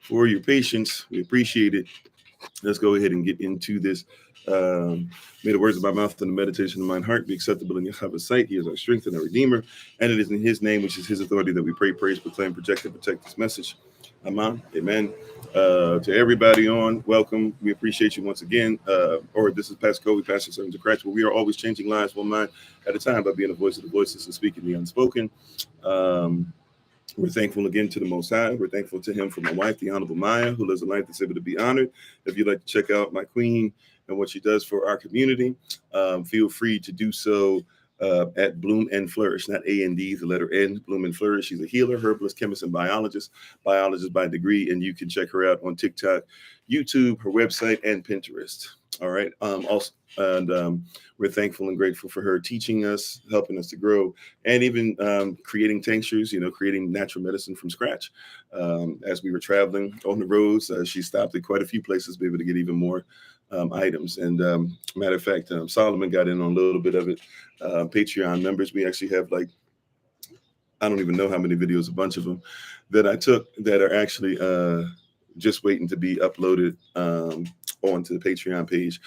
for your patience. We appreciate it. Let's go ahead and get into this. May the words of my mouth and the meditation of mine heart be acceptable in Yahweh's sight. He is our strength and our redeemer. And it is in his name, which is his authority, that we pray, praise, proclaim, project, and protect this message. Amen. Amen. To everybody on, welcome. We appreciate you once again. Or this is Pastor Kofi, Pastor Sermons of Christ, where we are always changing lives one mind at a time by being the voice of the voiceless and speaking the unspoken. Um, we're thankful again to the Most High. We're thankful to him for my wife, the Honorable Maya, who lives a life that's able to be honored. If you'd like to check out my queen and what she does for our community, feel free to do so at Bloom and Flourish, not A&D, the letter N, Bloom and Flourish. She's a healer, herbalist, chemist, and biologist by degree, and you can check her out on TikTok, YouTube, her website, and Pinterest. All right. We're thankful and grateful for her teaching us, helping us to grow, and even creating tinctures, creating natural medicine from scratch. As we were traveling on the roads, she stopped at quite a few places to be able to get even more items. And matter of fact, Solomon got in on a little bit of it. Patreon members, we actually have I don't even know how many videos, a bunch of them that I took that are actually just waiting to be uploaded onto the Patreon page.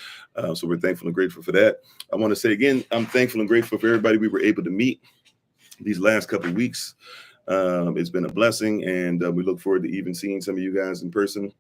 So we're thankful and grateful for that. I want to say again, I'm thankful and grateful for everybody we were able to meet these last couple of weeks. It's been a blessing, and we look forward to even seeing some of you guys in person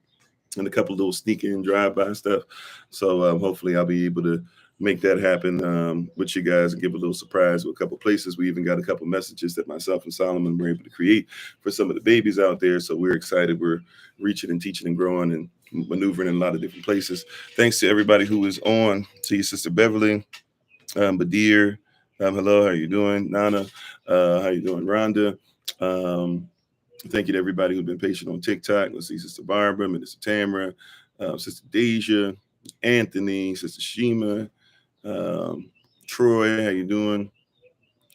and a couple of little sneak in drive-by stuff. So hopefully I'll be able to make that happen with you guys and give a little surprise with a couple places. We even got a couple messages that myself and Solomon were able to create for some of the babies out there. So we're excited. We're reaching and teaching and growing and maneuvering in a lot of different places. Thanks to everybody who is on. To your sister Beverly, Badir. Hello, how you doing? Nana, how you doing? Rhonda. Thank you to everybody who's been patient on TikTok. Let's see, Sister Barbara, Minister Tamara, Sister Deja, Anthony, Sister Shima, Troy, how you doing?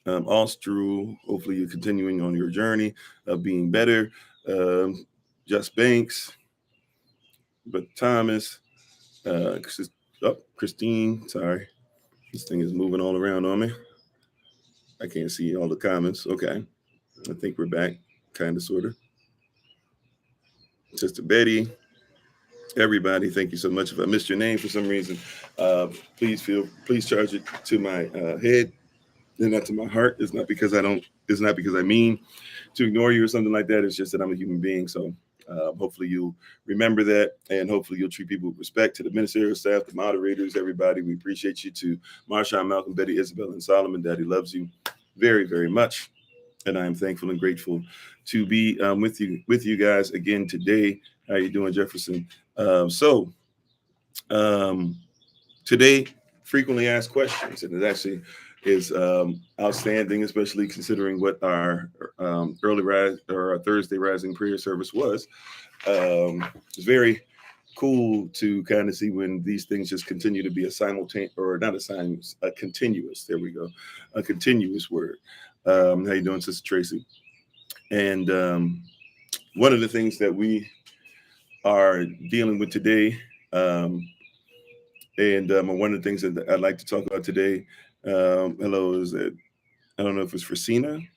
Austru, hopefully you're continuing on your journey of being better. Just Banks, but Thomas, Christine, sorry. This thing is moving all around on me. I can't see all the comments. Okay. I think we're back, kind of, sort of. Sister Betty, everybody, thank you so much. If I missed your name for some reason, please charge it to my head and not to my heart. It's not because I mean to ignore you or something like that. It's just that I'm a human being. So hopefully you'll remember that, and hopefully you'll treat people with respect. To the ministerial staff, the moderators, everybody, we appreciate you. To Marshawn, Malcolm, Betty, Isabel, and Solomon, Daddy loves you very, very much. And I am thankful and grateful to be with you guys again today. How you doing, Jefferson? Today, frequently asked questions, and it actually is outstanding, especially considering what our early rise or our Thursday rising prayer service was. It's very cool to kind of see when these things just continue to be a simultaneous, or not a simultaneous, a continuous. There we go, a continuous word. How you doing, Sister Tracy? And one of the things that we are dealing with today, and one of the things that I'd like to talk about today, hello, is that, I don't know if it's Fracina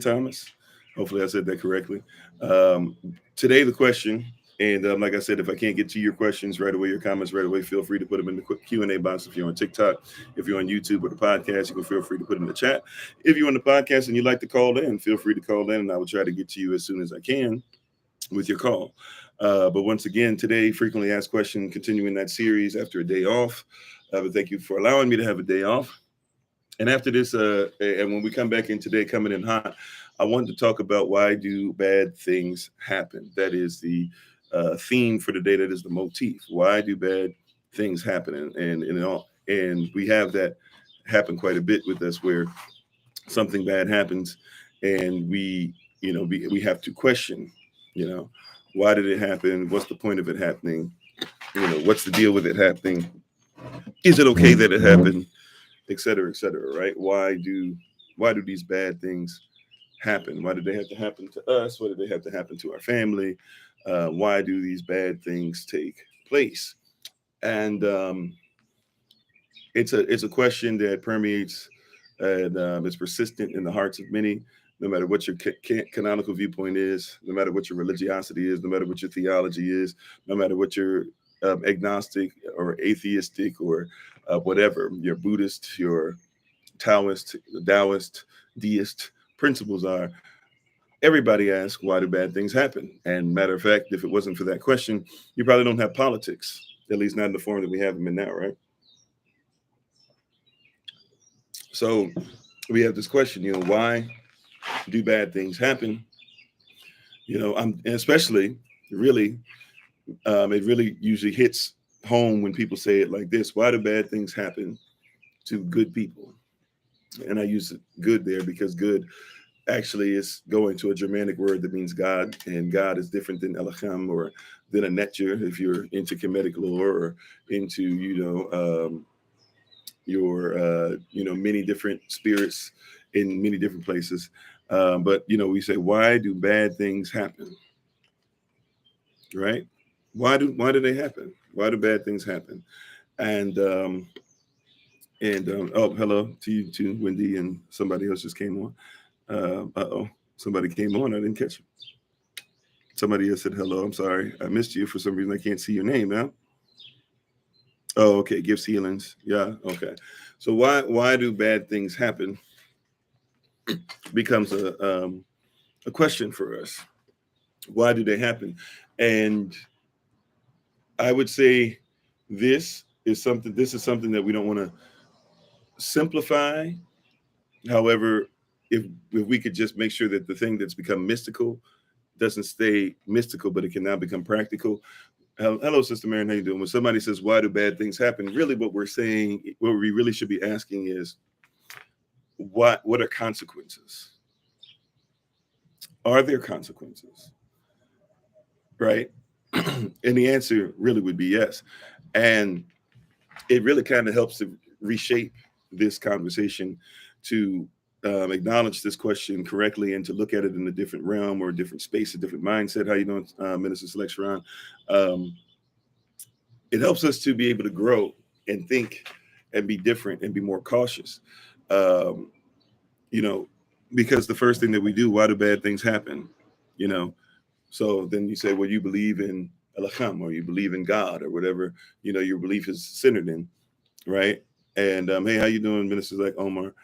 Thomas. Hopefully I said that correctly. Today, the question, and like I said, if I can't get to your questions right away, your comments right away, feel free to put them in the quick Q&A box. If you're on TikTok, if you're on YouTube or the podcast, you can feel free to put them in the chat. If you're on the podcast and you'd like to call in, feel free to call in, and I will try to get to you as soon as I can with your call. But once again, today, frequently asked question, continuing that series after a day off. But thank you for allowing me to have a day off. And after this, and when we come back in today, coming in hot, I wanted to talk about why do bad things happen. That is the theme for the day. That is the motif. Why do bad things happen? And we have that happen quite a bit with us, where something bad happens, and we have to question, why did it happen? What's the point of it happening? What's the deal with it happening? Is it okay that it happened? Et cetera, right? Why do these bad things happen? Why did they have to happen to us? Why did they have to happen to our family? Why do these bad things take place? And it's a question that permeates and it's persistent in the hearts of many. no matter what your canonical viewpoint is, no matter what your religiosity is, no matter what your theology is, no matter what your agnostic or atheistic or whatever, your Buddhist, your Taoist, deist principles are, everybody asks, why do bad things happen? And matter of fact, if it wasn't for that question, you probably don't have politics, at least not in the form that we have them in now, right? So we have this question, why do bad things happen? And especially really, it really usually hits home when people say it like this: why do bad things happen to good people? And I use good there because good actually is going to a Germanic word that means God, and God is different than Elohim or than a Netjer if you're into Kemetic lore or into many different spirits in many different places. But we say, why do bad things happen? Right? Why do they happen? Why do bad things happen? And oh, hello to you too, Wendy, and somebody else just came on. Somebody came on. I didn't catch it. Somebody else said hello. I'm sorry, I missed you. For some reason, I can't see your name now. Oh, okay. Gifts, healings. Yeah. Okay. So why do bad things happen? Becomes a question for us. Why do they happen? And I would say this is something that we don't want to simplify. However, if we could just make sure that the thing that's become mystical doesn't stay mystical, but it can now become practical. Hello, Sister Marion, how you doing? When somebody says, why do bad things happen? Really what we're saying, what we really should be asking is, what are consequences? Are there consequences? Right? And the answer really would be yes. And it really kind of helps to reshape this conversation to acknowledge this question correctly and to look at it in a different realm or a different space, a different mindset. How you doing, Minister Selection? It helps us to be able to grow and think and be different and be more cautious. Um, because the first thing that we do, why do bad things happen? So then you say, well, you believe in Elohim or you believe in God or whatever, your belief is centered in, right? And hey, how you doing, Minister like Omar?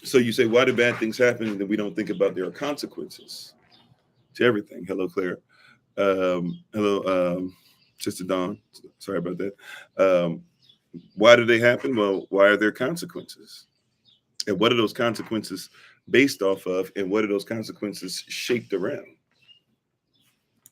So you say, why do bad things happen? And then we don't think about there are consequences to everything. Hello, Claire. Hello, Sister Dawn. Sorry about that. Why do they happen? Well, why are there consequences? And what are those consequences based off of? And what are those consequences shaped around?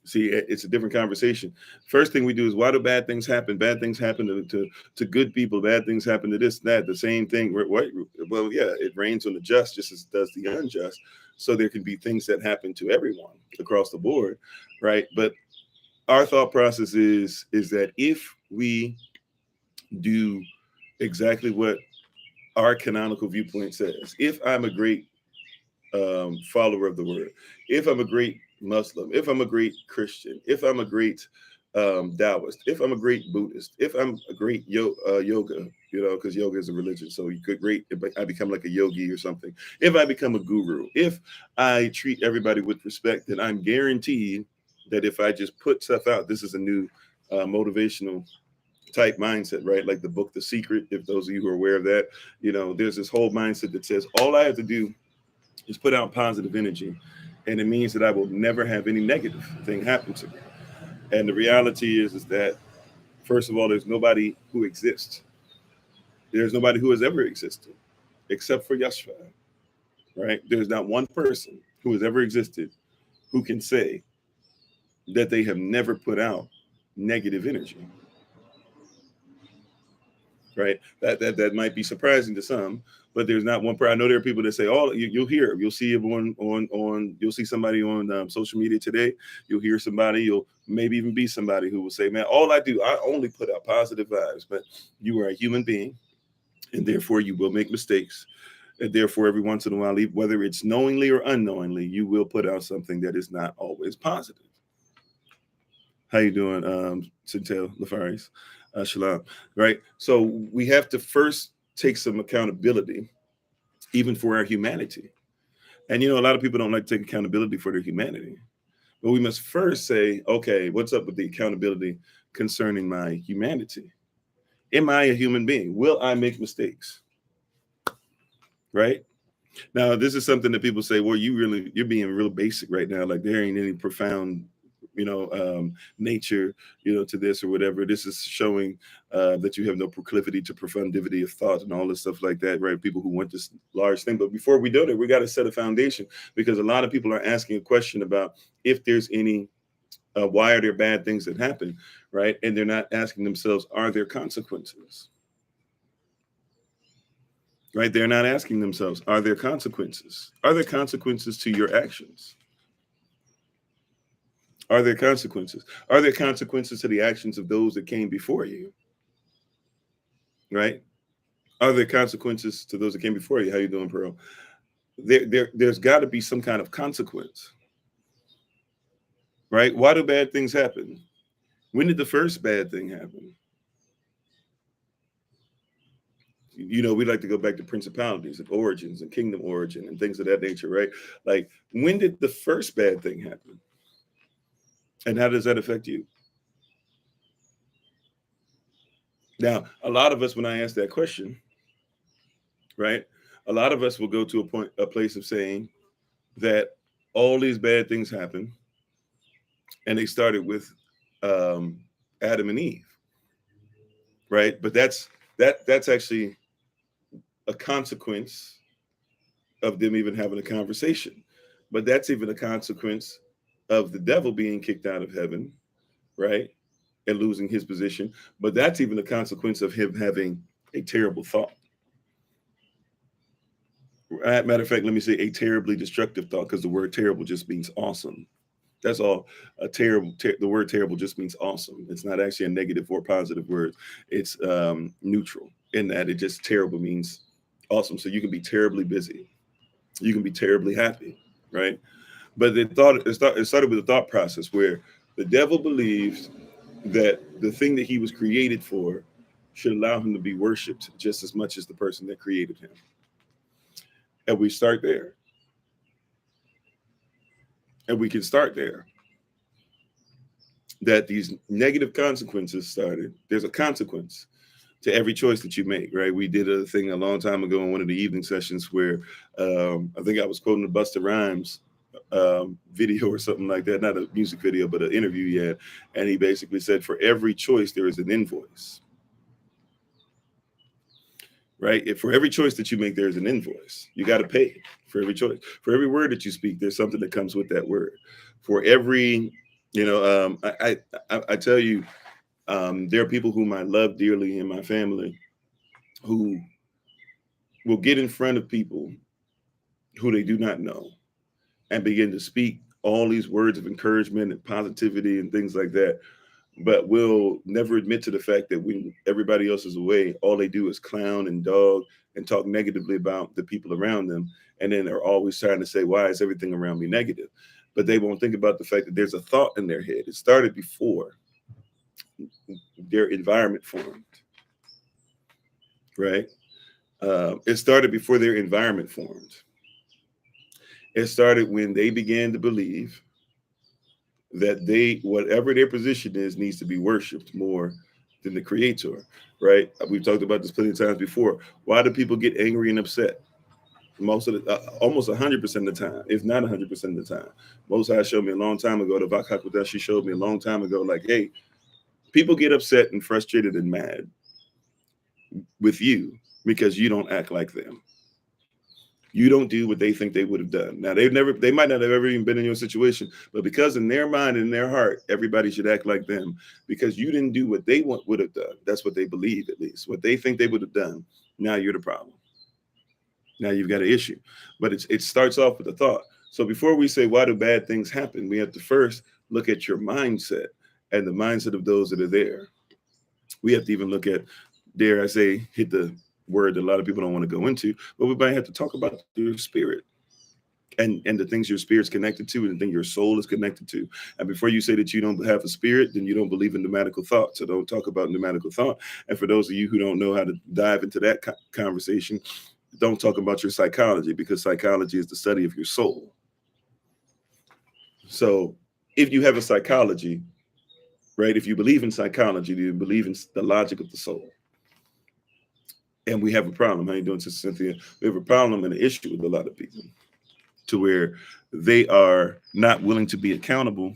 See, it's a different conversation. First thing we do is, why do bad things happen? Bad things happen to good people. Bad things happen to this, that, the same thing. Well, yeah, it rains on the just as it does the unjust. So there can be things that happen to everyone across the board, right? But our thought process is that if we do exactly what our canonical viewpoint says, if I'm a great follower of the word, if I'm a great Muslim, if I'm a great Christian, if I'm a great Taoist, if I'm a great Buddhist, if I'm a great yoga, because yoga is a religion, so you could I become like a yogi or something. If I become a guru, if I treat everybody with respect, then I'm guaranteed that if I just put stuff out, this is a new motivational type mindset, right? Like the book The Secret, if those of you who are aware of that, there's this whole mindset that says all I have to do is put out positive energy, and it means that I will never have any negative thing happen to me. And the reality is that, first of all, there's nobody who exists. There's nobody who has ever existed except for Yeshua, right? There's not one person who has ever existed who can say that they have never put out negative energy, right? That might be surprising to some, but there's not one person. I know there are people that say, "Oh, you'll see it you'll see somebody on social media today. You'll hear somebody. You'll maybe even be somebody who will say, "Man, I only put out positive vibes." But you are a human being, and therefore you will make mistakes, and therefore every once in a while, whether it's knowingly or unknowingly, you will put out something that is not always positive. How you doing, Centel Lafaris? Shalom. Right. So we have to first take some accountability even for our humanity. And, a lot of people don't like to take accountability for their humanity. But we must first say, okay, what's up with the accountability concerning my humanity? Am I a human being? Will I make mistakes? Right? Now, this is something that people say, well, you're being real basic right now. Like there ain't any profound, nature, to this or whatever. This is showing that you have no proclivity to profundity of thought and all this stuff like that, right? People who want this large thing. But before we do that, we got to set a foundation, because a lot of people are asking a question about if there's any, why are there bad things that happen, right? And they're not asking themselves, are there consequences? Right? They're not asking themselves, are there consequences? Are there consequences to your actions? Are there consequences? Are there consequences to the actions of those that came before you? Right? Are there consequences to those that came before you? How you doing, Pearl? There's got to be some kind of consequence. Right? Why do bad things happen? When did the first bad thing happen? We like to go back to principalities and origins and kingdom origin and things of that nature, right? Like, when did the first bad thing happen? And how does that affect you? Now, a lot of us, when I ask that question, right, a lot of us will go to a place of saying that all these bad things happen, and they started with Adam and Eve, right? But that's actually a consequence of them even having a conversation. But that's even a consequence of the devil being kicked out of heaven, right? And losing his position. But that's even a consequence of him having a terrible thought. Matter of fact, let me say a terribly destructive thought, because the word terrible just means awesome. That's all. The word terrible just means awesome. It's not actually a negative or positive word. It's neutral in that it just terrible means awesome. So you can be terribly busy. You can be terribly happy, right? But it started with a thought process where the devil believed that the thing that he was created for should allow him to be worshipped just as much as the person that created him. And we start there. And we can start there. That these negative consequences started. There's a consequence to every choice that you make, right? We did a thing a long time ago in one of the evening sessions where I think I was quoting the Busta Rhymes video or something like that, not a music video, but an interview he had. And he basically said, for every choice, there is an invoice. Right? For every choice that you make, there's an invoice. You got to pay for every choice. For every word that you speak, there's something that comes with that word. For every, I tell you, there are people whom I love dearly in my family who will get in front of people who they do not know and begin to speak all these words of encouragement and positivity and things like that, but will never admit to the fact that when everybody else is away, all they do is clown and dog and talk negatively about the people around them. And then they're always trying to say, why is everything around me negative? But they won't think about the fact that there's a thought in their head. It started before their environment formed, right? It started before their environment formed. It started when they began to believe that whatever their position is, needs to be worshipped more than the creator, right? We've talked about this plenty of times before. Why do people get angry and upset? Almost 100% of the time, if not 100% of the time. Most High showed me a long time ago, the Vakakuta, she showed me a long time ago, like, hey, people get upset and frustrated and mad with you because you don't act like them. You don't do what they think they would have done. Now, they might not have ever even been in your situation, but because in their mind and in their heart, everybody should act like them because you didn't do what they would have done. That's what they believe, at least. What they think they would have done. Now you're the problem. Now you've got an issue. But it starts off with a thought. So before we say, why do bad things happen? We have to first look at your mindset and the mindset of those that are there. We have to even look at, dare I say, hit the word that a lot of people don't want to go into, but we might have to talk about your spirit and the things your spirit's connected to and the thing your soul is connected to. And before you say that you don't have a spirit, then you don't believe in pneumatical thought. So don't talk about pneumatical thought. And for those of you who don't know how to dive into that conversation, don't talk about your psychology, because psychology is the study of your soul. So if you have a psychology, right, if you believe in psychology, you believe in the logic of the soul. And we have a problem. How you doing, Sister Cynthia? We have a problem and an issue with a lot of people, to where they are not willing to be accountable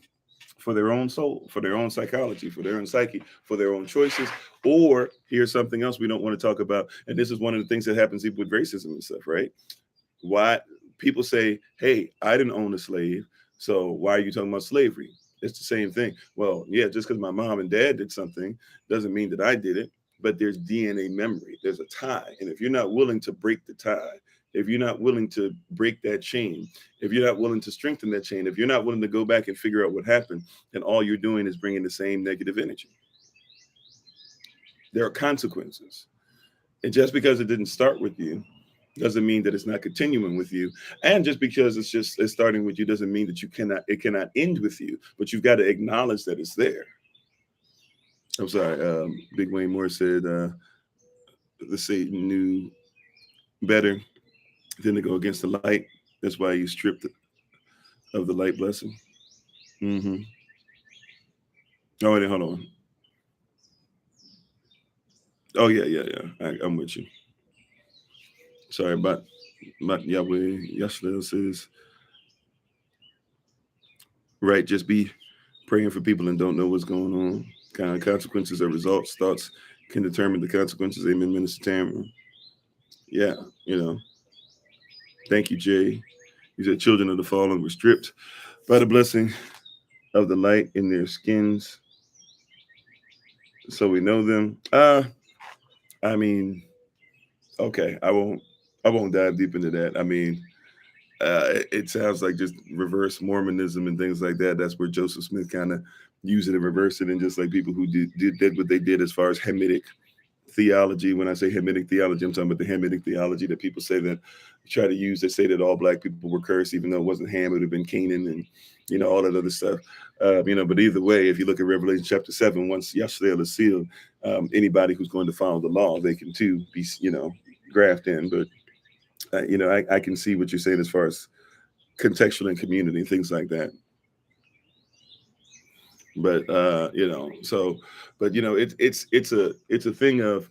for their own soul, for their own psychology, for their own psyche, for their own choices. Or here's something else we don't want to talk about. And this is one of the things that happens even with racism and stuff, right? Why people say, hey, I didn't own a slave, so why are you talking about slavery? It's the same thing. Well, yeah, just because my mom and dad did something doesn't mean that I did it, but there's DNA memory, there's a tie. And if you're not willing to break the tie, if you're not willing to break that chain, if you're not willing to strengthen that chain, if you're not willing to go back and figure out what happened, then all you're doing is bringing the same negative energy. There are consequences. And just because it didn't start with you doesn't mean that it's not continuing with you. And just because it's starting with you doesn't mean that it cannot end with you, but you've got to acknowledge that it's there. I'm sorry. Big Wayne Moore said, the Satan knew better than to go against the light. That's why he stripped of the light blessing. Mm-hmm. Oh, wait, hold on. Oh, yeah. I'm with you. Sorry, but Yahweh Yashla says, right, just be praying for people and don't know what's going on. Kind of consequences are results. Thoughts can determine the consequences. Amen, Minister Tamara. Yeah, Thank you, Jay. You said children of the fallen were stripped by the blessing of the light in their skins, so we know them. I mean, okay, I won't dive deep into that. I mean, it sounds like just reverse Mormonism and things like that. That's where Joseph Smith kind of used it and reversed it, and just like people who did what they did as far as Hamitic theology. When I say Hamitic theology, I'm talking about the Hamitic theology that people say that try to use. They say that all black people were cursed, even though it wasn't Ham, it would have been Canaan, and all that other stuff. But either way, if you look at Revelation chapter 7, once Yashrael is sealed, anybody who's going to follow the law, they can too be, grafted in. But I can see what you're saying as far as contextual and community, things like that. But it's a thing of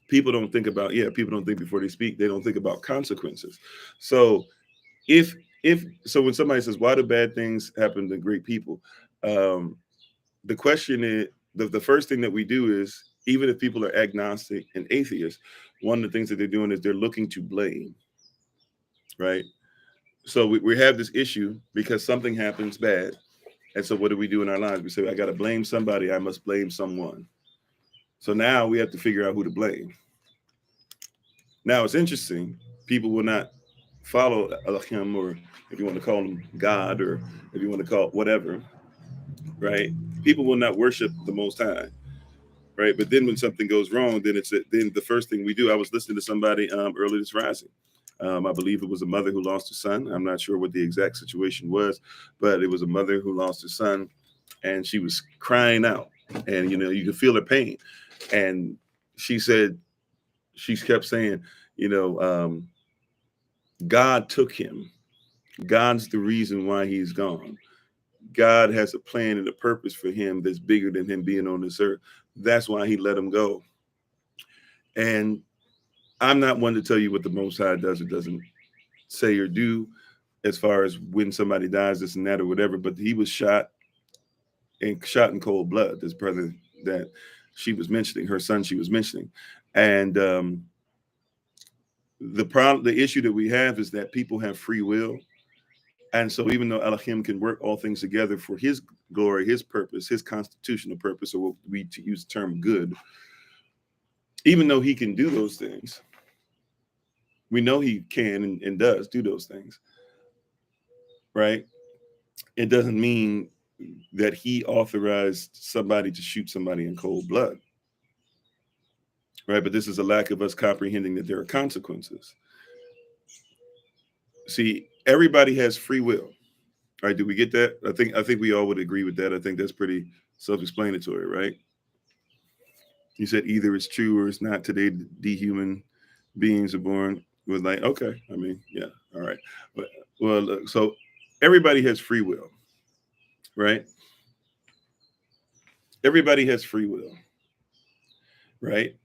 people don't think about, people don't think before they speak. They don't think about consequences. So if when somebody says, why do bad things happen to great people? The question is, the first thing that we do is, even if people are agnostic and atheists, one of the things that they're doing is they're looking to blame, right? So we have this issue because something happens bad. And so what do we do in our lives? We say, I got to blame somebody. I must blame someone. So now we have to figure out who to blame. Now it's interesting. People will not follow Elohim, or if you want to call him God, or if you want to call it whatever, right? People will not worship the Most High, right? But then when something goes wrong, then then the first thing we do. I was listening to somebody early this rising. I believe it was a mother who lost her son. I'm not sure what the exact situation was, but it was a mother who lost her son, and she was crying out, and you could feel her pain. And she kept saying, God took him. God's the reason why he's gone. God has a plan and a purpose for him that's bigger than him being on this earth. That's why he let him go. And I'm not one to tell you what the Most High does or doesn't say or do as far as when somebody dies, this and that or whatever, but he was shot in cold blood, this brother that she was mentioning, her son she was mentioning. And the issue that we have is that people have free will. And so even though Elohim can work all things together for his glory, his purpose, his constitutional purpose, or what we to use the term good, even though he can do those things, we know he can and does do those things, right? It doesn't mean that he authorized somebody to shoot somebody in cold blood, right? But this is a lack of us comprehending that there are consequences. See, everybody has free will. All right, do we get that? I think we all would agree with that. I think that's pretty self-explanatory, right? You said either it's true or it's not. Today, dehuman beings are born was like, okay, I mean, yeah, all right. But, well, look, so everybody has free will, right? Everybody has free will, right?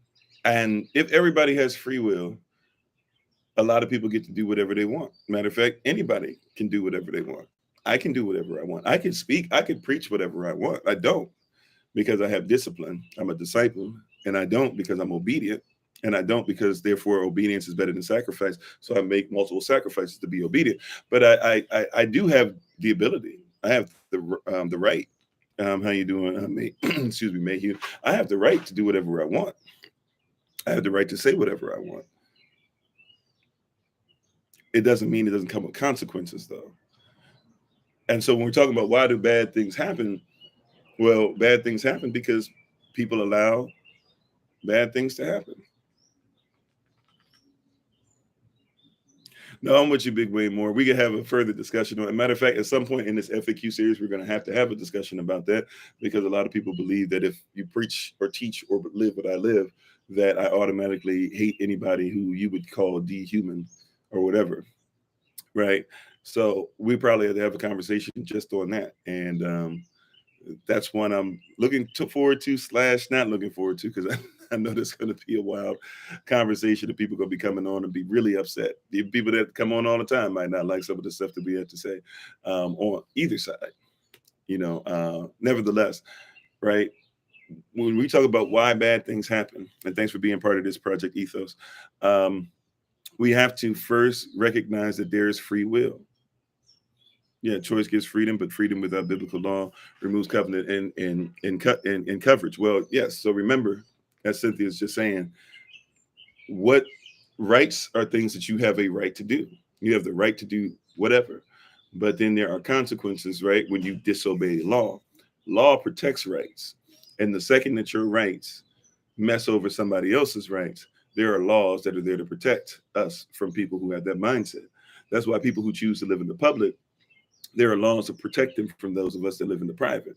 And if everybody has free will, a lot of people get to do whatever they want. Matter of fact, anybody can do whatever they want. I can do whatever I want. I can speak, I can preach whatever I want. I don't because I have discipline. I'm a disciple, and I don't because I'm obedient. And I don't because therefore obedience is better than sacrifice. So I make multiple sacrifices to be obedient. But I do have the ability. I have the right. How you doing, May? Excuse me, Mayhew. I have the right to do whatever I want. I have the right to say whatever I want. It doesn't mean it doesn't come with consequences, though. And so when we're talking about why do bad things happen, well, bad things happen because people allow bad things to happen. No, I'm with you, Big Way More. We can have a further discussion on it. Matter of fact, at some point in this FAQ series, we're going to have a discussion about that because a lot of people believe that if you preach or teach or live what I live, that I automatically hate anybody who you would call dehuman or whatever, right? So we probably have to have a conversation just on that, and that's one I'm looking forward to / not looking forward to because I know there's going to be a wild conversation that people are going to be coming on and be really upset. The people that come on all the time might not like some of the stuff that we have to say on either side. Nevertheless, right? When we talk about why bad things happen, and thanks for being part of this Project Ethos, we have to first recognize that there is free will. Yeah, choice gives freedom, but freedom without biblical law removes covenant and coverage. Well, yes. So remember, as Cynthia's just saying, what rights are things that you have a right to do. You have the right to do whatever, but then there are consequences, right? When you disobey law, law protects rights, and the second that your rights mess over somebody else's rights, there are laws that are there to protect us from people who have that mindset. That's why people who choose to live in the public, there are laws to protect them from those of us that live in the private.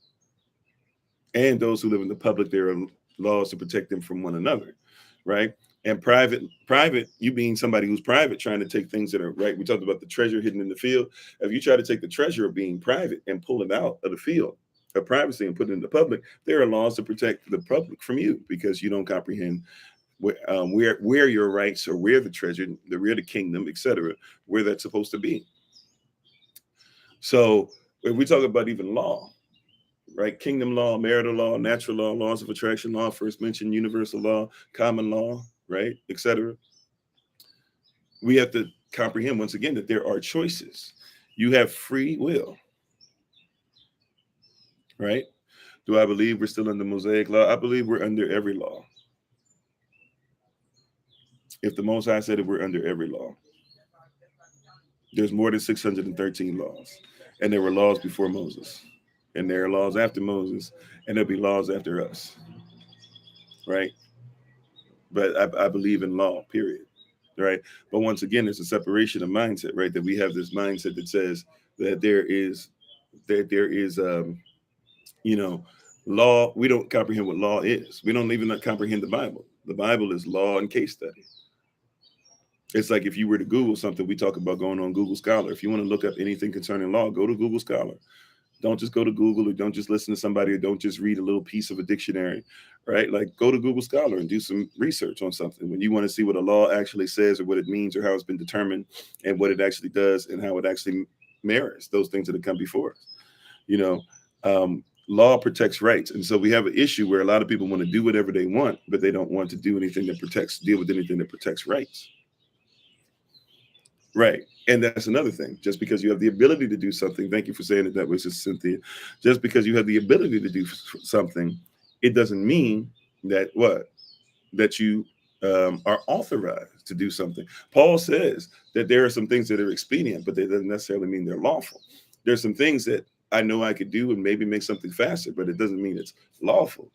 And those who live in the public, there are laws to protect them from one another, right? And private, you being somebody who's private, trying to take things that are right. We talked about the treasure hidden in the field. If you try to take the treasure of being private and pull it out of the field of privacy and put it in the public, there are laws to protect the public from you because you don't comprehend where your rights or where the treasure, where the kingdom, etc., where that's supposed to be. So when we talk about even law, right? Kingdom law, marital law, natural law, laws of attraction law, first mention, universal law, common law, right, etc. We have to comprehend once again that there are choices. You have free will, right? Do I believe we're still under Mosaic law? I believe we're under every law. If the Most High said it, we're under every law. There's more than 613 laws, and there were laws before Moses, and there are laws after Moses, and there'll be laws after us, right? But I believe in law, period, right? But once again, it's a separation of mindset, right? That we have this mindset that says that there is you know, law. We don't comprehend what law is. We don't even comprehend the Bible. The Bible is law and case study. It's like if you were to Google something, we talk about going on Google Scholar. If you want to look up anything concerning law, go to Google Scholar. Don't just go to Google, or don't just listen to somebody, or don't just read a little piece of a dictionary, right? Like go to Google Scholar and do some research on something. When you want to see what a law actually says or what it means or how it's been determined and what it actually does and how it actually mirrors those things that have come before us. You know, law protects rights. And so we have an issue where a lot of people want to do whatever they want, but they don't want to do anything that deal with anything that protects rights. Right. And that's another thing. Just because you have the ability to do something, thank you for saying it that way, Sister Cynthia. Just because you have the ability to do something, it doesn't mean that that you are authorized to do something. Paul says that there are some things that are expedient, but that doesn't necessarily mean they're lawful. There's some things that I know I could do and maybe make something faster, but it doesn't mean it's lawful.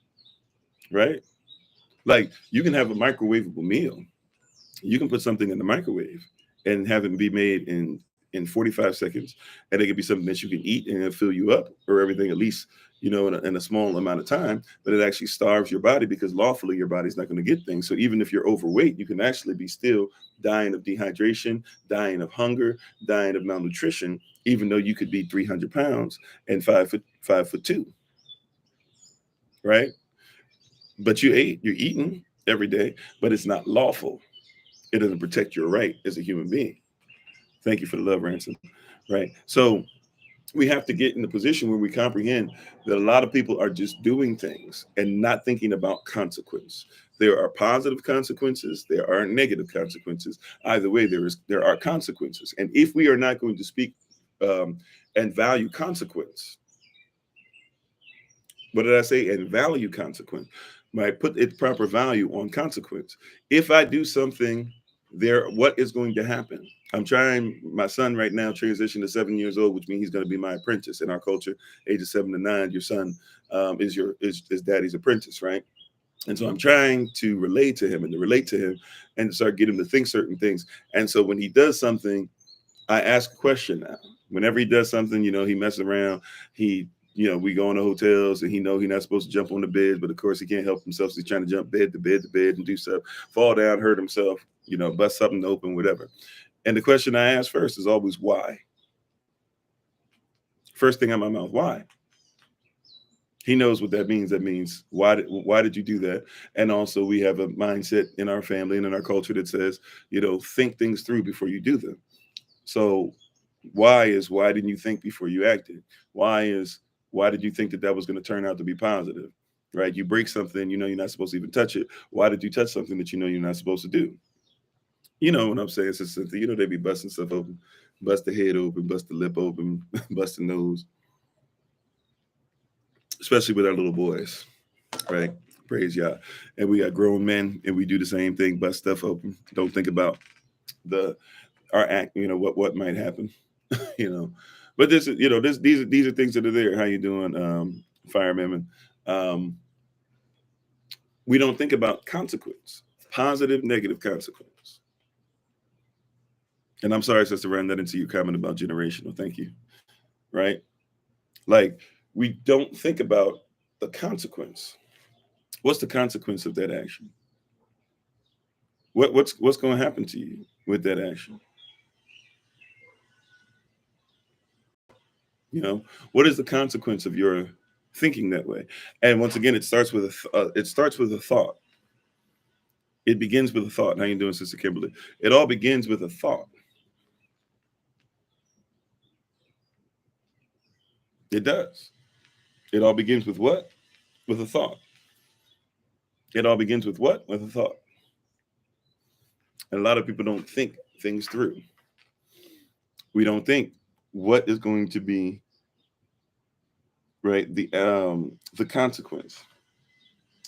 Right. Like you can have a microwavable meal. You can put something in the microwave and have it be made in in 45 seconds. And it could be something that you can eat and it'll fill you up, or everything, at least, in a small amount of time, but it actually starves your body, because lawfully your body's not going to get things. So even if you're overweight, you can actually be still dying of dehydration, dying of hunger, dying of malnutrition, even though you could be 300 pounds and 5'2", right? But you're eating every day, but it's not lawful. It doesn't protect your right as a human being. Thank you for the love, Ransom. Right. So we have to get in the position where we comprehend that a lot of people are just doing things and not thinking about consequence. There are positive consequences. There are negative consequences. Either way, there are consequences. And if we are not going to speak and value consequence, what did I say? And value consequence. Right? Put its proper value on consequence. If I do something, what is going to happen? I'm trying. My son right now transitioned to 7 years old, which means he's going to be my apprentice in our culture. Ages 7 to 9, your son is daddy's apprentice, right? And so I'm trying to relate to him and start getting him to think certain things. And so when he does something, I ask a question now. Whenever he does something, he messes around. We go into hotels and he's not supposed to jump on the bed, but of course he can't help himself. So he's trying to jump bed to bed to bed and do stuff, fall down, hurt himself, bust something open, whatever. And the question I ask first is always why. First thing out of my mouth, why? He knows what that means. That means why did you do that? And also we have a mindset in our family and in our culture that says, think things through before you do them. So why didn't you think before you acted? Why did you think that was going to turn out to be positive? Right? You break something, you're not supposed to even touch it. Why did you touch something that you're not supposed to do? You know what I'm saying, Sister Cynthia? They be busting stuff open, bust the head open, bust the lip open, bust the nose, especially with our little boys, right? Praise y'all. And we got grown men, and we do the same thing, bust stuff open. Don't think about our act, what might happen, But these are things that are there. How you doing, fireman? We don't think about consequence, positive, negative consequence. And I'm sorry, Sister, ran that into your comment about generational. Thank you. Right? Like, we don't think about the consequence. What's the consequence of that action? What's going to happen to you with that action? What is the consequence of your thinking that way? And once again, it starts with a thought. It begins with a thought. How you doing, Sister Kimberly? It all begins with a thought. It does. It all begins with what? With a thought. It all begins with what? With a thought. And a lot of people don't think things through. We don't think what is going to be, right, the consequence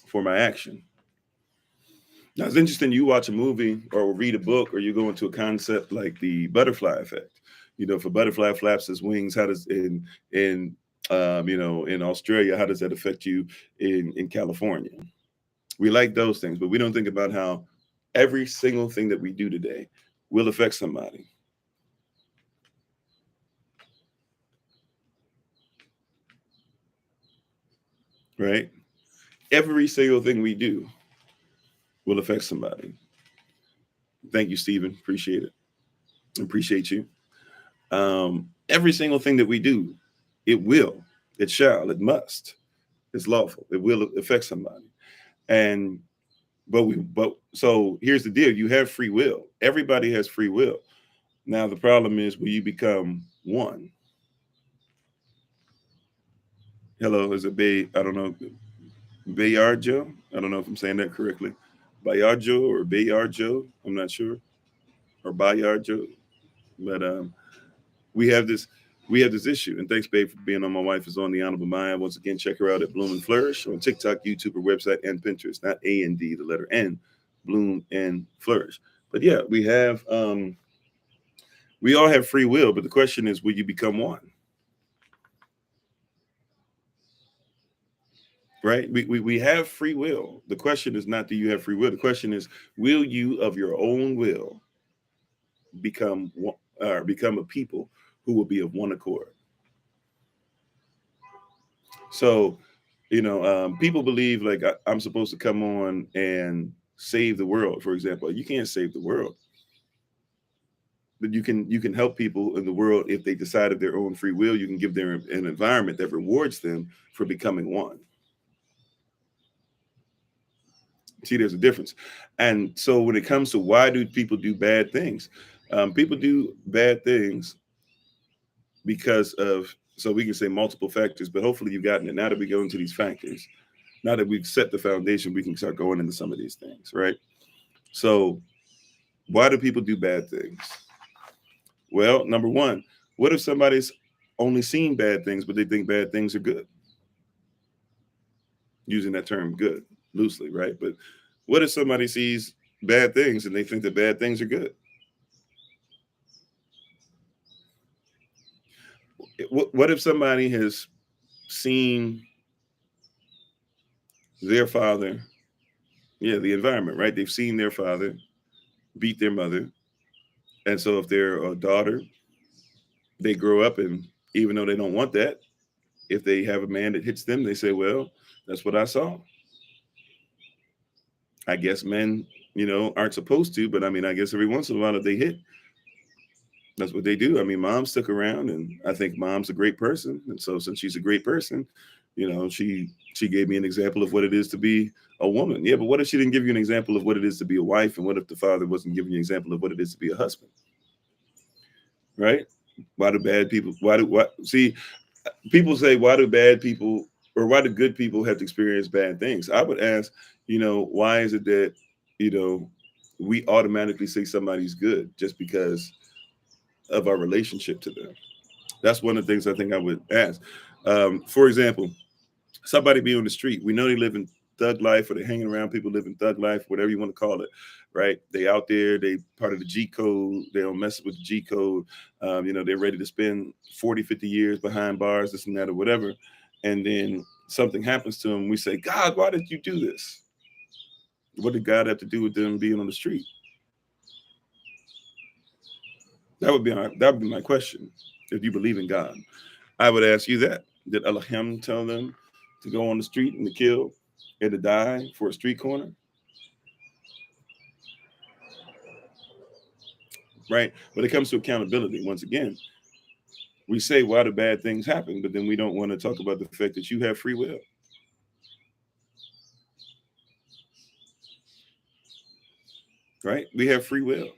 for my action. Now, it's interesting. You watch a movie or read a book, or you go into a concept like the butterfly effect. If a butterfly flaps its wings, how does in Australia, how does that affect you in California? We like those things, but we don't think about how every single thing that we do today will affect somebody. Right? Every single thing we do will affect somebody. Thank you, Stephen. Appreciate it. Appreciate you. Every single thing that we do, it will, it shall, it must, it's lawful. It will affect somebody. So here's the deal. You have free will. Everybody has free will. Now, the problem is, will you become one? Hello, is it Bay? I don't know. Bayarjo? I don't know if I'm saying that correctly. Bayarjo or Bayarjo? I'm not sure. Or Bayarjo. But we have this issue. And thanks, babe, for being on. My wife is on, the Honorable Maya. Once again, check her out at Bloom and Flourish on TikTok, YouTube, her website, and Pinterest. Not A&D, the letter N. Bloom and Flourish. But yeah, we all have free will, but the question is, will you become one? Right? We have free will. The question is not, do you have free will? The question is, will you of your own will become or become a people who will be of one accord. So, people believe like I'm supposed to come on and save the world. For example, you can't save the world, but you can help people in the world if they decide of their own free will. You can give them an environment that rewards them for becoming one. See, there's a difference. And so when it comes to why do people do bad things, people do bad things because of, so we can say multiple factors, but hopefully you've gotten it. Now that we go into these factors, now that we've set the foundation, we can start going into some of these things, right? So why do people do bad things? Well, number one, what if somebody's only seen bad things, but they think bad things are good? Using that term good loosely, right? But what if somebody sees bad things and they think that bad things are good? What if somebody has seen their father, the environment, right? They've seen their father beat their mother. And so if they're a daughter, they grow up and even though they don't want that, if they have a man that hits them, they say, well, that's what I saw. I guess men, aren't supposed to, but I mean, I guess every once in a while if they hit, that's what they do. I mean, mom stuck around and I think mom's a great person. And so since she's a great person, she gave me an example of what it is to be a woman. Yeah, but what if she didn't give you an example of what it is to be a wife? And what if the father wasn't giving you an example of what it is to be a husband? Right? Why do bad people, see, people say, why do bad people or why do good people have to experience bad things? I would ask, why is it that, we automatically say somebody's good just because of our relationship to them? That's one of the things I think I would ask. For example, somebody be on the street. We know they live in thug life or they're hanging around people living thug life, whatever you want to call it, right? They out there, they part of the G code. They don't mess with the G code. They're ready to spend 40, 50 years behind bars, this and that or whatever. And then something happens to them. We say, God, why did you do this? What did God have to do with them being on the street? That would be my question. If you believe in God, I would ask you that. Did Elohim tell them to go on the street and to kill and to die for a street corner? Right? When it comes to accountability, once again, we say why do bad things happen, but then we don't want to talk about the fact that you have free will. Right? We have free will.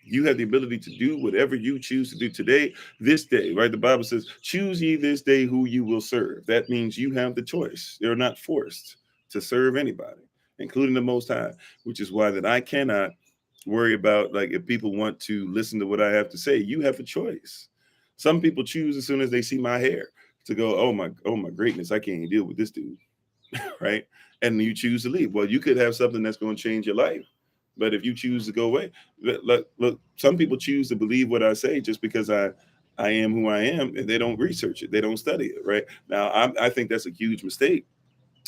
You have the ability to do whatever you choose to do today, this day, right? The Bible says, choose ye this day who you will serve. That means you have the choice. You're not forced to serve anybody, including the Most High, which is why that I cannot worry about, like, if people want to listen to what I have to say. You have a choice. Some people choose as soon as they see my hair to go, oh my greatness, I can't even deal with this dude, right? And you choose to leave. Well, you could have something that's going to change your life. But if you choose to go away, look, some people choose to believe what I say just because I am who I am, and they don't research it, they don't study it. Right now, I think that's a huge mistake,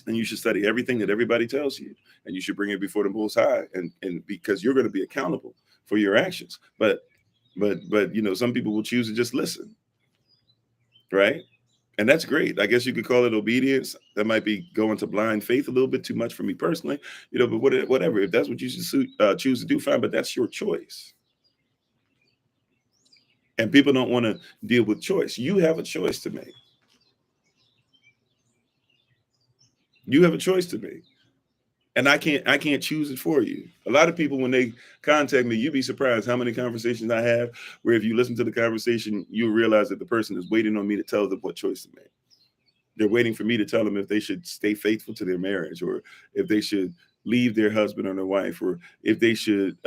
and you should study everything that everybody tells you, and you should bring it before the Most High, and because you're going to be accountable for your actions. But some people will choose to just listen, right? And that's great. I guess you could call it obedience. That might be going to blind faith a little bit too much for me personally, but whatever. If that's what you should choose to do, fine, but that's your choice. And people don't want to deal with choice. You have a choice to make. You have a choice to make. And I can't choose it for you. A lot of people, when they contact me, you'd be surprised how many conversations I have where if you listen to the conversation, you'll realize that the person is waiting on me to tell them what choice to make. They're waiting for me to tell them if they should stay faithful to their marriage, or if they should leave their husband or their wife, or if they should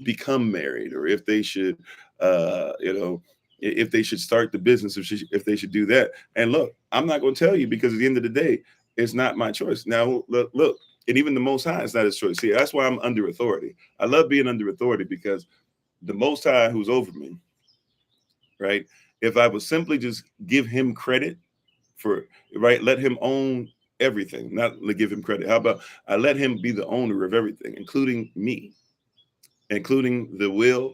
become married, or if they should, if they should start the business, if they should do that. And look, I'm not going to tell you, because at the end of the day, it's not my choice. Now, look, and even the Most High is not his choice. See, that's why I'm under authority. I love being under authority, because the Most High, who's over me, right? If I would simply just give him credit for, right, let him own everything, not give him credit. How about I let him be the owner of everything, including me, including the will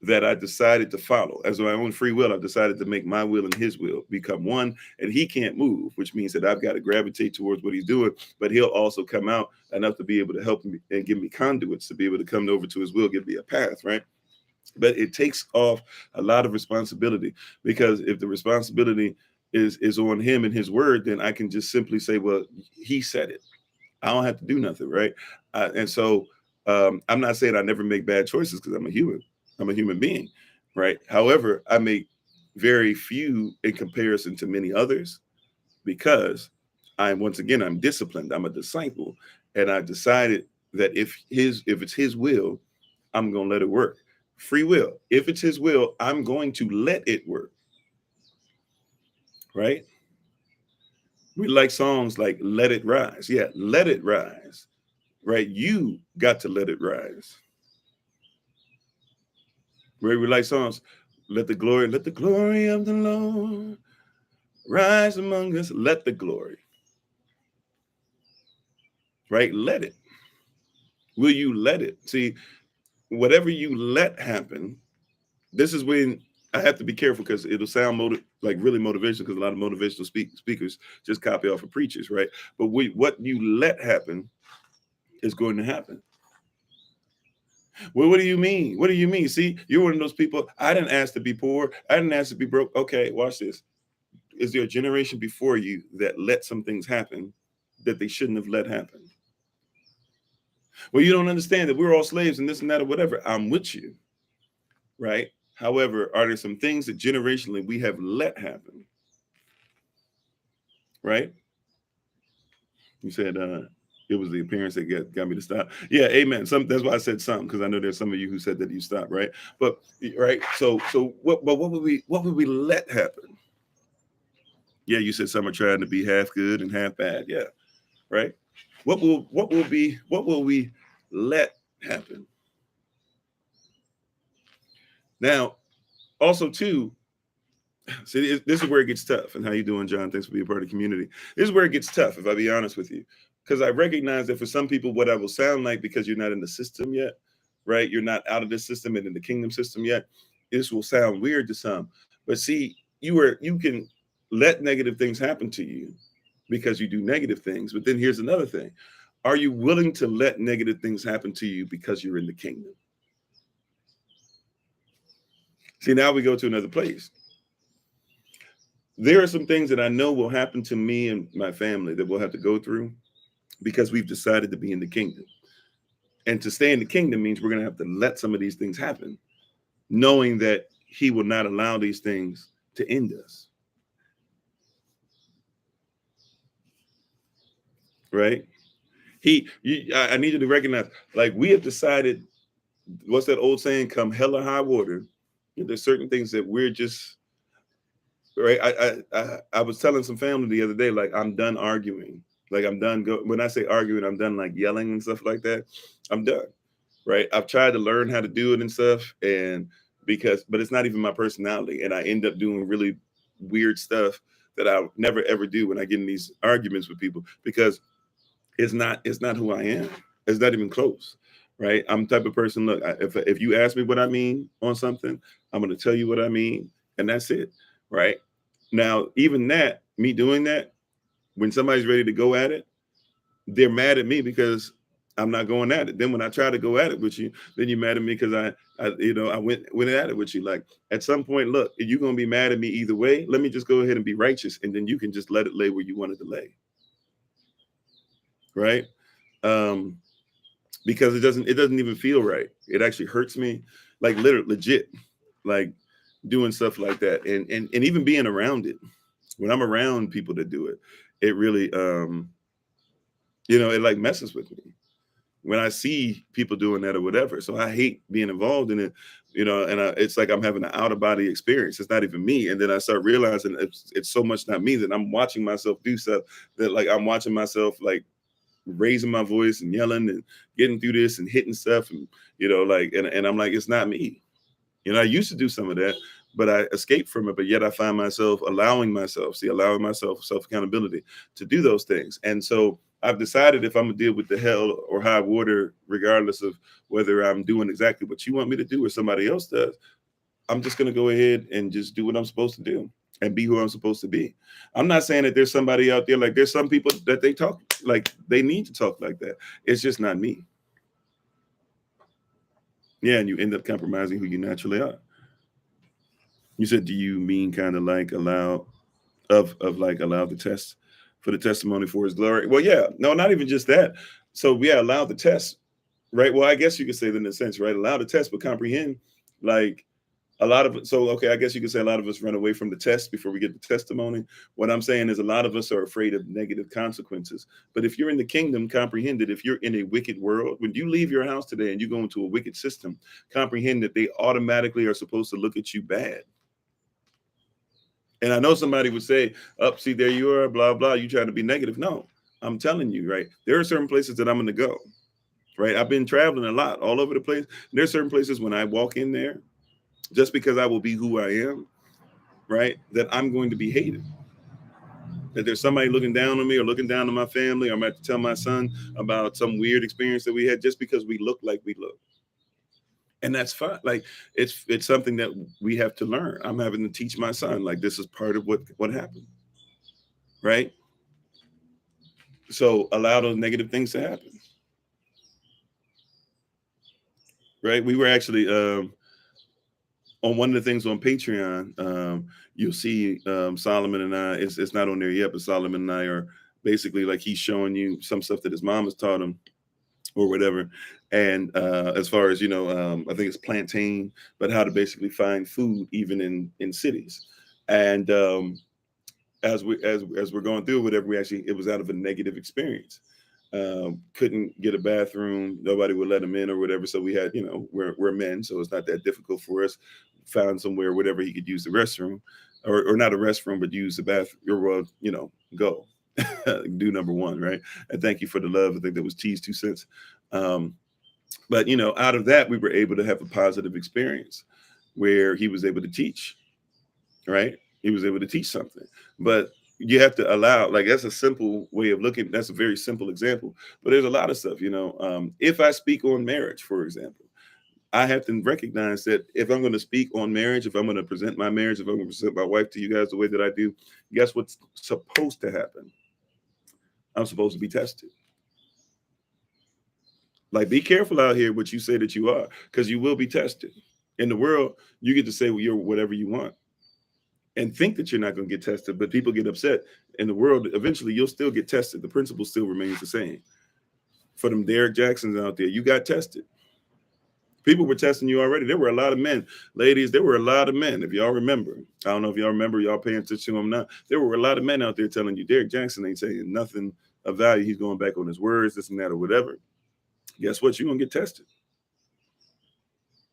that I decided to follow. As my own free will, I've decided to make my will and his will become one, and he can't move, which means that I've got to gravitate towards what he's doing, but he'll also come out enough to be able to help me and give me conduits to be able to come over to his will, give me a path, right? But it takes off a lot of responsibility, because if the responsibility is on him and his word, then I can just simply say, well, he said it. I don't have to do nothing, right? And so I'm not saying I never make bad choices, because I'm a human. I'm a human being, right? However, I make very few in comparison to many others, because I'm disciplined. I'm a disciple, and I decided that if it's his will, I'm gonna let it work. Free will. If it's his will, I'm going to let it work, right? We like songs like "Let It Rise." Yeah, let it rise, right? You got to let it rise. Right? We like songs, let the glory of the Lord rise among us. Let the glory, right? Let it. Will you let it? See, whatever you let happen, this is when I have to be careful, because it'll sound like really motivational, because a lot of motivational speakers just copy off of preachers, right? But what you let happen is going to happen. Well, what do you mean? What do you mean? See, you're one of those people. I didn't ask to be poor. I didn't ask to be broke. Okay, watch this. Is there a generation before you that let some things happen that they shouldn't have let happen? Well, you don't understand that we're all slaves and this and that or whatever. I'm with you, right? However, are there some things that generationally we have let happen, right? You said it was the appearance that got me to stop. Yeah, amen. That's why I said something, because I know there's some of you who said that you stopped, right? But right, so what would we let happen? Yeah, you said some are trying to be half good and half bad. Yeah, right. What will we let happen? Now, also too, see, this is where it gets tough. And how you doing, John? Thanks for being part of the community. This is where it gets tough, if I be honest with you, because I recognize that for some people, what I will sound like, because you're not in the system yet, right? You're not out of the system and in the kingdom system yet. This will sound weird to some, but see, you can let negative things happen to you because you do negative things. But then here's another thing: are you willing to let negative things happen to you because you're in the kingdom? See, now we go to another place. There are some things that I know will happen to me and my family that we'll have to go through because we've decided to be in the kingdom. And to stay in the kingdom means we're going to have to let some of these things happen, knowing that he will not allow these things to end us. Right? I need you to recognize, like, we have decided, what's that old saying? Come hell or high water. There's certain things that we're just, right. I was telling some family the other day, like, I'm done arguing. Like, I'm done. When I say arguing, I'm done like yelling and stuff like that. I'm done. Right. I've tried to learn how to do it and stuff. But it's not even my personality. And I end up doing really weird stuff that I never ever do when I get in these arguments with people, because it's not who I am. It's not even close. Right. I'm the type of person, look, if you ask me what I mean on something, I'm going to tell you what I mean. And that's it. Right. Now, even that, me doing that, when somebody's ready to go at it, they're mad at me because I'm not going at it. Then when I try to go at it with you, then you're mad at me because I went at it with you. Like, at some point, look, if you're gonna be mad at me either way, let me just go ahead and be righteous, and then you can just let it lay where you want it to lay, right? Um, because it doesn't even feel right. It actually hurts me, like, literally, legit, like, doing stuff like that, and even being around it. When I'm around people that do it, it really it like messes with me when I see people doing that or whatever. So I hate being involved in it, and it's like I'm having an out of body experience. It's not even me. And then I start realizing it's so much not me, that I'm watching myself do stuff that, like, I'm watching myself, like, raising my voice and yelling and getting through this and hitting stuff. And, and I'm like, it's not me. I used to do some of that, but I escaped from it. But yet I find myself allowing myself self accountability to do those things. And so I've decided if I'm gonna deal with the hell or high water, regardless of whether I'm doing exactly what you want me to do or somebody else does, I'm just gonna go ahead and just do what I'm supposed to do and be who I'm supposed to be. I'm not saying that there's somebody out there, like there's some people that they talk like they need to talk like that. It's just not me. Yeah, and you end up compromising who you naturally are. You said, do you mean kind of like allow of like allow the test for the testimony for his glory? Well, yeah, no, not even just that. So yeah, allow the test, right? Well, I guess you could say that in a sense, right? Allow the test, but comprehend, like a lot of so okay, I guess you could say a lot of us run away from the test before we get the testimony. What I'm saying is a lot of us are afraid of negative consequences. But if you're in the kingdom, comprehend that if you're in a wicked world, when you leave your house today and you go into a wicked system, comprehend that they automatically are supposed to look at you bad. And I know somebody would say, up, see, there you are, blah, blah, you trying to be negative. No, I'm telling you, right? There are certain places that I'm going to go, right? I've been traveling a lot all over the place. There's certain places when I walk in there, just because I will be who I am, right? That I'm going to be hated. That there's somebody looking down on me or looking down on my family, or I'm going to tell my son about some weird experience that we had just because we look like we look. And that's fine. Like it's something that we have to learn. I'm having to teach my son, like this is part of what happened, right? So allow those negative things to happen, right? We were actually on one of the things on Patreon. You'll see Solomon and I. It's not on there yet, but Solomon and I are basically like he's showing you some stuff that his mom has taught him or whatever. And as far as I think it's plantain, but how to basically find food even in cities. And as we're going through whatever, we actually it was out of a negative experience. Couldn't get a bathroom, nobody would let him in or whatever, so we had, we're men, so it's not that difficult for us. Found somewhere whatever he could use the restroom, or not a restroom, but use the bathroom, or go do number one, right? And thank you for the love. I think that was T's 2 cents. But out of that, we were able to have a positive experience where he was able to teach, right? He was able to teach something. But you have to allow, like, that's a simple way of looking. That's a very simple example. But there's a lot of stuff, if I speak on marriage, for example, I have to recognize that if I'm going to speak on marriage, if I'm going to present my marriage, if I'm going to present my wife to you guys the way that I do, guess what's supposed to happen? I'm supposed to be tested. Like, be careful out here what you say that you are, because you will be tested. In the world, you get to say, well, you're whatever you want and think that you're not going to get tested, but people get upset. In the world, eventually you'll still get tested. The principle still remains the same. For them Derek Jacksons out there, you got tested. People were testing you already. There were a lot of men. Ladies, there were a lot of men. If y'all remember, I don't know if y'all remember, y'all paying attention to them now. There were a lot of men out there telling you Derek Jackson ain't saying nothing of value. He's going back on his words, this and that, or whatever. Guess what? You're going to get tested.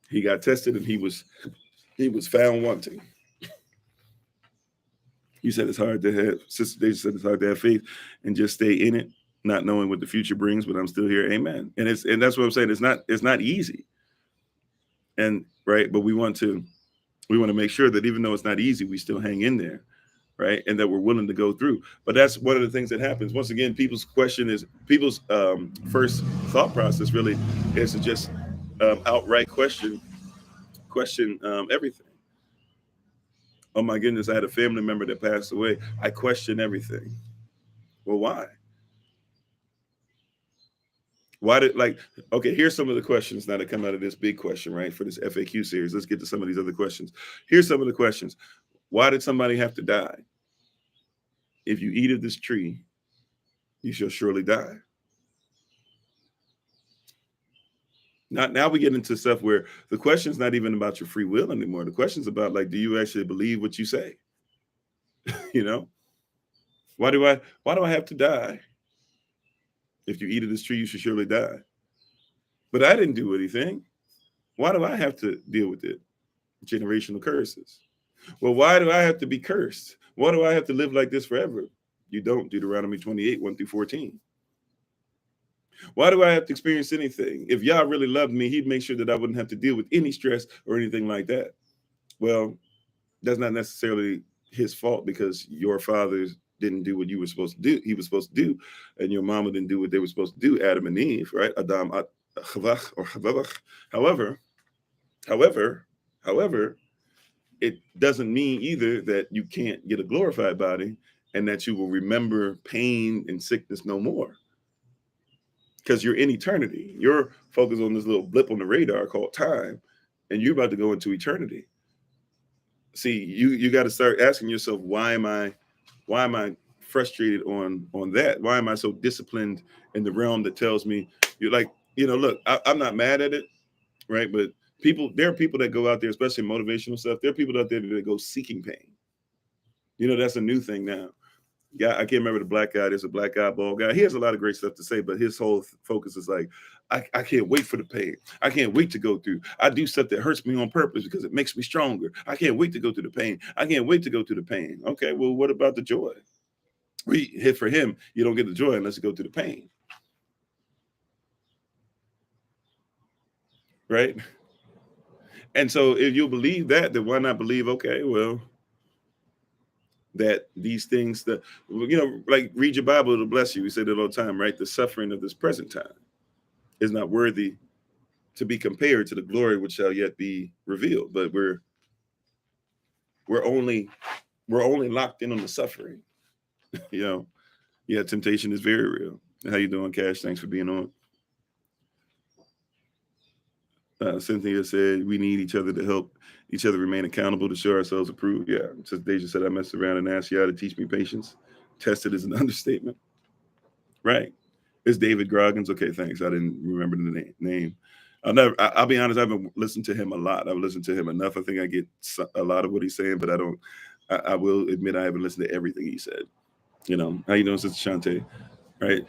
He got tested and he was found wanting. You said it's hard to have, Sister Deja said it's hard to have faith and just stay in it, not knowing what the future brings, but I'm still here. Amen. And that's what I'm saying. It's not easy. And right, but we want to make sure that even though it's not easy, we still hang in there, right? And that we're willing to go through. But that's one of the things that happens. Once again, people's first thought process really is to just outright question everything. Oh my goodness, I had a family member that passed away. I question everything. Well, why? Why did, like, okay, here's some of the questions now that come out of this big question, right? For this FAQ series. Let's get to some of these other questions. Here's some of the questions. Why did somebody have to die? If you eat of this tree, you shall surely die. Now we get into stuff where the question's not even about your free will anymore. The question's about, like, do you actually believe what you say? you know? Why do I have to die? If you eat of this tree, you should surely die. But I didn't do anything. Why do I have to deal with it? Generational curses. Well, why do I have to be cursed? Why do I have to live like this forever? You don't. Deuteronomy 28, 1-14. Why do I have to experience anything? If Yah really loved me, he'd make sure that I wouldn't have to deal with any stress or anything like that. Well, that's not necessarily his fault, because your father's didn't do what you were supposed to do, he was supposed to do, and your mama didn't do what they were supposed to do, Adam and Eve, right? Adam, Chavach, or Chavavach. However, however, however, it doesn't mean either that you can't get a glorified body and that you will remember pain and sickness no more. Because you're in eternity. You're focused on this little blip on the radar called time, and you're about to go into eternity. See, you got to start asking yourself, why am I frustrated on that? Why am I so disciplined in the realm that tells me, you're like, look, I'm not mad at it, right? But there are people that go out there, especially motivational stuff. There are people out there that go seeking pain. That's a new thing now. Yeah, I can't remember the black guy. There's a black guy, bald guy. He has a lot of great stuff to say, but his whole focus is like, I can't wait for the pain. I can't wait to go through. I do stuff that hurts me on purpose because it makes me stronger. I can't wait to go through the pain. I can't wait to go through the pain. Okay, well, what about the joy? For him, you don't get the joy unless you go through the pain. Right? And so if you believe that, then why not believe, okay, well, that these things that, like read your Bible, it'll bless you. We say that all the time, right? The suffering of this present time is not worthy to be compared to the glory which shall yet be revealed. But we're only locked in on the suffering. Yeah, temptation is very real. How you doing, Cash? Thanks for being on. Cynthia said we need each other to help each other remain accountable to show ourselves approved. Yeah. Since Deja said I messed around and asked y'all to teach me patience. Tested is an understatement. Right. It's David Groggins. Okay, thanks. I didn't remember the name. I'll be honest, I haven't listened to him a lot. I've listened to him enough. I think I get a lot of what he's saying, but I will admit I haven't listened to everything he said. How you doing, Sister Shante? Right.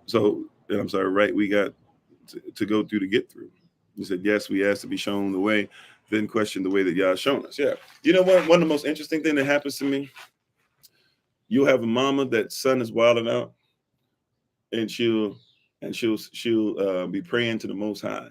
So, I'm sorry, right. We got to go through to get through. He said, yes, we asked to be shown the way, then question the way that y'all shown us. Yeah. One of the most interesting thing that happens to me, you'll have a mama that son is wilding out, and she'll be praying to the Most High.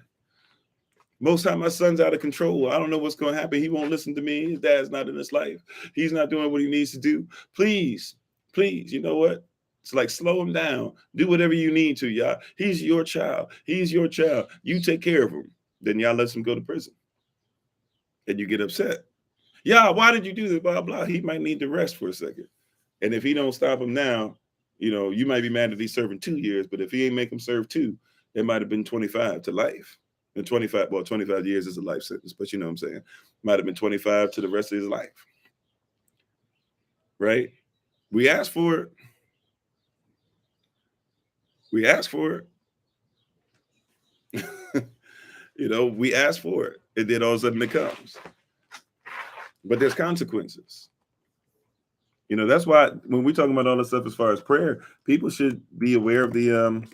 Most time, my son's out of control. I don't know what's going to happen. He won't listen to me. His dad's not in his life. He's not doing what he needs to do. Please, you know what? It's like, slow him down. Do whatever you need to, y'all. He's your child. You take care of him. Then y'all let him go to prison. And you get upset. Yeah, why did you do this? Blah, blah. He might need to rest for a second. And if he don't stop him now, you might be mad that he's serving 2 years. But if he ain't make him serve 2, it might have been 25 to life. And 25 years is a life sentence. But you know what I'm saying? Might have been 25 to the rest of his life. Right? We asked for it. We asked for it. We asked for it. And then all of a sudden it comes. But there's consequences. That's why when we're talking about all this stuff as far as prayer, people should be aware of the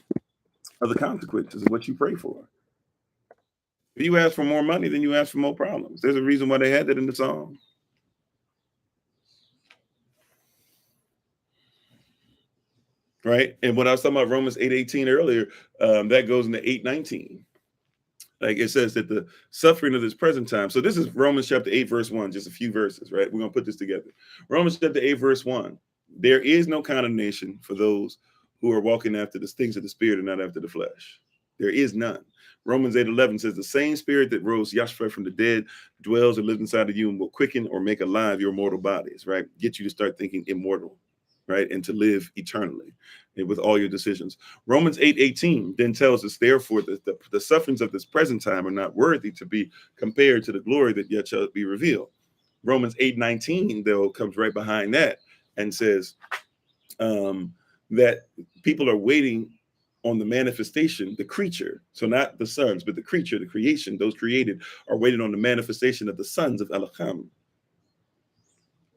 consequences of what you pray for. If you ask for more money, then you ask for more problems. There's a reason why they had that in the song. Right? And when I was talking about Romans 8:18 earlier, that goes into 8:19. Like it says that the suffering of this present time. So this is Romans chapter 8, verse 1, just a few verses, right? We're going to put this together. Romans chapter 8, verse 1. There is no condemnation for those who are walking after the things of the spirit and not after the flesh. There is none. Romans 8:11 says the same spirit that rose Yahshua from the dead dwells and lives inside of you and will quicken or make alive your mortal bodies, right? Get you to start thinking immortal, right? And to live eternally with all your decisions. Romans 8:18 then tells us, therefore, that the sufferings of this present time are not worthy to be compared to the glory that yet shall be revealed. Romans 8:19, though, comes right behind that and says that people are waiting on the manifestation, the creature. So not the sons, but the creature, the creation, those created are waiting on the manifestation of the sons of Elohim.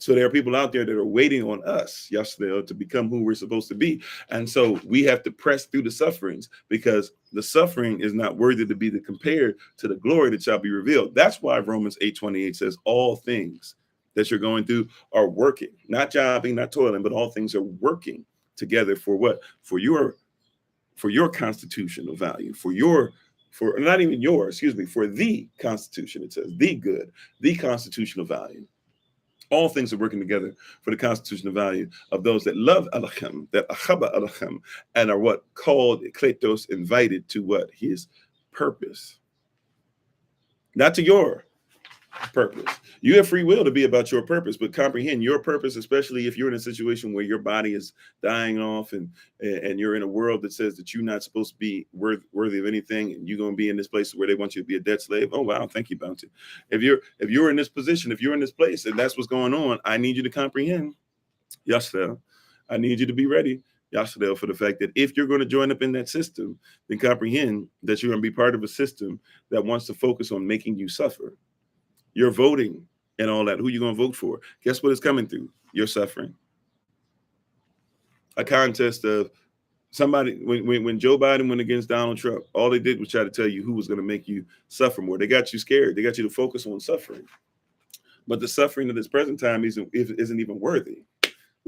So there are people out there that are waiting on us, Yahshua, to become who we're supposed to be. And so we have to press through the sufferings because the suffering is not worthy to be compared to the glory that shall be revealed. That's why Romans 8:28 says all things that you're going through are working, not jobbing, not toiling, but all things are working together for what? For your constitutional value, for not even yours, for the constitution. It says the good, the constitutional value All things are working together for the constitutional value of those that love Elohim, that achaba Elohim, and are what called kletos, invited to what his purpose, not to your purpose. You have free will to be about your purpose, but comprehend your purpose, especially if you're in a situation where your body is dying off and you're in a world that says that you're not supposed to be worthy of anything, and you're going to be in this place where they want you to be a debt slave. Oh wow, thank you, Bounty. If you're in this position, if you're in this place, and that's what's going on, I need you to comprehend, Yastel. I need you to be ready, Yastel, for the fact that if you're going to join up in that system, then comprehend that you're going to be part of a system that wants to focus on making you suffer. You're voting and all that. Who you going to vote for? Guess what is coming through? Your suffering. A contest of somebody. When Joe Biden went against Donald Trump, all they did was try to tell you who was going to make you suffer more. They got you scared. They got you to focus on suffering. But the suffering of this present time isn't even worthy.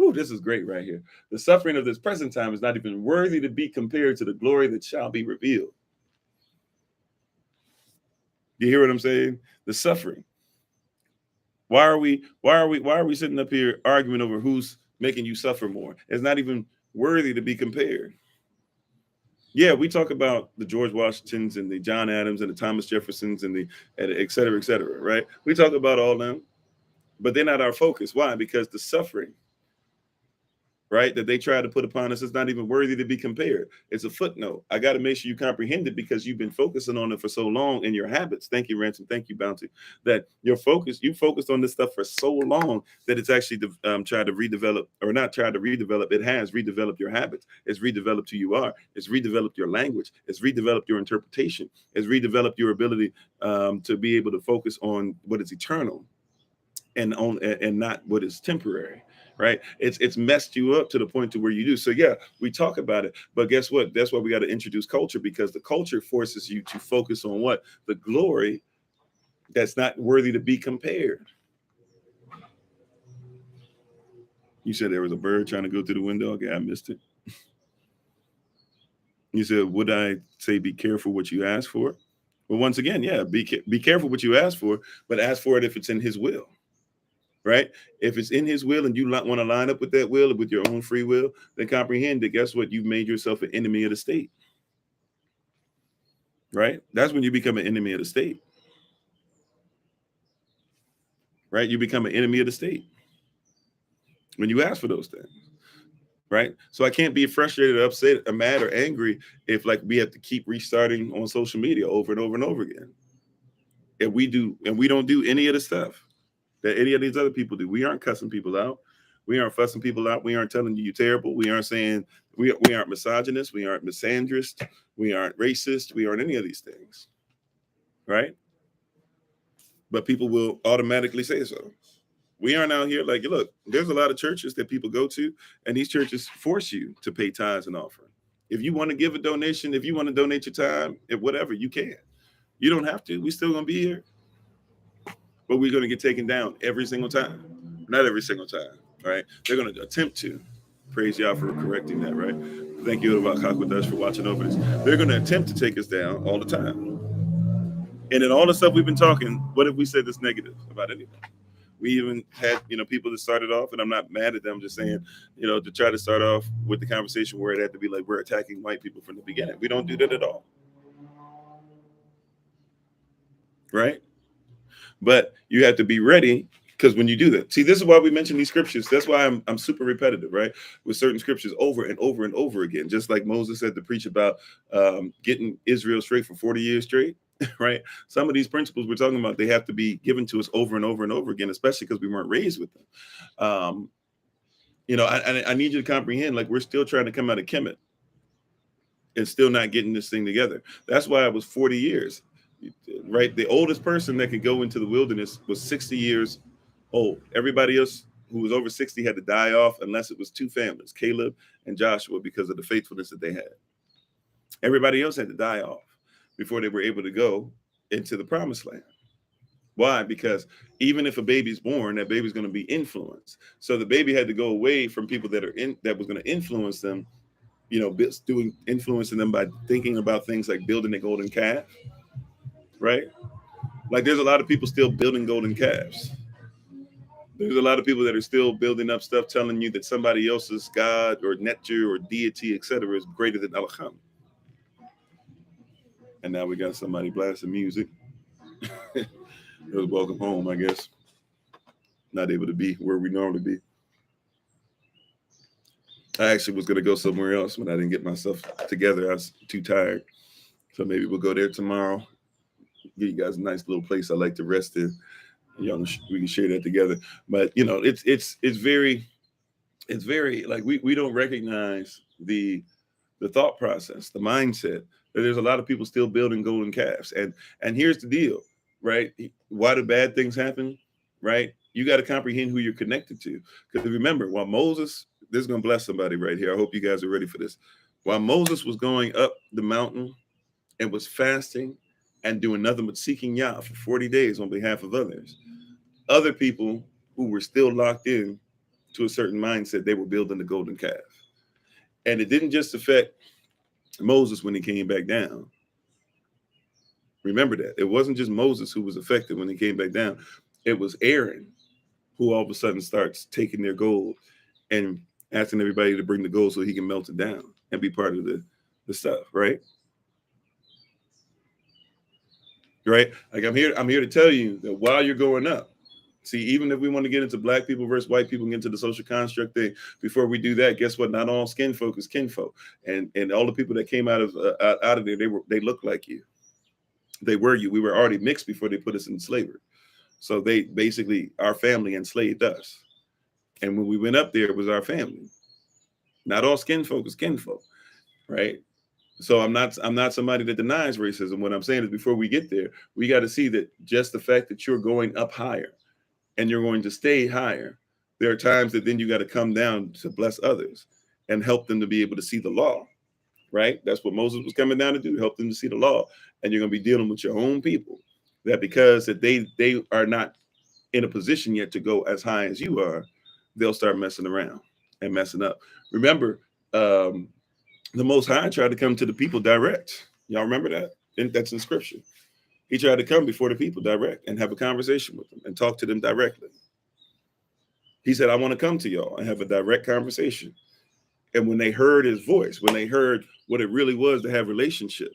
Ooh, this is great right here. The suffering of this present time is not even worthy to be compared to the glory that shall be revealed. You hear what I'm saying? The suffering. Why are we sitting up here arguing over who's making you suffer more? It's not even worthy to be compared. Yeah, we talk about the George Washingtons and the John Adams and the Thomas Jeffersons and the et cetera, right? We talk about all them, but they're not our focus. Why? Because the suffering, right, that they try to put upon us is not even worthy to be compared. It's a footnote. I got to make sure you comprehend it because you've been focusing on it for so long in your habits. Thank you, Ransom. Thank you, Bounty. That you focused on this stuff for so long that it's actually tried to redevelop, or not tried to redevelop. It has redeveloped your habits. It's redeveloped who you are. It's redeveloped your language. It's redeveloped your interpretation. It's redeveloped your ability to be able to focus on what is eternal and not what is temporary. Right, it's messed you up to the point to where you do. So yeah, we talk about it, but guess what? That's why we got to introduce culture, because the culture forces you to focus on what? The glory that's not worthy to be compared. You said there was a bird trying to go through the window. Okay, I missed it. You said, would I say be careful what you ask for? Well, once again, yeah, be careful what you ask for, but ask for it if it's in His will. Right? If it's in His will and you want to line up with that will, with your own free will, then comprehend that guess what? You've made yourself an enemy of the state. Right? That's when you become an enemy of the state. Right? You become an enemy of the state when you ask for those things. Right? So I can't be frustrated, upset, or mad, or angry if like we have to keep restarting on social media over and over and over again. If we don't do any of the stuff that any of these other people do. We aren't cussing people out. We aren't fussing people out. We aren't telling you you're terrible. We aren't saying we aren't misogynist. We aren't misandrist. We aren't racist. We aren't any of these things. Right? But people will automatically say so. We aren't out here like, look, there's a lot of churches that people go to, and these churches force you to pay tithes and offering. If you want to give a donation, if you want to donate your time, if whatever, you can. You don't have to. We still gonna be here. But we're going to get taken down every single time. Not every single time, right? They're going to attempt to. Praise y'all for correcting that, right? Thank you, Kakwadesh, for watching over this. They're going to attempt to take us down all the time. And in all the stuff we've been talking, what if we said this negative about anything? We even had, people that started off, and I'm not mad at them, I'm just saying, to try to start off with the conversation where it had to be like we're attacking white people from the beginning. We don't do that at all. Right? But you have to be ready, because when you do that, see, this is why we mention these scriptures. That's why I'm super repetitive, right? With certain scriptures over and over and over again, just like Moses had to preach about getting Israel straight for 40 years straight, right? Some of these principles we're talking about, they have to be given to us over and over and over again, especially because we weren't raised with them. I need you to comprehend, like, we're still trying to come out of Kemet and still not getting this thing together. That's why it was 40 years. Right, the oldest person that could go into the wilderness was 60 years old. Everybody else who was over 60 had to die off, unless it was two families, Caleb and Joshua, because of the faithfulness that they had. Everybody else had to die off before they were able to go into the promised land. Why? Because even if a baby's born, that baby's going to be influenced. So the baby had to go away from people that was going to influence them, influencing them by thinking about things like building a golden calf. Right? Like, there's a lot of people still building golden calves. There's a lot of people that are still building up stuff telling you that somebody else's God or nature or deity, etc., is greater than Alham. And now we got somebody blasting music. It was welcome home, I guess. Not able to be where we normally be. I actually was going to go somewhere else, but I didn't get myself together. I was too tired. So maybe we'll go there tomorrow. Give you guys a nice little place I like to rest in. Y'all, we can share that together. But you know, it's very like we don't recognize the thought process, the mindset. There's a lot of people still building golden calves, and here's the deal, right? Why do bad things happen, right? You got to comprehend who you're connected to, because remember, while Moses, this is gonna bless somebody right here. I hope you guys are ready for this. While Moses was going up the mountain and was fasting and doing nothing but seeking Yah for 40 days on behalf of others, other people who were still locked in to a certain mindset, they were building the golden calf. And it didn't just affect Moses when he came back down. Remember that. It wasn't just Moses who was affected when he came back down. It was Aaron who all of a sudden starts taking their gold and asking everybody to bring the gold so he can melt it down and be part of the stuff, right? Right? Like I'm here to tell you that while you're going up, see, even if we want to get into black people versus white people and get into the social construct thing, before we do that, guess what? Not all skin folk is kinfolk, and all the people that came out of there, they looked like you. They were you. We were already mixed before they put us in slavery. So they basically, our family enslaved us, and when we went up there, it was our family. Not all skin folk is kinfolk, right? So I'm not somebody that denies racism. What I'm saying is, before we get there, we got to see that just the fact that you're going up higher and you're going to stay higher, there are times that then you got to come down to bless others and help them to be able to see the law, right? That's what Moses was coming down to do, help them to see the law. And you're going to be dealing with your own people, that because that they are not in a position yet to go as high as you are, they'll start messing around and messing up. Remember, the Most High tried to come to the people direct. Y'all remember that? And that's in scripture. He tried to come before the people direct and have a conversation with them and talk to them directly. He said, I want to come to y'all and have a direct conversation. And when they heard his voice, when they heard what it really was to have relationship,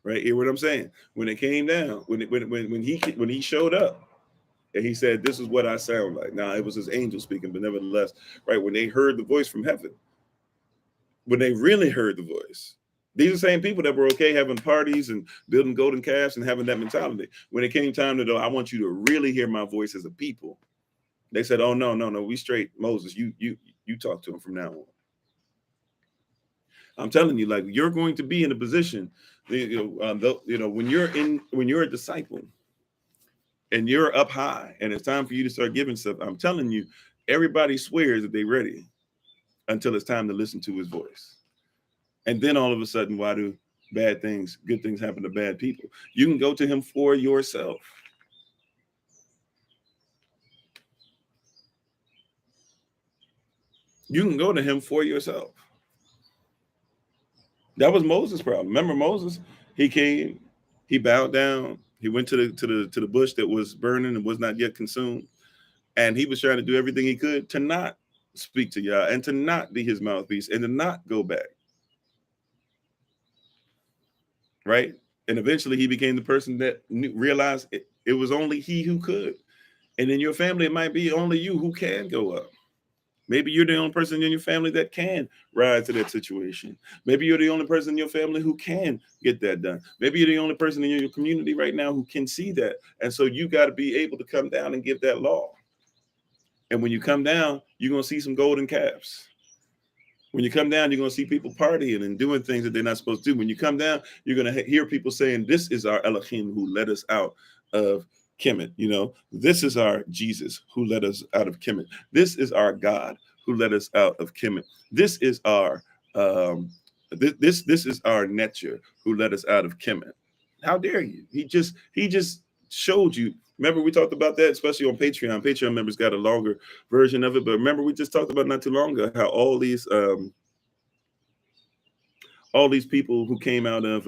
right? Hear what I'm saying? When it came down, when he showed up and he said, this is what I sound like. Now it was his angel speaking, but nevertheless, right? When they heard the voice from heaven, when they really heard the voice, these are the same people that were okay having parties and building golden calves and having that mentality. When it came time to go, I want you to really hear my voice as a people. They said, oh, no, we straight Moses. You talk to him from now on. I'm telling you, like, you're going to be in a position, when you're a disciple and you're up high and it's time for you to start giving stuff. I'm telling you, everybody swears that they're ready until it's time to listen to his voice. And then all of a sudden, why do good things happen to bad people? You can go to him for yourself. You can go to him for yourself. That was Moses' problem. Remember Moses? He came, he bowed down, he went to the bush that was burning and was not yet consumed. And he was trying to do everything he could to not speak to Yah and to not be his mouthpiece and to not go back. Right? And eventually he became the person that realized it was only he who could. And in your family, it might be only you who can go up. Maybe you're the only person in your family that can rise to that situation. Maybe you're the only person in your family who can get that done. Maybe you're the only person in your community right now who can see that. And so you got to be able to come down and give that law. And when you come down, you're going to see some golden calves. When you come down, you're going to see people partying and doing things that they're not supposed to do. When you come down, you're going to hear people saying, this is our Elohim who led us out of Kemet. This is our Jesus who led us out of Kemet. This is our God who led us out of Kemet. This is our this is our Netcher who led us out of Kemet. How dare you? He just showed you. Remember, we talked about that, especially on Patreon. Patreon members got a longer version of it. But remember, we just talked about not too long ago how all these people who came out of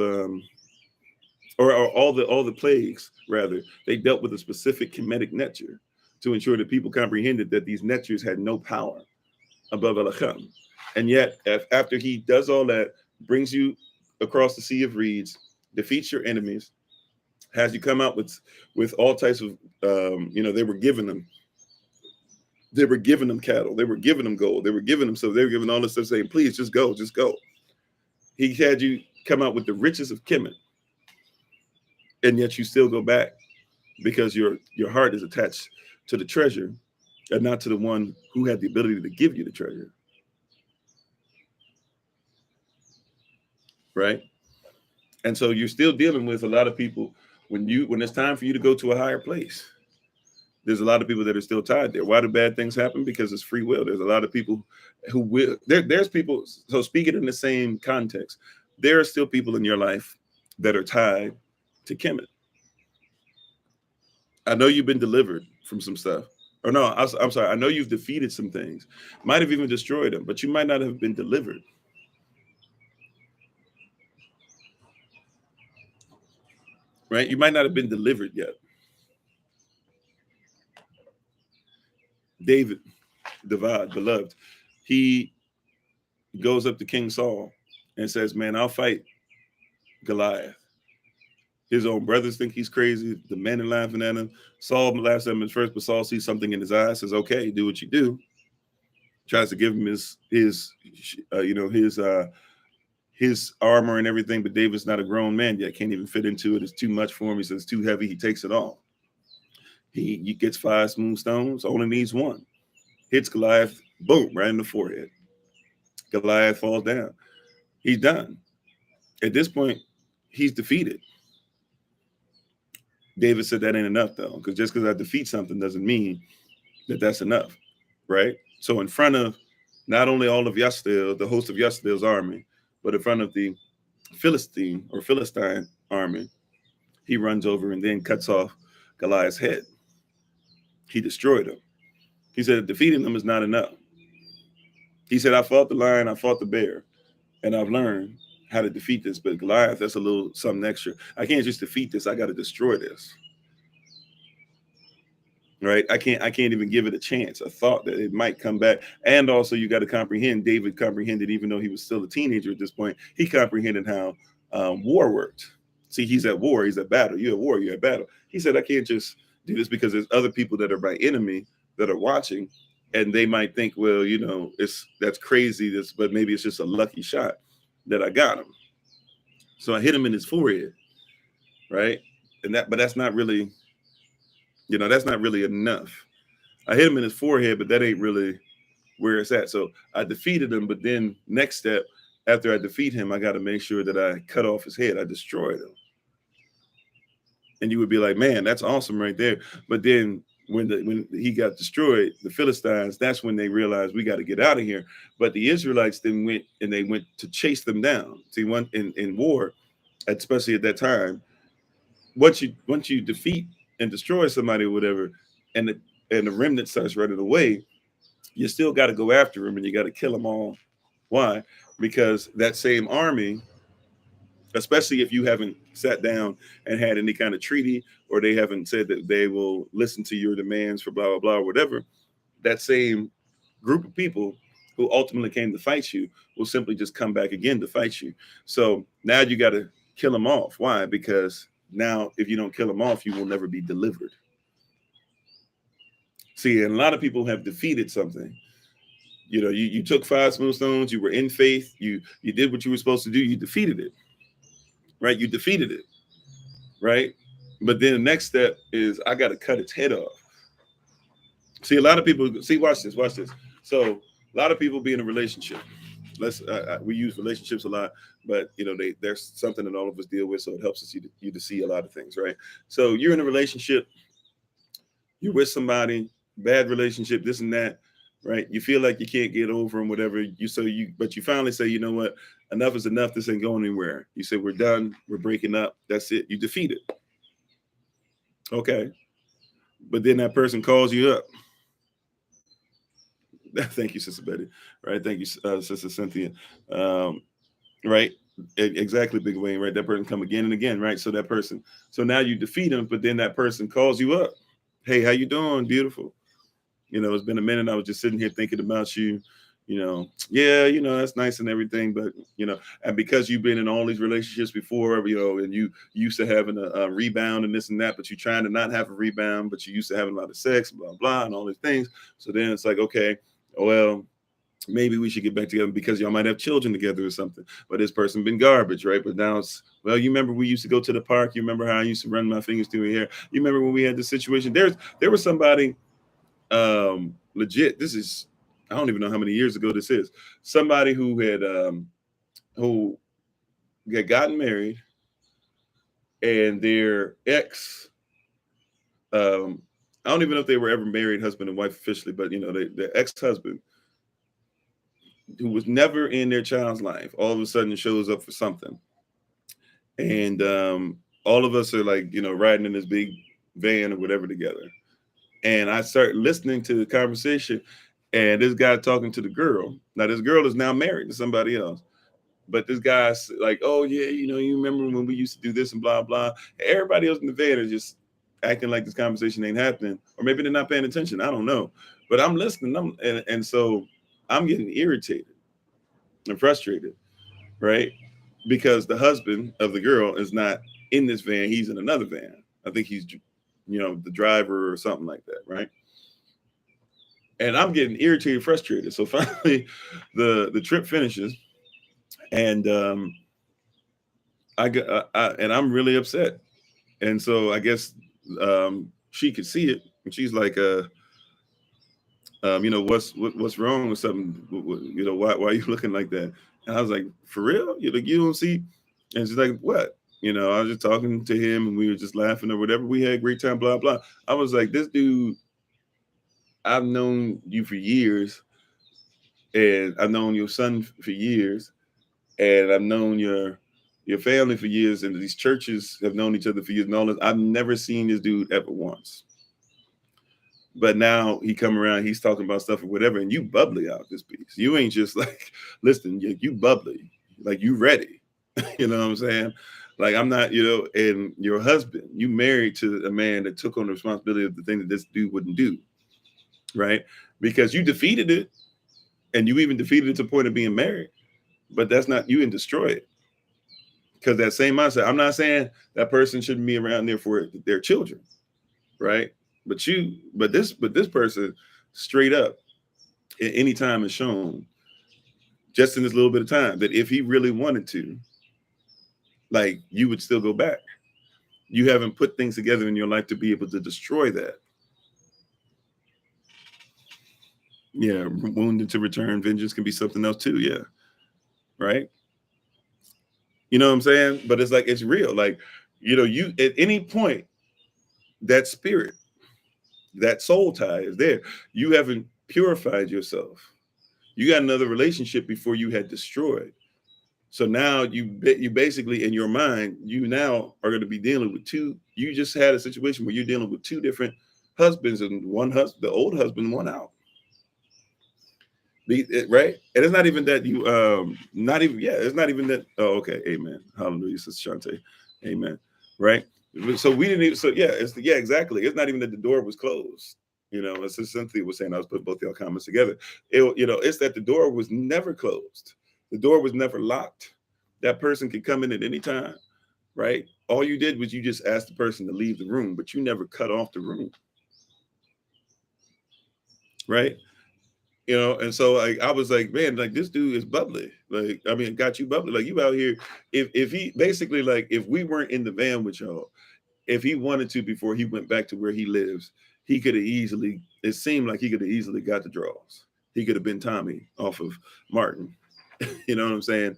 or all the plagues, rather, they dealt with a specific Kemetic nature. to ensure that people comprehended that these Netrians had no power above Elohim. And yet, after he does all that, brings you across the Sea of Reeds, defeats your enemies, has you come out with all types of, they were giving them cattle, they were giving them gold, they were giving them, so they were giving all this stuff, saying, please just go, just go. He had you come out with the riches of Kemet, and yet you still go back because your heart is attached to the treasure and not to the one who had the ability to give you the treasure. Right? And so you're still dealing with a lot of people when it's time for you to go to a higher place. There's a lot of people that are still tied there. Why do bad things happen? Because it's free will. There's a lot of people who will. There's people. So speaking in the same context, there are still people in your life that are tied to Kemet. I know you've been delivered from some stuff. Or no, I'm sorry. I know you've defeated some things. Might have even destroyed them, but you might not have been delivered. Right? You might not have been delivered yet. David, beloved, he goes up to King Saul and says, man, I'll fight Goliath. His own brothers think he's crazy. The men are laughing at him. Saul laughs at him at first, but Saul sees something in his eyes, says, okay, do what you do. Tries to give him his armor and everything, but David's not a grown man yet. Can't even fit into it. It's too much for him. He says it's too heavy. He takes it off. He gets 5 smooth stones, only needs 1. Hits Goliath, boom, right in the forehead. Goliath falls down. He's done. At this point, he's defeated. David said that ain't enough, though, because just because I defeat something doesn't mean that that's enough, right? So in front of not only all of Yastel, the host of Yastel's army, but in front of the Philistine army, he runs over and then cuts off Goliath's head. He destroyed him. He said defeating them is not enough. He said, I fought the lion, I fought the bear, and I've learned how to defeat this. But Goliath, that's a little something extra. I can't just defeat this. I got to destroy this. Right? I can't even give it a chance, a thought that it might come back. And also you got to comprehend, David comprehended, even though he was still a teenager at this point, he comprehended how war worked. See, he's at war, he's at battle. You're at war, you're at battle. He said, I can't just do this because there's other people that are my enemy that are watching, and they might think, well, that's crazy, but maybe it's just a lucky shot that I got him. So I hit him in his forehead, right? But that's not really, that's not really enough. I hit him in his forehead, but that ain't really where it's at. So I defeated him, but then next step, after I defeat him, I got to make sure that I cut off his head. I destroyed him. And you would be like, man, that's awesome right there. But then when he got destroyed, the Philistines, that's when they realized we got to get out of here. But the Israelites then went to chase them down. See, in war, especially at that time, once you defeat and destroy somebody or whatever, and the remnant starts running away, you still got to go after them and you got to kill them all. Why? Because that same army, especially if you haven't sat down and had any kind of treaty, or they haven't said that they will listen to your demands for blah, blah, blah, or whatever, that same group of people who ultimately came to fight you will simply just come back again to fight you. So now you got to kill them off. Why? Because now if you don't kill them off, you will never be delivered. See, and a lot of people have defeated something. You took 5 smooth stones, you were in faith, you did what you were supposed to do, you defeated it. Right? You defeated it. Right? But then the next step is I got to cut its head off. See, a lot of people, watch this. So a lot of people be in a relationship. We use relationships a lot, but there's something that all of us deal with, so it helps us you to see a lot of things, right? So you're in a relationship, you're with somebody, bad relationship, this and that, right? You feel like you can't get over them, whatever. But you finally say, you know what? Enough is enough. This ain't going anywhere. You say, we're done. We're breaking up. That's it. You defeat it. Okay. But then that person calls you up. Thank you, Sister Betty. Right. Thank you, Sister Cynthia. Right. Exactly, Big Wayne. Right. That person come again and again. Right. So now you defeat them, but then that person calls you up. Hey, how you doing, beautiful? It's been a minute. I was just sitting here thinking about you. Yeah, that's nice and everything, but and because you've been in all these relationships before, and you used to having a rebound and this and that, but you're trying to not have a rebound, but you used to having a lot of sex, blah blah, and all these things. So then it's like, okay, well, maybe we should get back together because y'all might have children together or something. But this person been garbage, right? But now it's, well, you remember we used to go to the park. You remember how I used to run my fingers through your hair. You remember when we had this situation? There was somebody legit. This is, I don't even know how many years ago this is. Somebody who had gotten married, and their ex, I don't even know if they were ever married, husband and wife officially, but their ex-husband, who was never in their child's life, all of a sudden shows up for something. And all of us are like, riding in this big van or whatever together. And I start listening to the conversation, and this guy talking to the girl. Now, this girl is now married to somebody else. But this guy's like, oh, yeah, you remember when we used to do this and blah, blah. Everybody else in the van is just acting like this conversation ain't happening. Or maybe they're not paying attention. I don't know. But I'm listening. And so I'm getting irritated and frustrated, right? Because the husband of the girl is not in this van. He's in another van. I think he's, the driver or something like that, right? And I'm getting irritated, frustrated. So finally, the trip finishes, and and I'm really upset. And so I guess she could see it, and she's like, what's wrong with something? Why are you looking like that? And I was like, for real? You don't see? And she's like, what? I was just talking to him, and we were just laughing or whatever. We had a great time, blah blah. I was like, this dude, I've known you for years, and I've known your son for years, and I've known your family for years, and these churches have known each other for years and all this. I've never seen this dude ever once. But now he come around, he's talking about stuff or whatever, and you bubbly out this piece. You ain't just like, listen, you bubbly, like you ready. You know what I'm saying? Like I'm not, and your husband, you married to a man that took on the responsibility of the thing that this dude wouldn't do, right? Because you defeated it, and you even defeated it to the point of being married. But that's not, you didn't destroy it. Because that same mindset, I'm not saying that person shouldn't be around there for their children, right? But this person straight up at any time has shown, just in this little bit of time, that if he really wanted to, like, you would still go back. You haven't put things together in your life to be able to destroy that. Yeah, wounded to return, vengeance can be something else too. Yeah, right. You know what I'm saying? But it's like, it's real. Like, you at any point, that spirit, that soul tie is there. You haven't purified yourself. You got another relationship before you had destroyed. So now you basically, in your mind, you now are going to be dealing with two. You just had a situation where you're dealing with two different husbands, and one husband, the old husband, won out. Right? And it's not even that you not even, yeah, it's not even that. Oh, okay, amen, hallelujah, Sister Shante, amen. Right? So we didn't even, so yeah, exactly. It's not even that the door was closed. As Cynthia was saying, I was putting both y'all comments together. It's that the door was never closed. The door was never locked. That person could come in at any time, right? All you did was you just asked the person to leave the room, but you never cut off the room, right? And so I was like, man, like this dude is bubbly. Like, I mean, got you bubbly. Like, you out here. If he basically, like, if we weren't in the van with y'all, if he wanted to, before he went back to where he lives, he could have easily, it seemed like he could have easily got the draws. He could have been Tommy off of Martin. You know what I'm saying?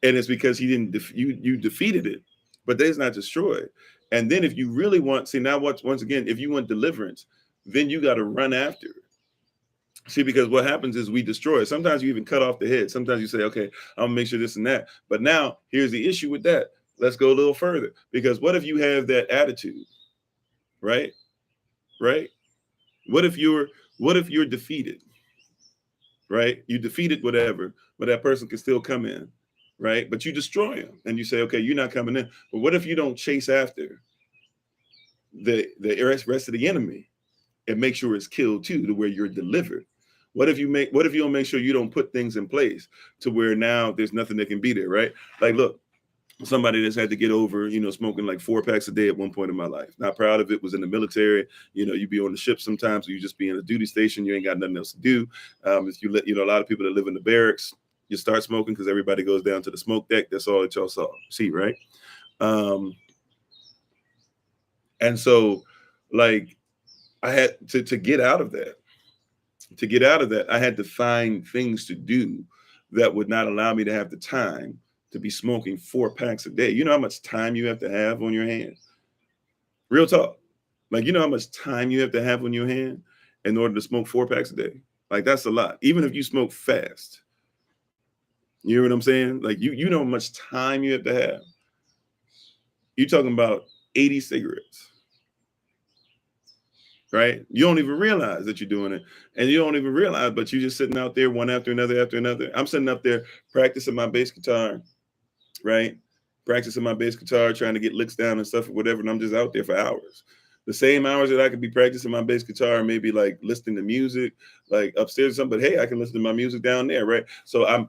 And it's because he didn't, you defeated it, but that's not destroyed. And then if you really want, see, now once again, if you want deliverance, then you got to run after it. See, because what happens is we destroy it. Sometimes you even cut off the head. Sometimes you say, okay, I'm gonna make sure this and that. But now here's the issue with that. Let's go a little further. Because what if you have that attitude, right? Right? What if you're defeated, right? You defeated whatever, but that person can still come in, right? But you destroy him and you say, okay, you're not coming in. But what if you don't chase after the rest of the enemy and make sure it's killed too, to where you're delivered. What if you don't make sure you don't put things in place to where now there's nothing that can be there, right? Like, look, somebody that's had to get over, smoking like 4 packs a day at one point in my life. Not proud of it. Was in the military. You be on the ship sometimes, or you just be in a duty station. You ain't got nothing else to do. If you let, a lot of people that live in the barracks, you start smoking because everybody goes down to the smoke deck. That's all that y'all see, right? And so, like, I had to get out of that. To get out of that, I had to find things to do that would not allow me to have the time to be smoking 4 packs a day. You know how much time you have to have on your hands? Real talk. Like, you know how much time you have to have on your hand in order to smoke 4 packs a day? Like, that's a lot. Even if you smoke fast. You know what I'm saying? Like, you know how much time you have to have. You're talking about 80 cigarettes. Right? You don't even realize that you're doing it. And you don't even realize, but you're just sitting out there one after another after another. I'm sitting up there practicing my bass guitar, right? Practicing my bass guitar, trying to get licks down and stuff or whatever. And I'm just out there for hours. The same hours that I could be practicing my bass guitar, maybe like listening to music, like upstairs or something. But hey, I can listen to my music down there, right? So I'm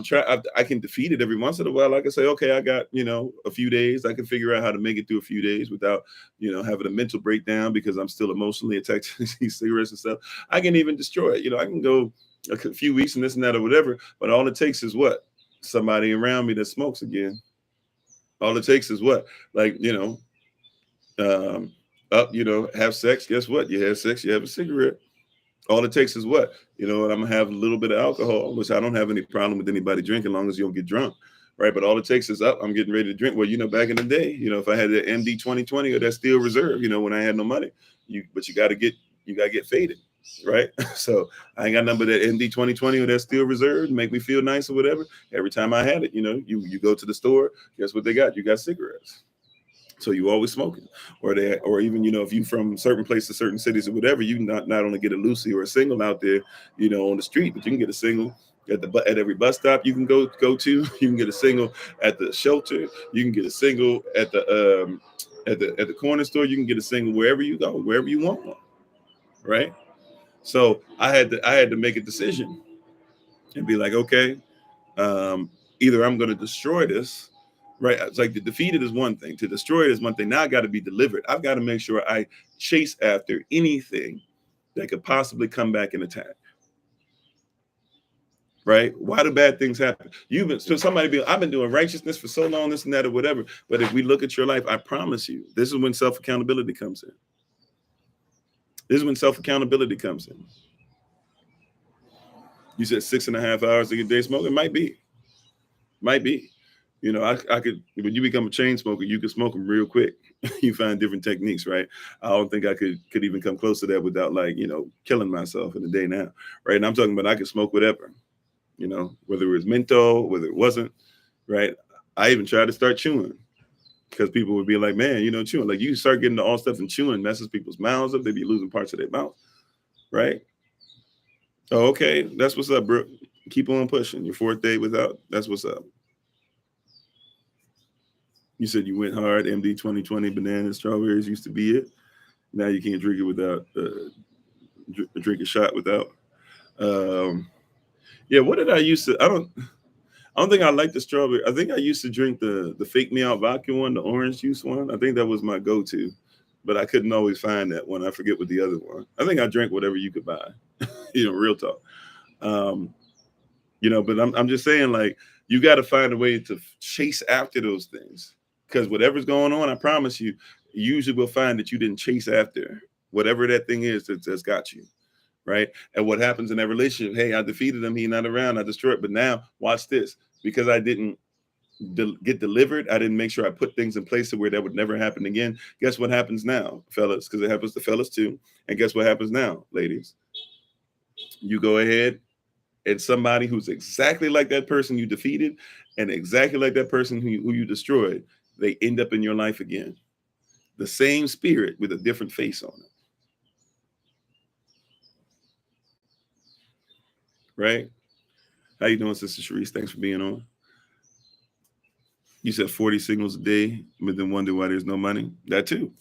trying. I can defeat it every once in a while. I can say, okay, I got a few days. I can figure out how to make it through a few days without having a mental breakdown because I'm still emotionally attached to these cigarettes and stuff. I can even destroy it. I can go a few weeks and this and that or whatever. But all it takes is what? Somebody around me that smokes again. All it takes is what? Like have sex. Guess what? You have sex. You have a cigarette. All it takes is what? I'm gonna have a little bit of alcohol, which I don't have any problem with anybody drinking, as long as you don't get drunk, right? But all it takes is up. I'm getting ready to drink. Well, back in the day, if I had the MD 2020 or that Steel Reserve, when I had no money, but you gotta get faded, right? So I ain't got nothing but that MD 2020 or that Steel Reserve to make me feel nice or whatever. Every time I had it, you go to the store, guess what they got? You got cigarettes. So you always smoking, or even if you from certain places, certain cities, or whatever, you not only get a Lucy or a single out there, on the street, but you can get a single at every bus stop you can go to. You can get a single at the shelter. You can get a single at the corner store. You can get a single wherever you go, wherever you want one, right? So I had to make a decision and be like, okay, either I'm going to destroy this. Right. It's like to defeat it is one thing. To destroy it is one thing. Now I got to be delivered. I've got to make sure I chase after anything that could possibly come back and attack. Right. Why do bad things happen? I've been doing righteousness for so long, this and that or whatever. But if we look at your life, I promise you, this is when self-accountability comes in. This is when self-accountability comes in. You said 6.5 hours a day smoking. Might be. I could, when you become a chain smoker, you can smoke them real quick. You find different techniques, right? I don't think I could even come close to that without killing myself in a day now, right? And I'm talking about I could smoke whatever, whether it was menthol, whether it wasn't, right? I even tried to start chewing because people would be like, man, chewing. Like you start getting to all stuff and chewing messes people's mouths up. They be losing parts of their mouth, right? Oh, okay. That's what's up, bro. Keep on pushing. Your 4th day without, that's what's up. You said you went hard. MD 2020 bananas, strawberries used to be it. Now you can't drink it without drink a shot without. Yeah, what did I used to? I don't think I like the strawberry. I think I used to drink the fake me out vodka one, the orange juice one. I think that was my go-to, but I couldn't always find that one. I forget what the other one. I think I drank whatever you could buy. Real talk. But I'm just saying, like, you got to find a way to chase after those things. Because whatever's going on, I promise you usually will find that you didn't chase after whatever that thing is that's got you, right? And what happens in that relationship? Hey, I defeated him. He's not around. I destroyed. But now, watch this. Because I didn't get delivered, I didn't make sure I put things in place to where that would never happen again. Guess what happens now, fellas? Because it happens to fellas too. And guess what happens now, ladies? You go ahead and somebody who's exactly like that person you defeated and exactly like that person who you destroyed, they end up in your life again. The same spirit with a different face on it. Right? How you doing, Sister Sharice? Thanks for being on. You said 40 signals a day, but then wonder why there's no money. That too.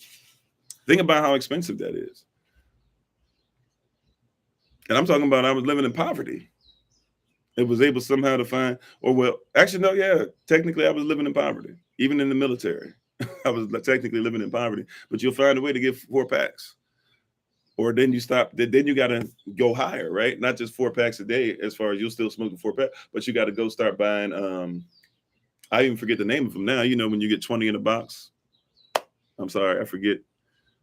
Think about how expensive that is. And I'm talking about I was living in poverty. It was able somehow to find, or well, actually, no, yeah, technically I was living in poverty, even in the military. I was technically living in poverty, but you'll find a way to get 4 packs. Or then you stop, then you got to go higher, right? Not just 4 packs a day, as far as you'll still smoke the 4 pack, but you got to go start buying. I even forget the name of them now. You know, when you get 20 in a box. I'm sorry, I forget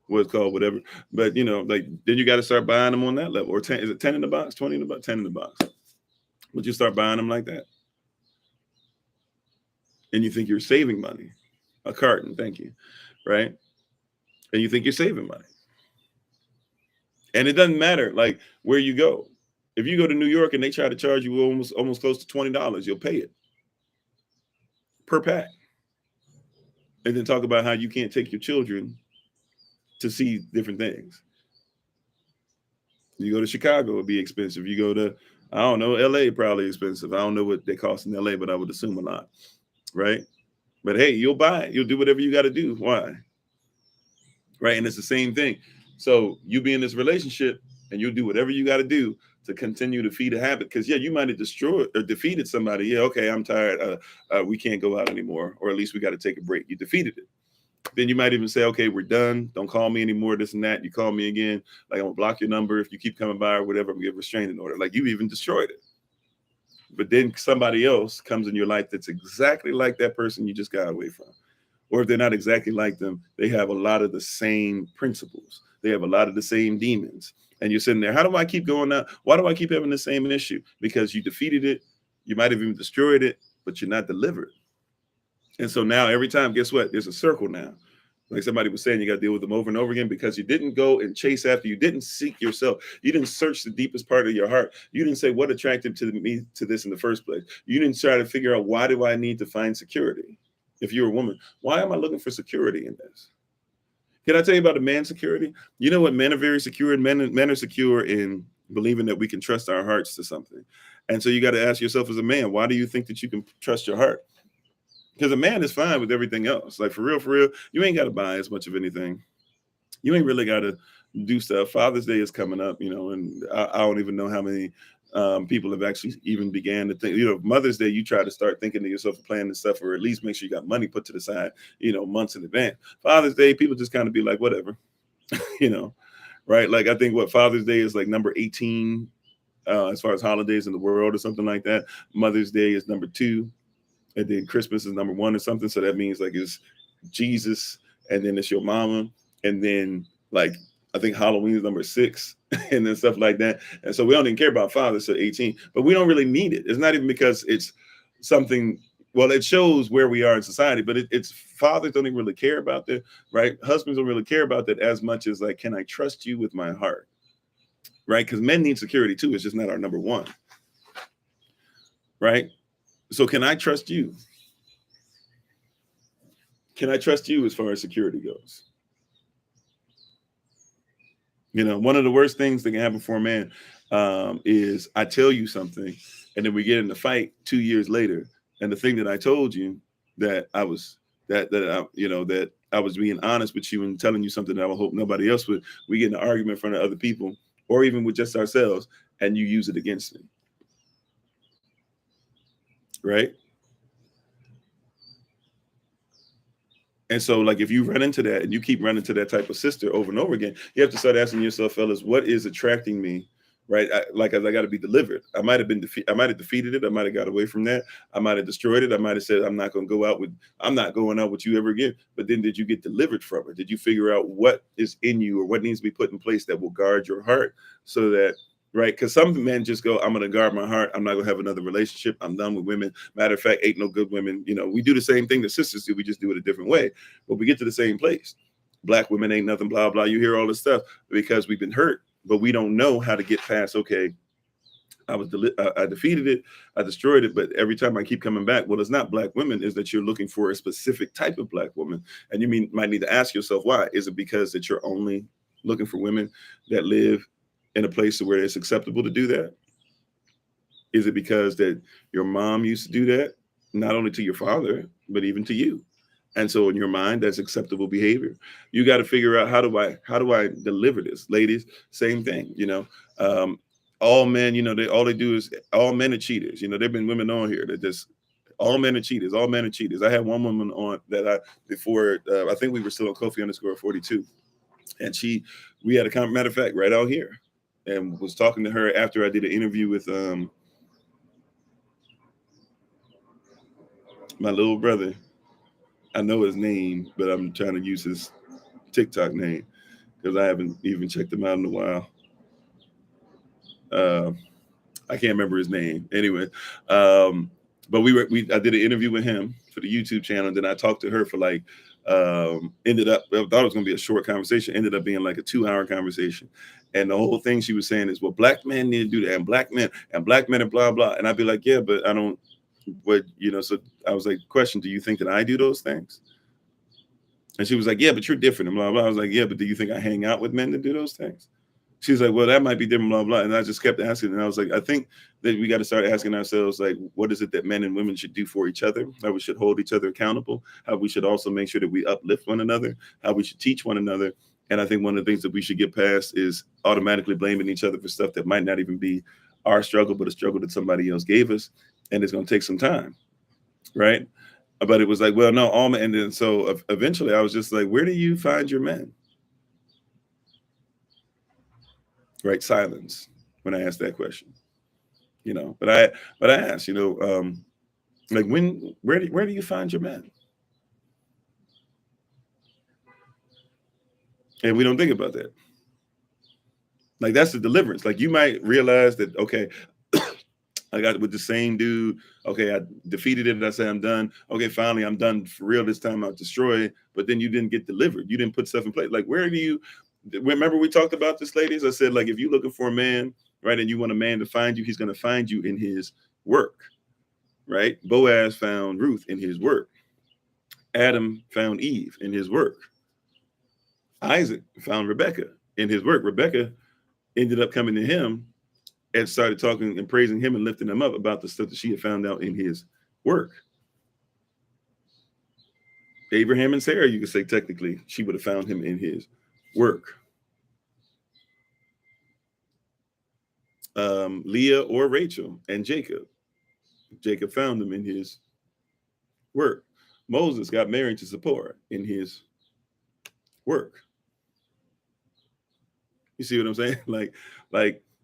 what it's called, whatever. But you know, like then you got to start buying them on that level. Or 10, is it 10 in the box, 20 in the box, 10 in the box? But you start buying them like that. And you think you're saving money. A carton, thank you. Right? And you think you're saving money. And it doesn't matter like where you go. If you go to New York and they try to charge you almost close to $20, you'll pay it per pack. And then talk about how you can't take your children to see different things. You go to Chicago, it'll be expensive. You go to, I don't know, LA probably expensive. I don't know what they cost in LA, but I would assume a lot. Right? But hey, you'll buy it. You'll do whatever you got to do. Why? Right? And it's the same thing. So you be in this relationship and you'll do whatever you got to do to continue to feed a habit. Because yeah, you might have destroyed or defeated somebody. Yeah, okay, I'm tired. We can't go out anymore, or at least we got to take a break. You defeated it. Then you might even say, okay, we're done. Don't call me anymore. This and that. You call me again, like I'm gonna block your number if you keep coming by or whatever. I'm gonna give a restraining order. Like you even destroyed it. But then somebody else comes in your life that's exactly like that person you just got away from. Or if they're not exactly like them, they have a lot of the same principles. They have a lot of the same demons. And you're sitting there, how do I keep going out? Why do I keep having the same issue? Because you defeated it. You might have even destroyed it, but you're not delivered. And so now every time, guess what? There's a circle now. Like somebody was saying, you got to deal with them over and over again because you didn't go and chase after, you didn't seek yourself. You didn't search the deepest part of your heart. You didn't say what attracted to me to this in the first place. You didn't try to figure out, why do I need to find security? If you're a woman, why am I looking for security in this? Can I tell you about the man security? You know what? Men are very secure, and men are secure in believing that we can trust our hearts to something. And so you got to ask yourself as a man, why do you think that you can trust your heart? Because a man is fine with everything else. Like for real, you ain't got to buy as much of anything. You ain't really got to do stuff. Father's Day is coming up, you know, and I don't even know how many people have actually even began to think, you know, Mother's Day, you try to start thinking to yourself of planning stuff, or at least make sure you got money put to the side, you know, months in advance. Father's Day, people just kind of be like, whatever, you know, right? Like I think what Father's Day is like number 18 as far as holidays in the world or something like that. Mother's Day is number 2. And then Christmas is number 1 or something. So that means like it's Jesus, and then it's your mama, and then like I think Halloween is number 6, and then stuff like that. And so we don't even care about fathers till 18, but we don't really need it. It's not even because it's something. Well, it shows where we are in society, but it's fathers don't even really care about that, right? Husbands don't really care about that as much as like, can I trust you with my heart, right? Because men need security too. It's just not our number 1, right? So can I trust you? Can I trust you as far as security goes? You know, one of the worst things that can happen for a man is I tell you something, and then we get in the fight 2 years later, and the thing that I told you that I was that I was being honest with you and telling you something that I would hope nobody else would. We get in an argument in front of other people, or even with just ourselves, and you use it against me, right? And so, like, if you run into that and you keep running to that type of sister over and over again, you have to start asking yourself, fellas, what is attracting me? Right? I got to be delivered. I might have been I might have defeated it. I might have got away from that. I might have destroyed it. I might have said, I'm not going out with you ever again. But then did you get delivered from it? Did you figure out what is in you or what needs to be put in place that will guard your heart so that, right? Because some men just go, I'm going to guard my heart. I'm not going to have another relationship. I'm done with women. Matter of fact, ain't no good women. You know, we do the same thing that sisters do. We just do it a different way. But we get to the same place. Black women ain't nothing, blah, blah. You hear all this stuff because we've been hurt, but we don't know how to get past, okay, I defeated it. I destroyed it. But every time I keep coming back, well, it's not black women. Is that you're looking for a specific type of black woman. And might need to ask yourself, why? Is it because that you're only looking for women that live in a place where it's acceptable to do that? Is it because that your mom used to do that, not only to your father, but even to you. And so in your mind, that's acceptable behavior. You got to figure out how do I deliver this, ladies. Same thing, Um, all men, all they do is all men are cheaters. There've been women on here that just all men are cheaters. All men are cheaters. I had one woman on that before I think we were still on Kofi underscore 42, and we had a matter of fact right out here, and was talking to her after I did an interview with my little brother. I know his name, but I'm trying to use his TikTok name because I haven't even checked him out in a while. Uh, I can't remember his name. Anyway, but I did an interview with him for the YouTube channel, and then I talked to her for like ended up, I thought it was gonna be a short conversation, ended up being like a 2-hour conversation. And the whole thing she was saying is, well, black men need to do that, and black men and blah blah. And I'd be like, yeah, but I don't so I was like, question, do you think that I do those things? And she was like, yeah, but you're different and blah blah. I was like, yeah, but do you think I hang out with men that do those things? She's like, well, that might be different, blah, blah. And I just kept asking. And I was like, I think that we got to start asking ourselves, like, what is it that men and women should do for each other? How we should hold each other accountable, how we should also make sure that we uplift one another, how we should teach one another. And I think one of the things that we should get past is automatically blaming each other for stuff that might not even be our struggle, but a struggle that somebody else gave us. And it's going to take some time. Right. But it was like, well, no, all men. And then so eventually I was just like, where do you find your men? Right, silence when I asked that question, but I asked, like, where do you find your men? And we don't think about that. Like, that's the deliverance. Like, you might realize that, okay, I got with the same dude. Okay, I defeated it. I say I'm done. Okay, finally I'm done for real this time. I'll destroy it. But then you didn't get delivered. You didn't put stuff in place. Like, where do you remember we talked about this, ladies? I said, like, if you're looking for a man, right, and you want a man to find you, he's going to find you in his work, right? Boaz found Ruth in his work. Adam found Eve in his work. Isaac found Rebecca in his work. Rebecca ended up coming to him and started talking and praising him and lifting him up about the stuff that she had found out in his work. Abraham and Sarah, you could say technically, she would have found him in his work. Leah or Rachel and Jacob. Jacob found him in his work. Moses got married to Zipporah in his work. You see what I'm saying? Like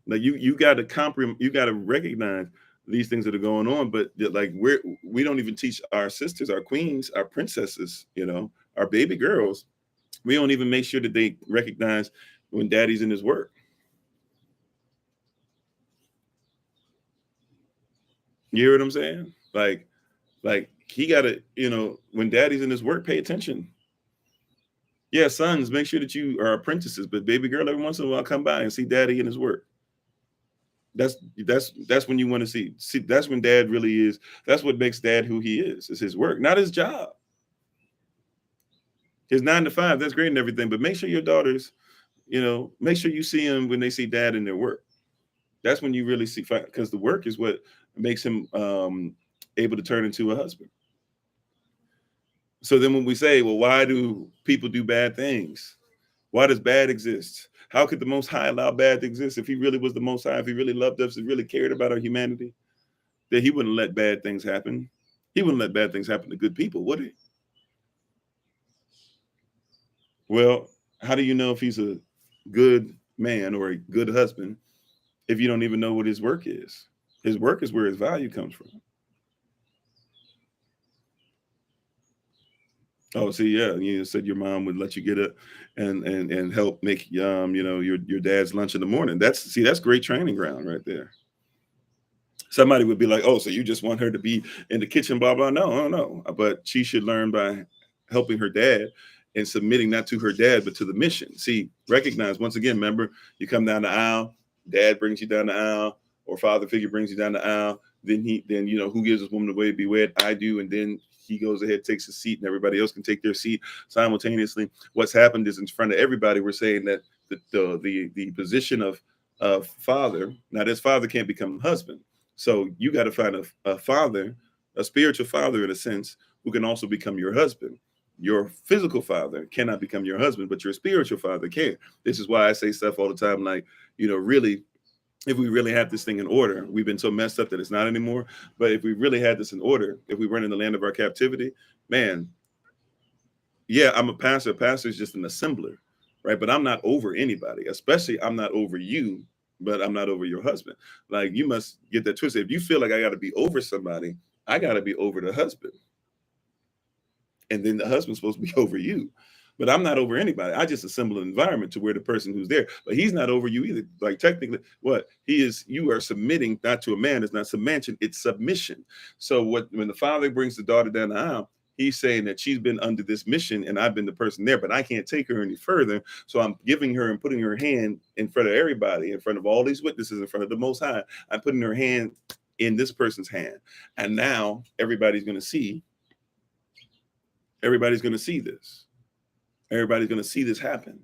you got to you got to recognize these things that are going on, but like we don't even teach our sisters, our queens, our princesses, our baby girls. We don't even make sure that they recognize when daddy's in his work. You hear what I'm saying? Like he got to, when daddy's in his work, pay attention. Yeah, sons, make sure that you are apprentices, but baby girl, every once in a while, come by and see daddy in his work. That's when you want to see. That's when dad really is. That's what makes dad who he is his work, not his job. His 9 to 5, that's great and everything, but make sure your daughters, make sure you see them when they see dad in their work. That's when you really see, because the work is what makes him able to turn into a husband. So then when we say, well, why do people do bad things? Why does bad exist? How could the Most High allow bad to exist if he really was the Most High, if he really loved us, if he really cared about our humanity, that he wouldn't let bad things happen? He wouldn't let bad things happen to good people, would he? Well, how do you know if he's a good man or a good husband if you don't even know what his work is? His work is where his value comes from. Oh, see, yeah, you said your mom would let you get up and help make your dad's lunch in the morning. That's great training ground right there. Somebody would be like, oh, so you just want her to be in the kitchen, blah blah. No, no, no. But she should learn by helping her dad and submitting not to her dad but to the mission. See, recognize once again. Remember, you come down the aisle, dad brings you down the aisle, or father figure brings you down the aisle. Then who gives this woman the way to be wed? I do, and then he goes ahead, takes a seat, and everybody else can take their seat simultaneously. What's happened is in front of everybody, we're saying that the position of father, now this father can't become husband. So you got to find a father, a spiritual father in a sense, who can also become your husband. Your physical father cannot become your husband, but your spiritual father can. This is why I say stuff all the time like, really, if we really have this thing in order, we've been so messed up that it's not anymore. But if we really had this in order, if we weren't in the land of our captivity, man, yeah, I'm a pastor. A pastor is just an assembler, right? But I'm not over anybody, especially I'm not over you, but I'm not over your husband. Like, you must get that twisted. If you feel like I got to be over somebody, I got to be over the husband. And then the husband's supposed to be over you. But I'm not over anybody. I just assemble an environment to where the person who's there, but he's not over you either. Like, technically, what he is, you are submitting not to a man. It's not submission, it's submission. So when the father brings the daughter down the aisle, he's saying that she's been under this mission and I've been the person there, but I can't take her any further. So I'm giving her and putting her hand in front of everybody, in front of all these witnesses, in front of the Most High. I'm putting her hand in this person's hand. And now everybody's going to see. Everybody's going to see this. Everybody's going to see this happen.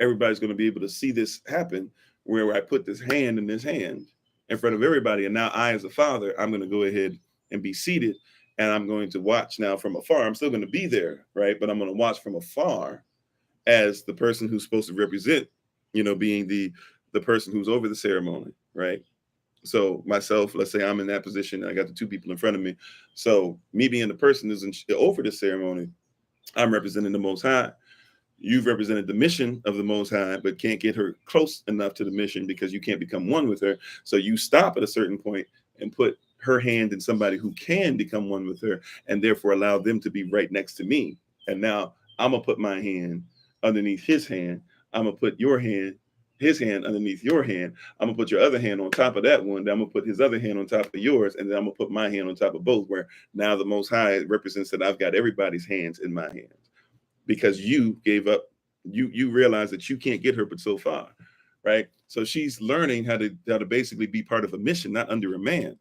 Everybody's going to be able to see this happen where I put this hand in this hand in front of everybody. And now I, as a father, I'm going to go ahead and be seated and I'm going to watch now from afar. I'm still going to be there, right? But I'm going to watch from afar as the person who's supposed to represent, being the person who's over the ceremony, right? So myself, let's say I'm in that position. I got the two people in front of me. So me being the person who's over the ceremony, I'm representing the Most High. You've represented the mission of the Most High, but can't get her close enough to the mission because you can't become one with her. So you stop at a certain point and put her hand in somebody who can become one with her, and therefore allow them to be right next to me. And now I'm going to put my hand underneath his hand. I'm going to put his hand underneath your hand. I'm going to put your other hand on top of that one. Then I'm going to put his other hand on top of yours. And then I'm going to put my hand on top of both, where now the Most High represents that I've got everybody's hands in my hands. Because you gave up, you realize that you can't get her but so far, right? So she's learning how to basically be part of a mission, not under a man.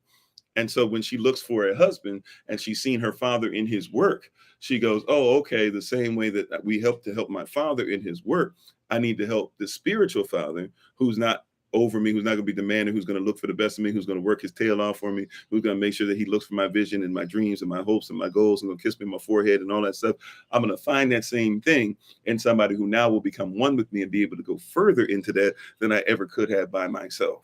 And so when she looks for a husband and she's seen her father in his work, she goes, oh, okay, the same way that we help my father in his work, I need to help the spiritual father who's not over me, who's not going to be demanding, who's going to look for the best of me, who's going to work his tail off for me, who's going to make sure that he looks for my vision and my dreams and my hopes and my goals, and going to kiss me on my forehead and all that stuff. I'm going to find that same thing in somebody who now will become one with me and be able to go further into that than I ever could have by myself.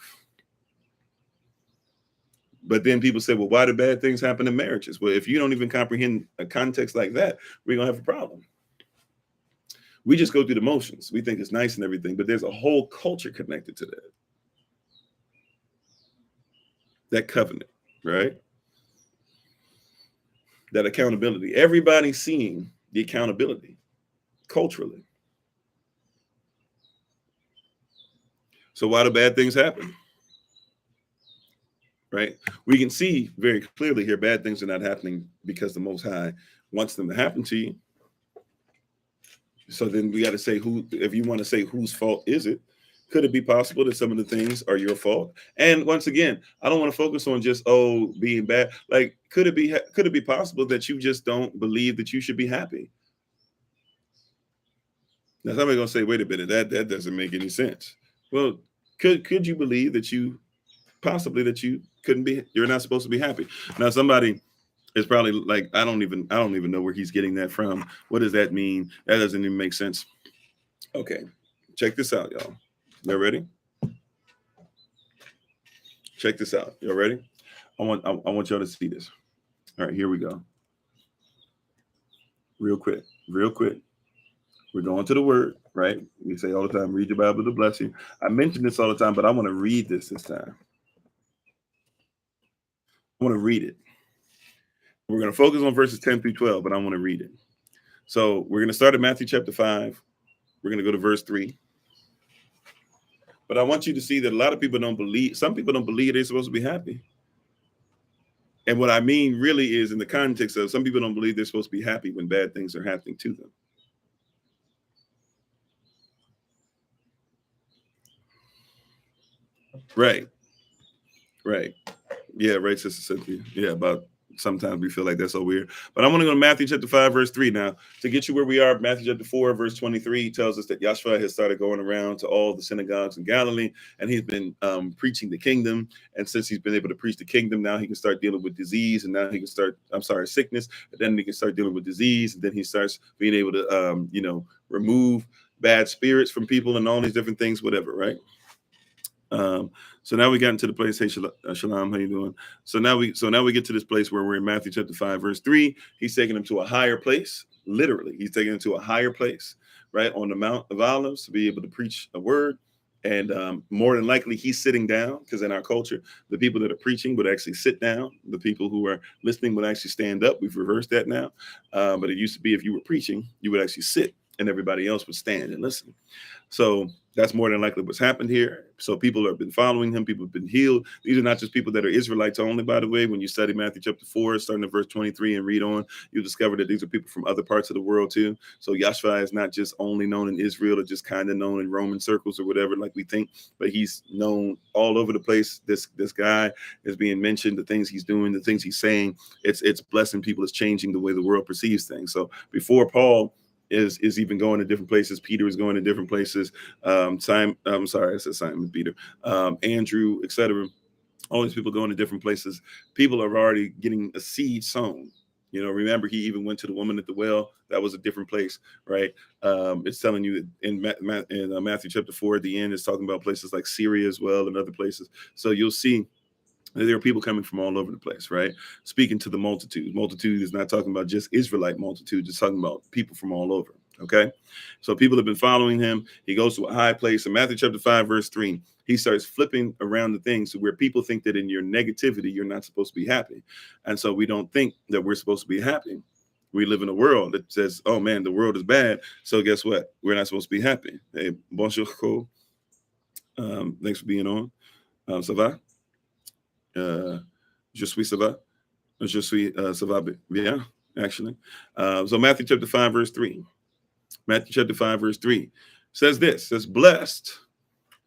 But then people say, well, why do bad things happen in marriages? Well, if you don't even comprehend a context like that, we're going to have a problem. We just go through the motions. We think it's nice and everything, but there's a whole culture connected to that. That covenant, right? That accountability. Everybody's seeing the accountability culturally. So why do bad things happen? Right? We can see very clearly here, bad things are not happening because the Most High wants them to happen to you. So then we got to say if you want to say whose fault is it? Could it be possible that some of the things are your fault? And once again, I don't want to focus on just being bad. Like, could it be possible that you just don't believe that you should be happy? Now somebody's gonna say, wait a minute, that doesn't make any sense. Well, could you believe that you you're not supposed to be happy? Now somebody is probably like, I don't even know where he's getting that from. What does that mean? That doesn't even make sense. Okay, check this out, y'all. Y'all ready? Check this out. Y'all ready? I want y'all to see this. All right, here we go. Real quick. We're going to the word, right? We say all the time, read your Bible to bless you. I mention this all the time, but I want to read this time. I want to read it. We're going to focus on verses 10 through 12, but I want to read it. So we're going to start at Matthew chapter 5. We're going to go to verse 3. But I want you to see that a lot of people don't believe, some people don't believe they're supposed to be happy. And what I mean really is in the context of some people don't believe they're supposed to be happy when bad things are happening to them. Right. Yeah, right, Sister Cynthia. Yeah, about sometimes we feel like that's so weird. But I want to go to Matthew chapter 5, verse 3 now. To get you where we are, Matthew chapter 4, verse 23 tells us that Yahshua has started going around to all the synagogues in Galilee, and he's been preaching the kingdom. And since he's been able to preach the kingdom, now he can start dealing with disease, and now he can start, sickness, and then he can start dealing with disease, and then he starts being able to, remove bad spirits from people and all these different things, whatever, right? So now we got into the place. Hey, Shalom, how you doing? So now we get to this place where we're in Matthew chapter 5, verse 3. He's taking them to a higher place. Literally, he's taking them to a higher place, right, on the Mount of Olives to be able to preach a word. And more than likely, he's sitting down, because in our culture, the people that are preaching would actually sit down. The people who are listening would actually stand up. We've reversed that now. But it used to be if you were preaching, you would actually sit and everybody else would stand and listen. So that's more than likely what's happened here. So people have been following him. People have been healed. These are not just people that are Israelites only, by the way. When you study Matthew chapter 4, starting at verse 23 and read on, you'll discover that these are people from other parts of the world too. So Yahshua is not just only known in Israel or just kind of known in Roman circles or whatever, like we think, but he's known all over the place. This guy is being mentioned, the things he's doing, the things he's saying. It's blessing people. It's changing the way the world perceives things. So before Paul is even going to different places, Peter is going to different places. Simon, I said Simon, Peter, Andrew, etc. All these people going to different places. People are already getting a seed sown. Remember, he even went to the woman at the well. That was a different place, right? It's telling you in Matthew chapter 4 at the end, it's talking about places like Syria as well and other places. So you'll see there are people coming from all over the place, right? Speaking to the multitude. Multitude is not talking about just Israelite multitude, it's talking about people from all over, okay? So people have been following him. He goes to a high place. In Matthew chapter 5, verse 3, he starts flipping around the things to where people think that in your negativity, you're not supposed to be happy. And so we don't think that we're supposed to be happy. We live in a world that says, oh man, the world is bad. So guess what? We're not supposed to be happy. Hey, bonjour, Cole. Thanks for being on. Ça va? Je suis ça va. Je suis ça va bien, actually. So Matthew chapter 5, verse 3. Matthew chapter 5, verse 3 says this, says, blessed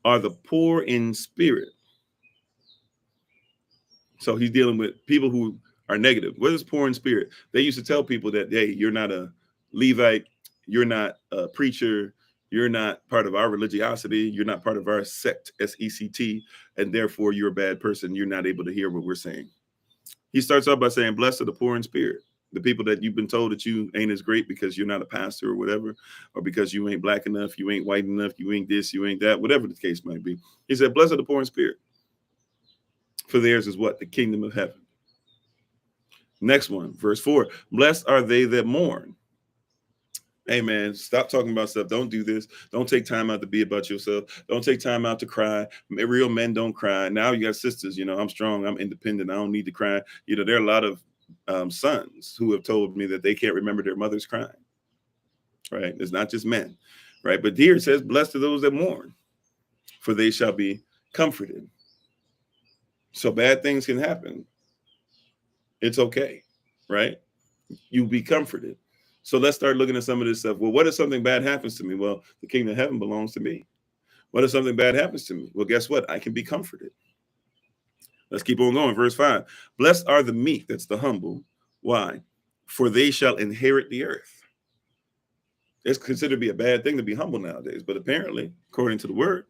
are the poor in spirit. So he's dealing with people who are negative. What is poor in spirit? They used to tell people that, hey, you're not a Levite, you're not a preacher, you're not part of our religiosity, you're not part of our sect, S-E-C-T, and therefore you're a bad person. You're not able to hear what we're saying. He starts off by saying, blessed are the poor in spirit. The people that you've been told that you ain't as great because you're not a pastor or whatever, or because you ain't black enough, you ain't white enough, you ain't this, you ain't that, whatever the case might be. He said, blessed are the poor in spirit. For theirs is what? The kingdom of heaven. Next one, verse 4. Blessed are they that mourn. Hey, man, stop talking about stuff. Don't do this. Don't take time out to be about yourself. Don't take time out to cry. Real men don't cry. Now you got sisters, I'm strong. I'm independent. I don't need to cry. There are a lot of sons who have told me that they can't remember their mother's crying, right? It's not just men, right? But here it says, blessed are those that mourn, for they shall be comforted. So bad things can happen. It's okay, right? You'll be comforted. So let's start looking at some of this stuff. Well, what if something bad happens to me? Well, the kingdom of heaven belongs to me. What if something bad happens to me? Well, guess what? I can be comforted. Let's keep on going. Verse 5. Blessed are the meek, that's the humble. Why? For they shall inherit the earth. It's considered to be a bad thing to be humble nowadays. But apparently, according to the word,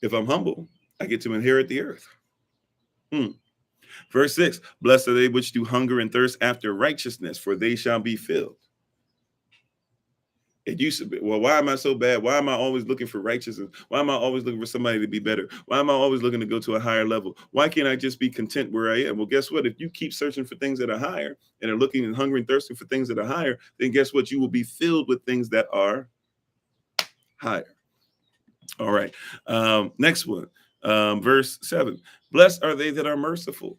if I'm humble, I get to inherit the earth. Verse 6. Blessed are they which do hunger and thirst after righteousness, for they shall be filled. It used to be, well, why am I so bad? Why am I always looking for righteousness? Why am I always looking for somebody to be better? Why am I always looking to go to a higher level? Why can't I just be content where I am? Well, guess what? If you keep searching for things that are higher and are looking and hungry and thirsting for things that are higher, then guess what? You will be filled with things that are higher. All right. Next one, verse 7. Blessed are they that are merciful,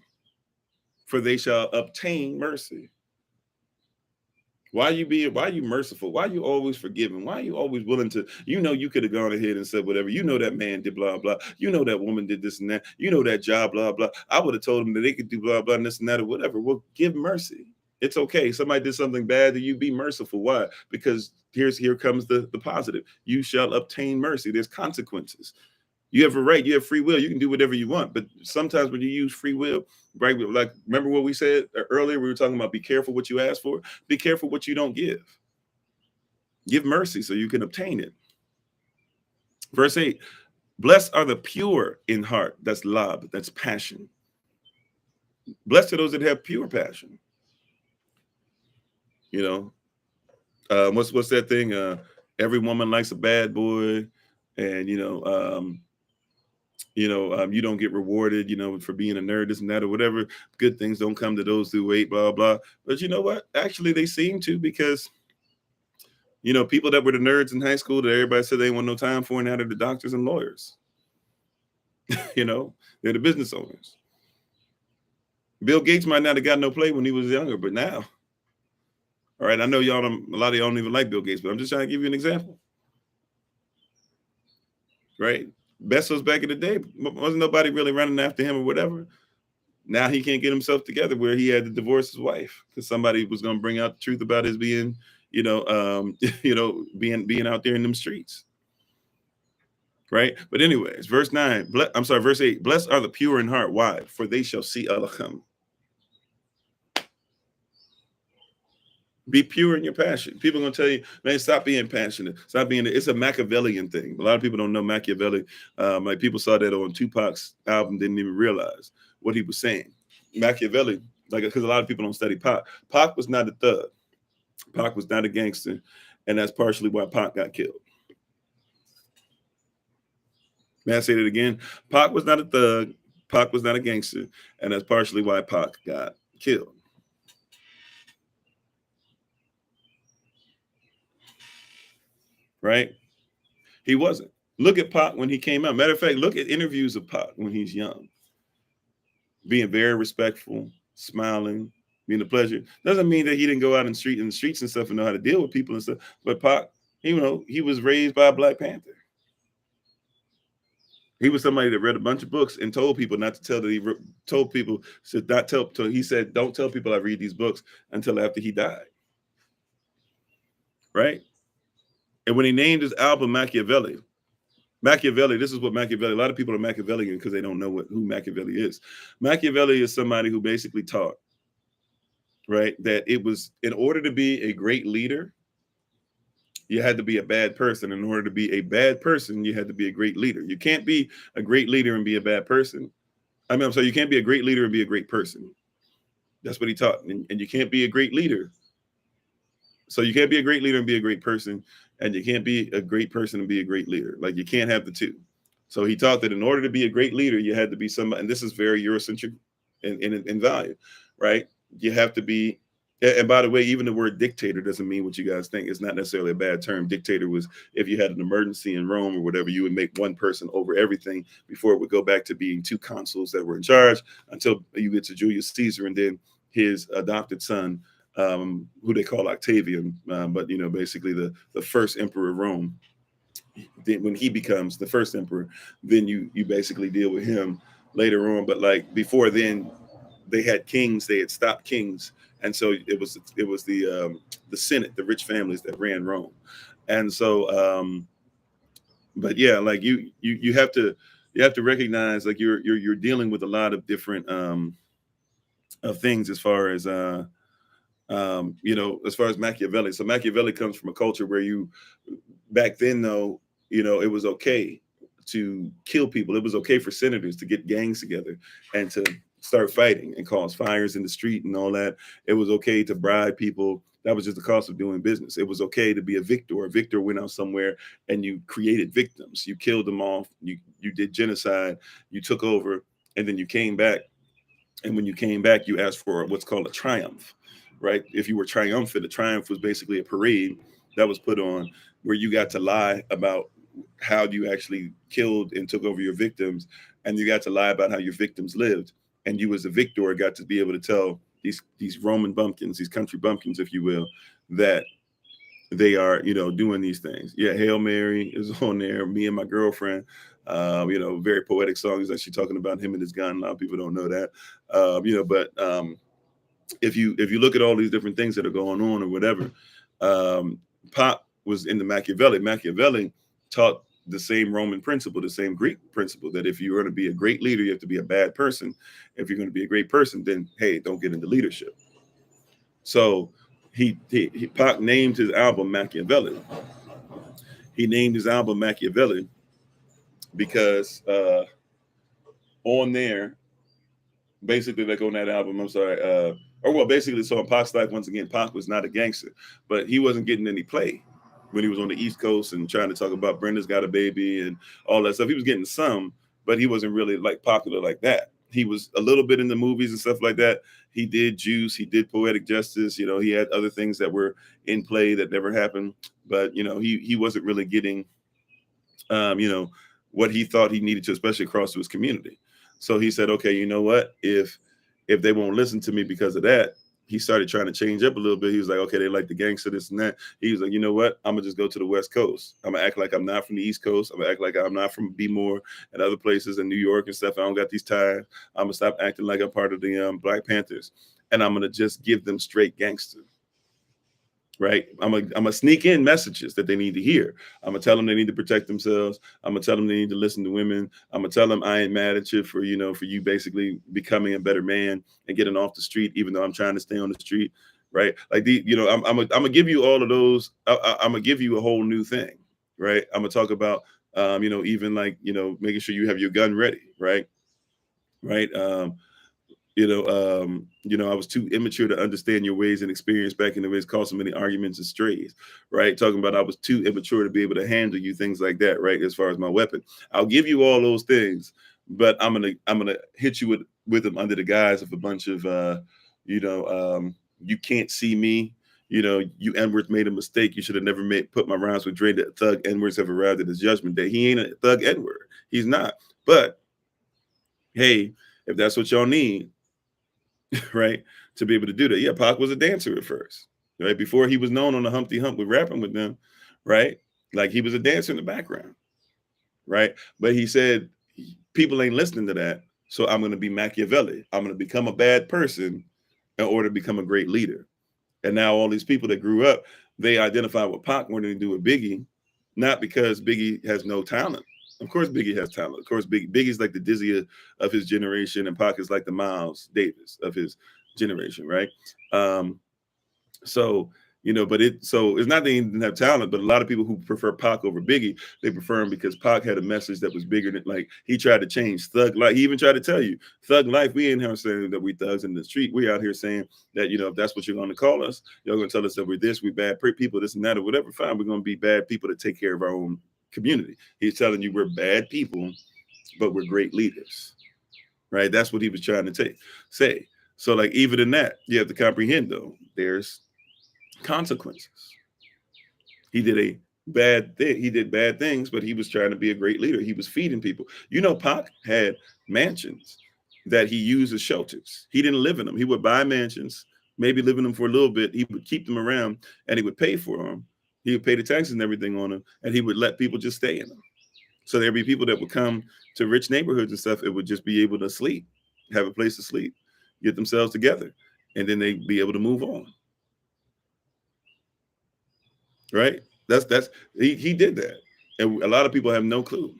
for they shall obtain mercy. Why are you merciful? Why are you always forgiving? Why are you always willing to, you could have gone ahead and said whatever. That man did blah, blah. That woman did this and that. That job, blah, blah. I would have told them that they could do blah, blah, and this and that or whatever. Well, give mercy. It's okay. Somebody did something bad to you, be merciful. Why? Because here comes the positive. You shall obtain mercy. There's consequences. You have a right, you have free will, you can do whatever you want. But sometimes when you use free will, right? Like, remember what we said earlier? We were talking about be careful what you ask for, be careful what you don't give. Give mercy so you can obtain it. Verse 8, blessed are the pure in heart. That's love, that's passion. Blessed are those that have pure passion. You know, what's that thing? Every woman likes a bad boy, and you don't get rewarded, for being a nerd, this and that, or whatever. Good things don't come to those who wait, blah blah. But you know what? Actually, they seem to, because people that were the nerds in high school that everybody said they want no time for, now they're the doctors and lawyers. They're the business owners. Bill Gates might not have got no play when he was younger, but now, all right, I know a lot of y'all don't even like Bill Gates, but I'm just trying to give you an example. Right? Bezos back in the day, wasn't nobody really running after him or whatever. Now he can't get himself together, where he had to divorce his wife because somebody was going to bring out the truth about his being, being out there in them streets. Right? But anyways, verse 8, blessed are the pure in heart. Why? For they shall see Elohim. Be pure in your passion. People are going to tell you, man, stop being passionate. It's a Machiavellian thing. A lot of people don't know Machiavelli. Like, people saw that on Tupac's album, didn't even realize what he was saying. Machiavelli, because a lot of people don't study Pac. Pac was not a thug. Pac was not a gangster. And that's partially why Pac got killed. May I say that again? Pac was not a thug. Pac was not a gangster. And that's partially why Pac got killed. Right? He wasn't. Look at Pac when he came out. Matter of fact, look at interviews of Pac when he's young. Being very respectful, smiling, being a pleasure. Doesn't mean that he didn't go out in the streets and stuff and know how to deal with people and stuff. But Pac, he was raised by a Black Panther. He was somebody that read a bunch of books and told people not to tell that he told people to not tell. So he said, don't tell people I read these books until after he died. Right? And when he named his album Machiavelli, this is what Machiavelli, a lot of people are Machiavellian because they don't know who Machiavelli is. Machiavelli is somebody who basically taught, right, that it was, in order to be a great leader, you had to be a bad person. In order to be a bad person, you had to be a great leader. You can't be a great leader and be a bad person. I'm sorry, you can't be a great leader and be a great person. That's what he taught. And you can't be a great leader. So you can't be a great leader and be a great person. And you can't be a great person and be a great leader. Like, you can't have the two. So he taught that in order to be a great leader, you had to be somebody, and this is very Eurocentric in value, right? You have to be, and by the way, even the word dictator doesn't mean what you guys think. It's not necessarily a bad term. Dictator was, if you had an emergency in Rome or whatever, you would make one person over everything before it would go back to being two consuls that were in charge until you get to Julius Caesar and then his adopted son, who they call Octavian, but basically the first emperor of Rome. Then when he becomes the first emperor, then you basically deal with him later on. But like before then, they had kings. They had stopped kings, and so it was the Senate, the rich families that ran Rome. And so, but yeah, like you have to recognize, like you're dealing with a lot of different of things as far as as far as Machiavelli. So Machiavelli comes from a culture where back then though, it was okay to kill people. It was okay for senators to get gangs together and to start fighting and cause fires in the street and all that. It was okay to bribe people. That was just the cost of doing business. It was okay to be a victor. A victor went out somewhere and you created victims. You killed them off. You did genocide. You took over, and then you came back. And when you came back, you asked for what's called a triumph, right? If you were triumphant, a triumph was basically a parade that was put on where you got to lie about how you actually killed and took over your victims, and you got to lie about how your victims lived. And you as a victor got to be able to tell these Roman bumpkins, these country bumpkins, if you will, that they are, doing these things. Yeah, Hail Mary is on there. Me and My Girlfriend, very poetic song. Is actually talking about him and his gun. A lot of people don't know that, but if you look at all these different things that are going on or whatever, Pop was in the Machiavelli. Machiavelli taught the same Roman principle, the same Greek principle, that if you're going to be a great leader, you have to be a bad person. If you're going to be a great person, then hey, don't get into leadership. So Pac named his album Machiavelli. He named his album Machiavelli because on there, basically, like on that album, I'm sorry, or well, basically, so in Pac's life, once again, Pac was not a gangster, but he wasn't getting any play when he was on the East Coast and trying to talk about Brenda's got a baby and all that stuff. He was getting some, but he wasn't really like popular like that. He was a little bit in the movies and stuff like that. He did Juice, he did Poetic Justice. You know, he had other things that were in play that never happened, but you know, he wasn't really getting, you know, what he thought he needed to, especially across to his community. So he said, okay, you know what? If they won't listen to me because of that, he started trying to change up a little bit. He was like, okay, they like the gangster, this and that. He was like, you know what? I'm gonna just go to the West Coast. I'm gonna act like I'm not from the East Coast. I'm gonna act like I'm not from B-more and other places in New York and stuff. I don't got these ties. I'm gonna stop acting like I'm part of the Black Panthers, and I'm gonna just give them straight gangster. Right, I'm gonna sneak in messages that they need to hear. I'm gonna tell them they need to protect themselves. I'm gonna tell them they need to listen to women. I'm gonna tell them I ain't mad at you for, you know, for you basically becoming a better man and getting off the street, even though I'm trying to stay on the street. Right, like you know, I'm gonna give you all of those. I'm gonna give you a whole new thing. Right, I'm gonna talk about, you know, even like, you know, making sure you have your gun ready. Right, right. You know, I was too immature to understand your ways and experience back in the ways caused so many arguments and strays, right? Talking about I was too immature to be able to handle you, things like that, right? As far as my weapon, I'll give you all those things, but I'm gonna hit you with them under the guise of a bunch of you know, you can't see me. You know, you N-words made a mistake. You should have never put my rhymes with Dre. That thug N-words have arrived at his judgment day. He ain't a thug N-word. He's not. But hey, if that's what y'all need, right, to be able to do that. Yeah, Pac was a dancer at first, right? Before he was known on the Humpty Hump with rapping with them, right? Like he was a dancer in the background, right? But he said, people ain't listening to that. So I'm going to be Machiavelli. I'm going to become a bad person in order to become a great leader. And now all these people that grew up, they identify with Pac more than they do with Biggie, not because Biggie has no talent. Of course, Biggie has talent. Of course, Biggie's like the Dizzy of his generation, and Pac is like the Miles Davis of his generation, right? Um, so you know, but it's not that he didn't have talent, but a lot of people who prefer Pac over Biggie, they prefer him because Pac had a message that was bigger than, like, he tried to change thug life. He even tried to tell you thug life. We ain't here saying that we thugs in the street. We out here saying that, you know, if that's what you're going to call us, you're going to tell us that we're this, we bad people, this and that, or whatever. Fine, we're going to be bad people to take care of our own community. He's telling you we're bad people, but we're great leaders, right? That's what he was trying to say. So, like, even in that, you have to comprehend, though, there's consequences. He did a bad thing. He did bad things, but he was trying to be a great leader. He was feeding people. You know, Pac had mansions that he used as shelters. He didn't live in them. He would buy mansions, maybe live in them for a little bit. He would keep them around, and he would pay for them. He would pay the taxes and everything on them, and he would let people just stay in them. So there'd be people that would come to rich neighborhoods and stuff. It would just be able to sleep, have a place to sleep, get themselves together, and then they'd be able to move on. Right? That's he did that, and a lot of people have no clue.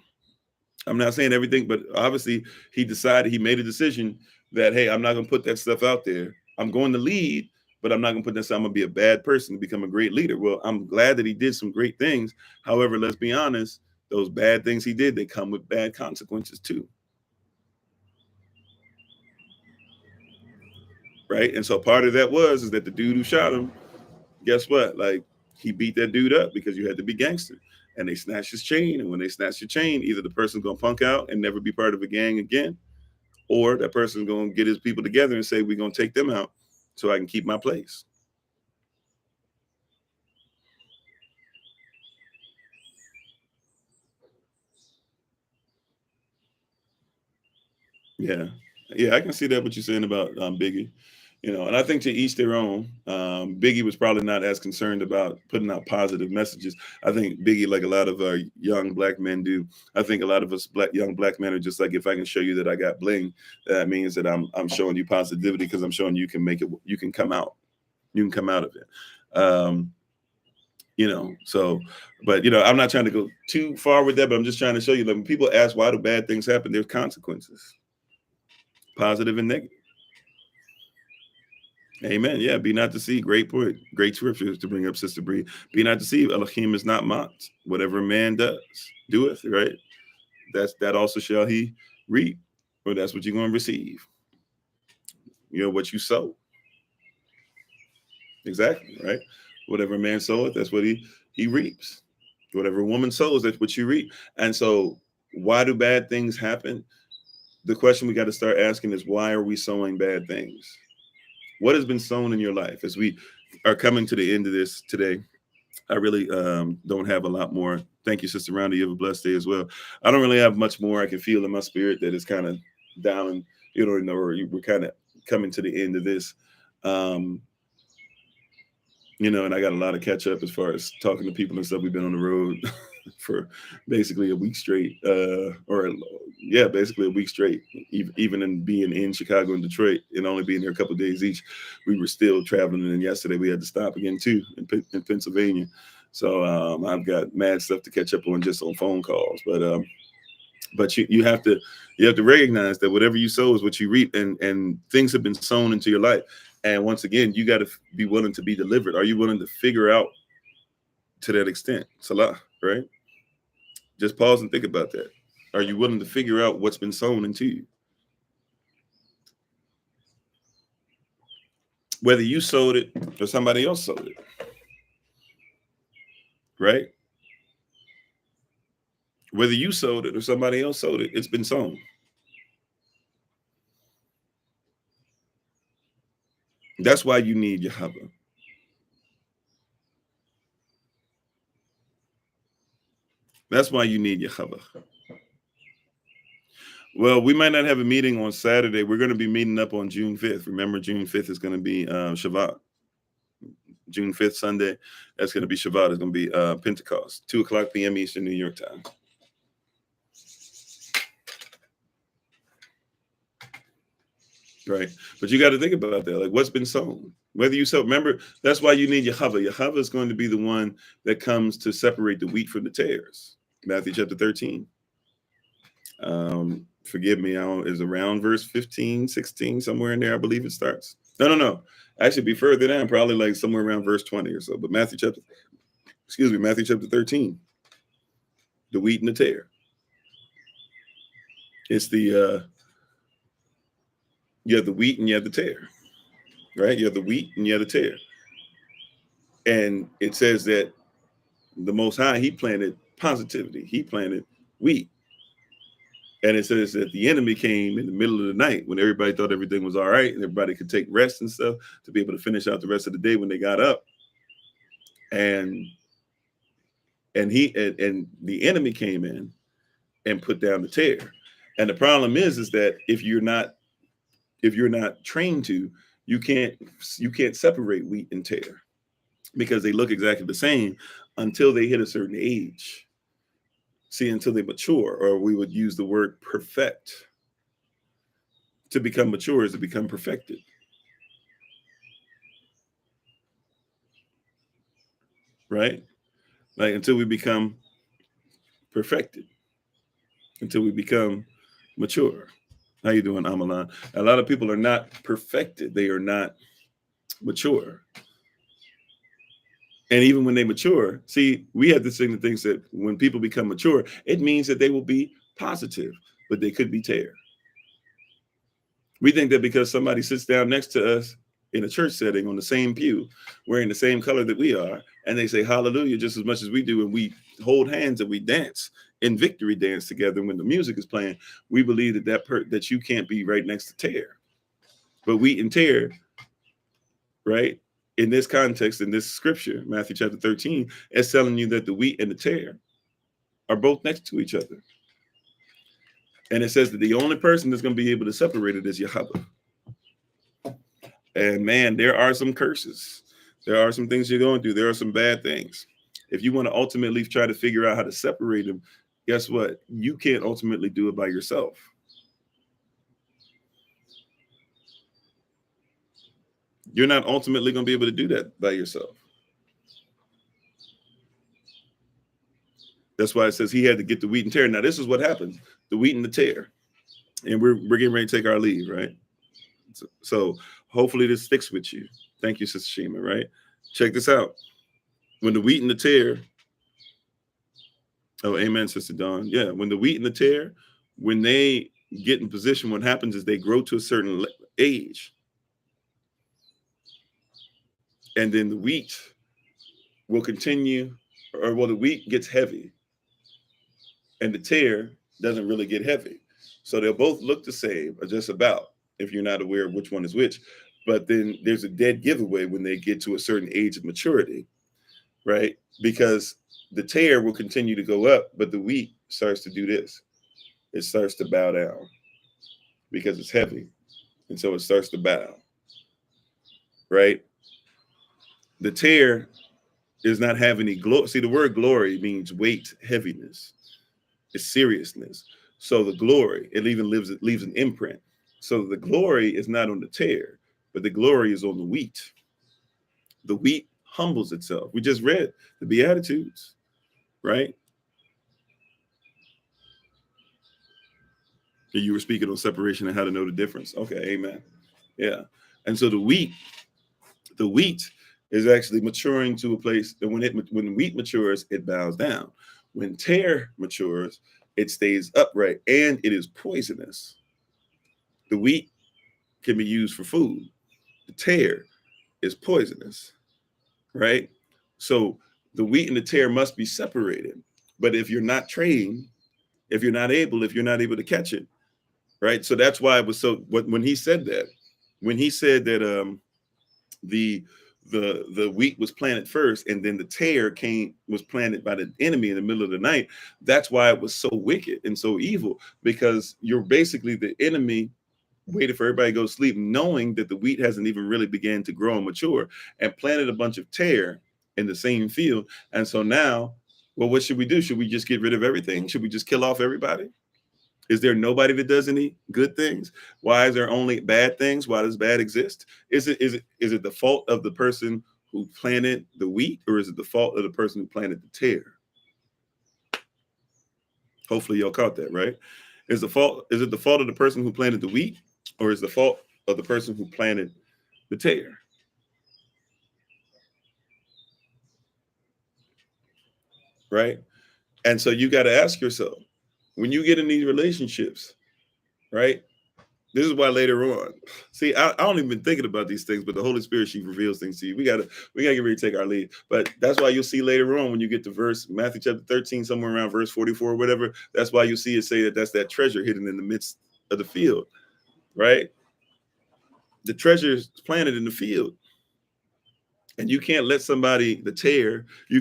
I'm not saying everything, but obviously he made a decision that, hey, I'm not going to put that stuff out there. I'm going to lead, but I'm not going to put that stuff. I'm going to be a bad person to become a great leader. Well, I'm glad that he did some great things. However, let's be honest, those bad things he did, they come with bad consequences too. Right? And so part of that is that the dude who shot him, guess what? Like, he beat that dude up because you had to be gangster. And they snatched his chain. And when they snatch your chain, either the person's going to punk out and never be part of a gang again, or that person's going to get his people together and say, we're going to take them out so I can keep my place. Yeah. Yeah, I can see that what you're saying about Biggie. You know, and I think to each their own. Biggie was probably not as concerned about putting out positive messages. I think Biggie, like a lot of young black men do, I think a lot of us young black men are just like, if I can show you that I got bling, that means that I'm showing you positivity because I'm showing you can make it, you can come out of it. Um, So, but I'm not trying to go too far with that, but I'm just trying to show you that when people ask why do bad things happen, there's consequences, positive and negative. Amen. Yeah, be not deceived. Great point. Great scriptures to bring up, Sister Bree. Be not deceived. Elohim is not mocked. Whatever a man doeth, right? That also shall he reap, or that's what you're going to receive. What you sow. Exactly, right? Whatever a man soweth, that's what he reaps. Whatever a woman sows, that's what you reap. And so, why do bad things happen? The question we got to start asking is, why are we sowing bad things? What has been sown in your life? As we are coming to the end of this today, I really don't have a lot more. Thank you, Sister Roundy. You have a blessed day as well. I don't really have much more. I can feel in my spirit that it's kind of down, and or we're kind of coming to the end of this. And I got a lot of catch up as far as talking to people and stuff. We've been on the road for basically a week straight, basically a week straight. Even in being in Chicago and Detroit and only being there a couple of days each, we were still traveling. And then yesterday we had to stop again too in Pennsylvania. So I've got mad stuff to catch up on just on phone calls. But you have to recognize that whatever you sow is what you reap, and things have been sown into your life. And once again, you got to be willing to be delivered. Are you willing to figure out to that extent? Salah, right? Just pause and think about that. Are you willing to figure out what's been sown into you? Whether you sowed it or somebody else sowed it, right? Whether you sowed it or somebody else sowed it, it's been sown. That's why you need Yahweh. That's why you need Yahweh. Well, we might not have a meeting on Saturday. We're going to be meeting up on June 5th. Remember, June 5th is going to be Shabbat. June 5th, Sunday, that's going to be Shabbat. It's going to be Pentecost, 2:00 p.m. Eastern New York time. Right. But you got to think about that. Like, what's been sown? Whether you sow, remember, that's why you need Yahweh. Yahweh is going to be the one that comes to separate the wheat from the tares. Matthew chapter 13. Forgive me, is around verse 15, 16, somewhere in there, I believe it starts. No. Actually, be further down, probably like somewhere around verse 20 or so. But Matthew chapter 13. The wheat and the tare. It's the you have the wheat and you have the tare, right? You have the wheat and you have the tare. And it says that the Most High, he planted positivity. He planted wheat. And it says that the enemy came in the middle of the night when everybody thought everything was all right and everybody could take rest and stuff to be able to finish out the rest of the day when they got up. And the enemy came in and put down the tare. And the problem is that if you're not trained to, you can't separate wheat and tare because they look exactly the same until they hit a certain age. See, until they mature, or we would use the word perfect. To become mature is to become perfected. Right? Like until we become perfected, until we become mature. How you doing, Amalan? A lot of people are not perfected. They are not mature. And even when they mature, see, we have this thing that thinks that when people become mature, it means that they will be positive, but they could be tare. We think that because somebody sits down next to us in a church setting on the same pew, wearing the same color that we are, and they say hallelujah just as much as we do, and we hold hands and we dance in victory dance together when the music is playing, we believe that you can't be right next to tare. But wheat and tare, right? In this context, in this scripture, Matthew chapter 13, is telling you that the wheat and the tare are both next to each other. And it says that the only person that's going to be able to separate it is Yahweh. And man, there are some curses. There are some things you're going through. There are some bad things. If you want to ultimately try to figure out how to separate them, guess what? You can't ultimately do it by yourself. You're not ultimately going to be able to do that by yourself. That's why it says he had to get the wheat and tare. Now, this is what happens, the wheat and the tare. And we're getting ready to take our leave, right? So hopefully this sticks with you. Thank you, Sister Shima, right? Check this out. When the wheat and the tare, oh, amen, Sister Dawn. Yeah, when the wheat and the tare, when they get in position, what happens is they grow to a certain age. And then the wheat will continue, or well, the wheat gets heavy and the tare doesn't really get heavy. So they'll both look the same, or just about, if you're not aware of which one is which. But then there's a dead giveaway when they get to a certain age of maturity, right? Because the tare will continue to go up, but the wheat starts to do this. It starts to bow down because it's heavy. And so it starts to bow, right? The tare is not having any glory. See, the word glory means weight, heaviness. It's seriousness. So the glory, it even leaves an imprint. So the glory is not on the tare, but the glory is on the wheat. The wheat humbles itself. We just read the Beatitudes, right? You were speaking on separation and how to know the difference. Okay, amen. Yeah. And so the wheat is actually maturing to a place that when wheat matures, it bows down. When tare matures, it stays upright and it is poisonous. The wheat can be used for food. The tare is poisonous, right? So the wheat and the tare must be separated. But if you're not trained, if you're not able to catch it, right? So that's why it was so. When he said that, the wheat was planted first, and then the tare was planted by the enemy in the middle of the night. That's why it was so wicked and so evil, because you're basically the enemy waited for everybody to go to sleep, knowing that the wheat hasn't even really began to grow and mature, and planted a bunch of tare in the same field. And so now, well, what should we do? Should we just get rid of everything? Should we just kill off everybody? Is there nobody that does any good things? Why is there only bad things? Why does bad exist? Is it the fault of the person who planted the wheat, or is it the fault of the person who planted the tare? Hopefully y'all caught that, right? Is it the fault of the person who planted the wheat, or is the fault of the person who planted the tare? Right? And so you got to ask yourself, when you get in these relationships, right? This is why later on, see, I don't even been thinking about these things, but the Holy Spirit, she reveals things to you. We gotta get ready to take our lead. But that's why you'll see later on when you get to Matthew chapter 13, somewhere around verse 44 or whatever. That's why you'll see it say that's that treasure hidden in the midst of the field, right? The treasure is planted in the field. And you can't let you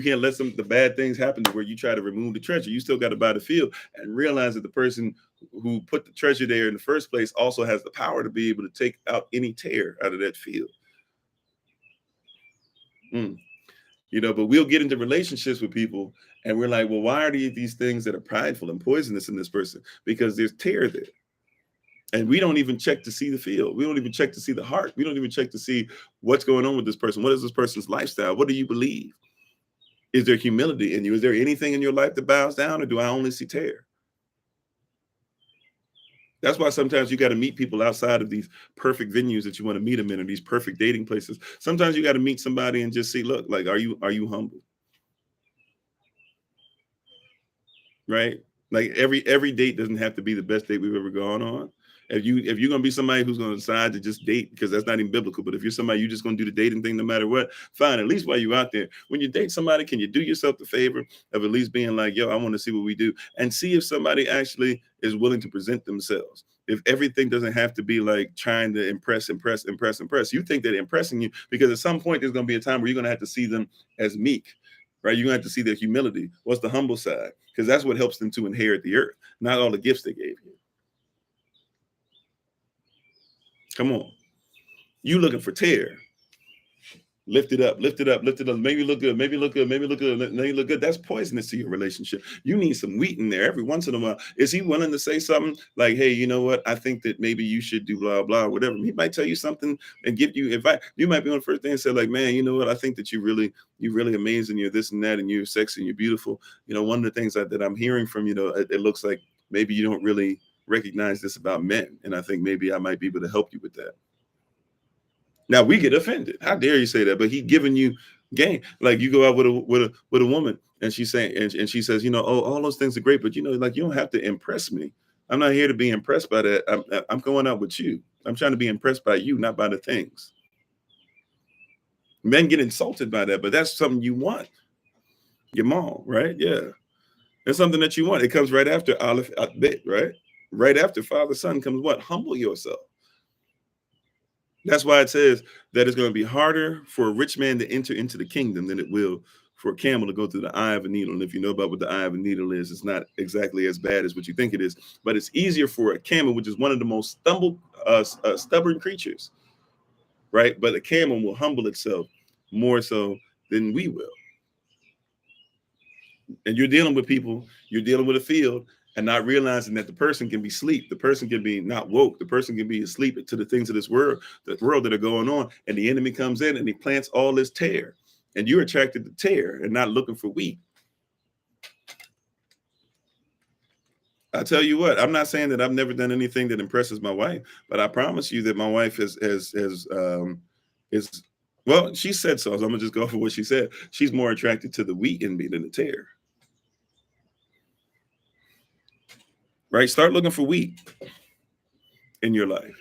can't let the bad things happen to where you try to remove the treasure. You still got to buy the field and realize that the person who put the treasure there in the first place also has the power to be able to take out any tare out of that field. But we'll get into relationships with people and we're like, well, why are these things that are prideful and poisonous in this person? Because there's tare there. And we don't even check to see the field. We don't even check to see the heart. We don't even check to see what's going on with this person. What is this person's lifestyle? What do you believe? Is there humility in you? Is there anything in your life that bows down, or do I only see tare? That's why sometimes you got to meet people outside of these perfect venues that you want to meet them in, or these perfect dating places. Sometimes you got to meet somebody and just see, look, like, are you humble? Right? Like every date doesn't have to be the best date we've ever gone on. If you're gonna be somebody who's gonna decide to just date, because that's not even biblical, but if you're somebody you're just gonna do the dating thing no matter what, fine. At least while you're out there, when you date somebody, can you do yourself the favor of at least being like, yo, I want to see what we do, and see if somebody actually is willing to present themselves. If everything doesn't have to be like trying to impress. You think they're impressing you because at some point there's gonna be a time where you're gonna have to see them as meek. Right? You're gonna have to see their humility. What's the humble side? Because that's what helps them to inherit the earth, not all the gifts they gave you. Come on. You looking for tare. Lift it up, lift it up, lift it up. Maybe look good, maybe look good, maybe look good, maybe look good. That's poisonous to your relationship. You need some wheat in there every once in a while. Is he willing to say something like, hey, you know what? I think that maybe you should do blah, blah, whatever. He might tell you something and give you advice. You might be on the first day and say, like, man, you know what? I think that you're really amazing. You're this and that, and you're sexy and you're beautiful. You know, one of the things that I'm hearing from, it looks like maybe you don't really recognize this about men. And I think maybe I might be able to help you with that. Now we get offended. How dare you say that? But he giving you game. Like you go out with a woman and she's saying and she says, oh, all those things are great, but like you don't have to impress me. I'm not here to be impressed by that. I'm going out with you. I'm trying to be impressed by you, not by the things. Men get insulted by that, but that's something you want. Your mom, right? Yeah. It's something that you want. It comes right after Aleph Bet, right? Right after Father, Son comes what? Humble yourself. That's why it says that it's going to be harder for a rich man to enter into the kingdom than it will for a camel to go through the eye of a needle. And if you know about what the eye of a needle is, it's not exactly as bad as what you think it is, but it's easier for a camel, which is one of the most stubborn creatures, right? But a camel will humble itself more so than we will. And you're dealing with people, you're dealing with a field, and not realizing that the person can be asleep, the person can be not woke, the person can be asleep to the things of this world that are going on, and the enemy comes in and he plants all this tear, and you're attracted to tear and not looking for wheat. I tell you what, I'm not saying that I've never done anything that impresses my wife, but I promise you that my wife is well, she said so. So I'm gonna just go for what she said. She's more attracted to the wheat in me than the tear. Right? Start looking for wheat in your life.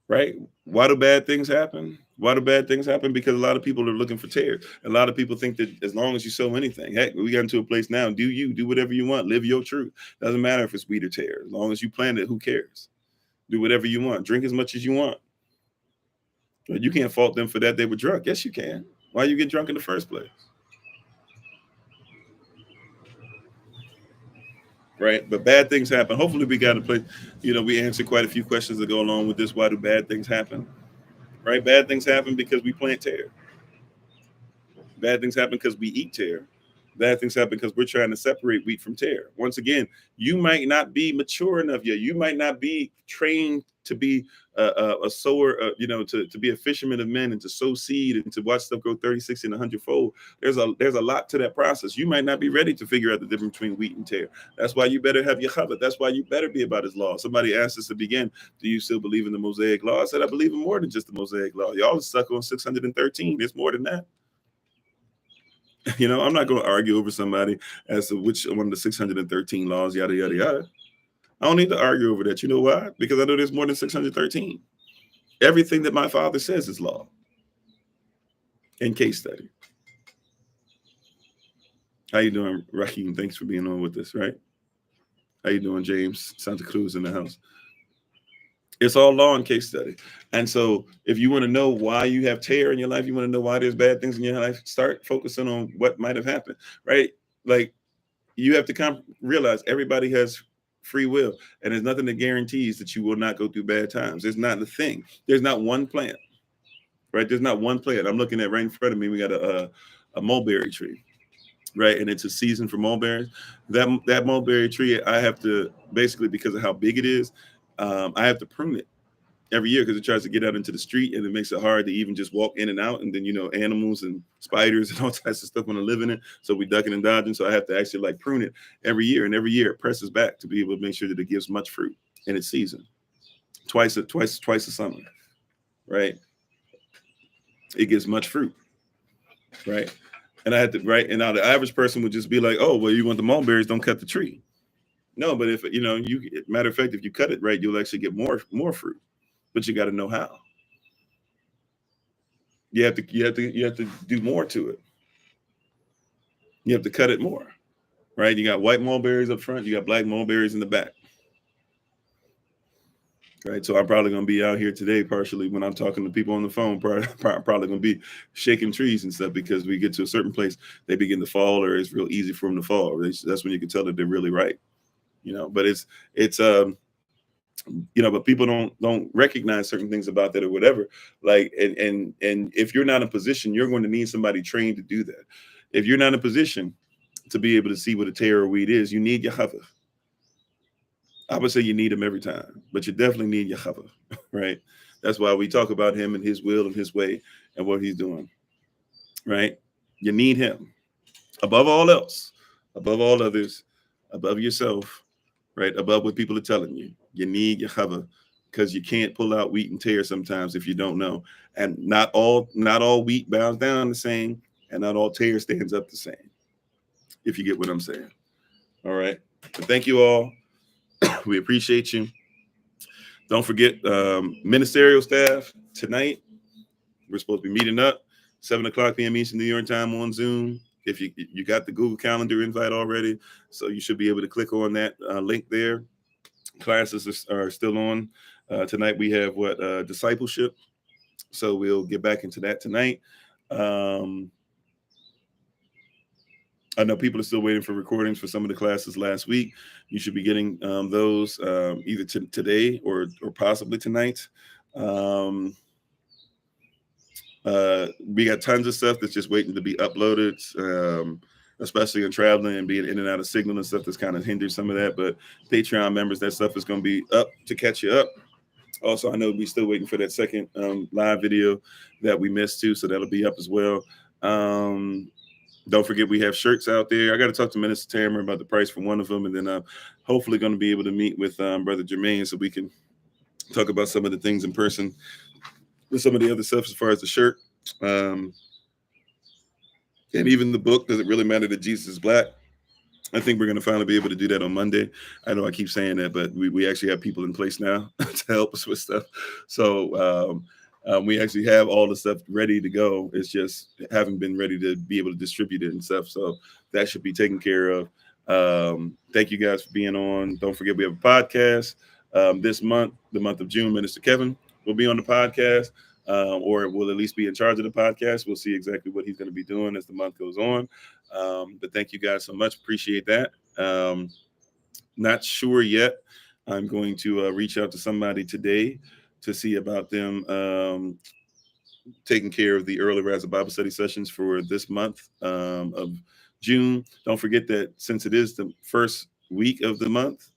Right? Why do bad things happen? Why do bad things happen? Because a lot of people are looking for tears. A lot of people think that as long as you sow anything, heck, we got into a place now. Do whatever you want. Live your truth. Doesn't matter if it's wheat or tear. As long as you plant it, who cares? Do whatever you want. Drink as much as you want. But you can't fault them for that. They were drunk. Yes, you can. Why you get drunk in the first place? Right? But bad things happen. Hopefully we got a place, we answered quite a few questions that go along with this. Why do bad things happen? Right? Bad things happen because we plant tear. Bad things happen because we eat tear. Bad things happen because we're trying to separate wheat from tear. Once again, you might not be mature enough yet. You might not be trained to be a sower, to be a fisherman of men and to sow seed and to watch stuff grow 30, 60, and 100-fold. There's a lot to that process. You might not be ready to figure out the difference between wheat and tear. That's why you better have your chavah. That's why you better be about his law. Somebody asked us to begin, do you still believe in the Mosaic law? I said, I believe in more than just the Mosaic law. Y'all are stuck on 613. There's more than that. I'm not going to argue over somebody as to which one of the 613 laws, yada, yada, yada. I don't need to argue over that. You know why? Because I know there's more than 613. Everything that my father says is law. And case study. How you doing, Raheem? Thanks for being on with us, right? How you doing, James? Santa Cruz in the house. It's all law and case study. And so if you want to know why you have tear in your life, you want to know why there's bad things in your life, start focusing on what might have happened, right? Like you have to realize everybody has free will, and there's nothing that guarantees that you will not go through bad times. There's not the thing. There's not one plant, right? There's not one plant. I'm looking at right in front of me. We got a mulberry tree, right? And it's a season for mulberries. That mulberry tree, I have to basically, because of how big it is, I have to prune it every year because it tries to get out into the street and it makes it hard to even just walk in and out. And then, animals and spiders and all types of stuff want to live in it. So we ducking and dodging. So I have to actually prune it every year. And every year it presses back to be able to make sure that it gives much fruit in its season. Twice a summer, right? It gives much fruit, right? And I had to, right? And now the average person would just be like, oh, well, you want the mulberries, don't cut the tree. No, but if, matter of fact, if you cut it right, you'll actually get more fruit. But you got to know how. You have to do more to it. You have to cut it more, right? You got white mulberries up front. You got black mulberries in the back, right? So I'm probably going to be out here today, partially when I'm talking to people on the phone, probably going to be shaking trees and stuff because we get to a certain place, they begin to fall, or it's real easy for them to fall. That's when you can tell that they're really right, But it's But people don't recognize certain things about that or whatever. Like, and if you're not in position, you're going to need somebody trained to do that. If you're not in position to be able to see what a tear or weed is, you need Yahweh. I would say you need him every time, but you definitely need Yahweh, right? That's why we talk about him and his will and his way and what he's doing, right? You need him above all else, above all others, above yourself, right? Above what people are telling you. You need Yahweh because you can't pull out wheat and tear sometimes if you don't know. And not all wheat bows down the same, and not all tear stands up the same, if you get what I'm saying. All right. But thank you all. We appreciate you. Don't forget ministerial staff tonight. We're supposed to be meeting up 7:00 p.m. Eastern New York time on Zoom. If you got the Google Calendar invite already, so you should be able to click on that link there. Classes are still on. Tonight we have discipleship. So we'll get back into that tonight. I know people are still waiting for recordings for some of the classes last week. You should be getting those either today or possibly tonight. We got tons of stuff that's just waiting to be uploaded, especially in traveling and being in and out of signal and stuff that's kind of hindered some of that. But Patreon members, that stuff is going to be up to catch you up. Also, I know we're still waiting for that second live video that we missed too, so that'll be up as well. Don't forget we have shirts out there. I got to talk to Minister Tamara about the price for one of them, and then I'm hopefully going to be able to meet with Brother Jermaine so we can talk about some of the things in person with some of the other stuff as far as the shirt. And even the book, Does It Really Matter That Jesus is Black? I think we're going to finally be able to do that on Monday. I know I keep saying that, but we actually have people in place now to help us with stuff. So we actually have all the stuff ready to go. It's just haven't been ready to be able to distribute it and stuff. So that should be taken care of. Thank you guys for being on. Don't forget we have a podcast this month, the month of June. Minister Kevin will be on the podcast, or will at least be in charge of the podcast. We'll see exactly what he's going to be doing as the month goes on. But thank you guys so much. Appreciate that. Not sure yet. I'm going to reach out to somebody today to see about them taking care of the early rise of Bible study sessions for this month of June. Don't forget that since it is the first week of the month,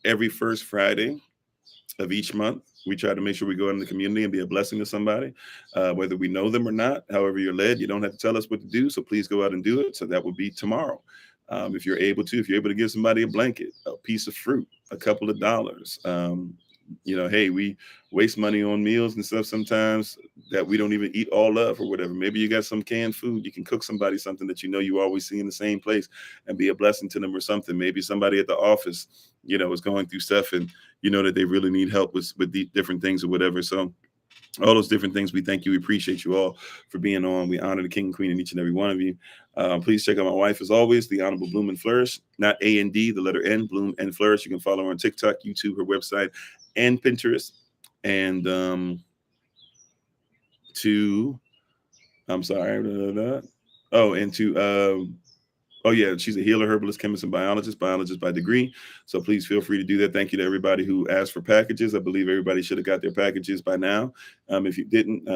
every first Friday of each month, we try to make sure we go in the community and be a blessing to somebody, whether we know them or not. However you're led, you don't have to tell us what to do. So please go out and do it. So that would be tomorrow. If you're able to give somebody a blanket, a piece of fruit, a couple of dollars. Hey, we waste money on meals and stuff sometimes that we don't even eat all of or whatever. Maybe you got some canned food. You can cook somebody something that you always see in the same place and be a blessing to them or something. Maybe somebody at the office, is going through stuff and that they really need help with the different things or whatever. So all those different things, we thank you. We appreciate you all for being on. We honor the King and Queen in each and every one of you. Please check out my wife, as always, the Honorable Bloom and Flourish, not A-N-D, the letter N, Bloom and Flourish. You can follow her on TikTok, YouTube, her website, and Pinterest. And she's a healer, herbalist, chemist, and biologist by degree. So please feel free to do that. Thank you to everybody who asked for packages. I believe everybody should have got their packages by now. If you didn't,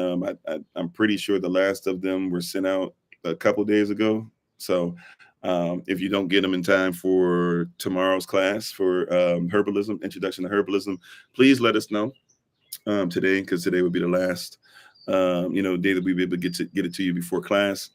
I'm pretty sure the last of them were sent out a couple days ago. So if you don't get them in time for tomorrow's class for herbalism, introduction to herbalism, please let us know today, because today would be the last day that we be able to get it to you before class.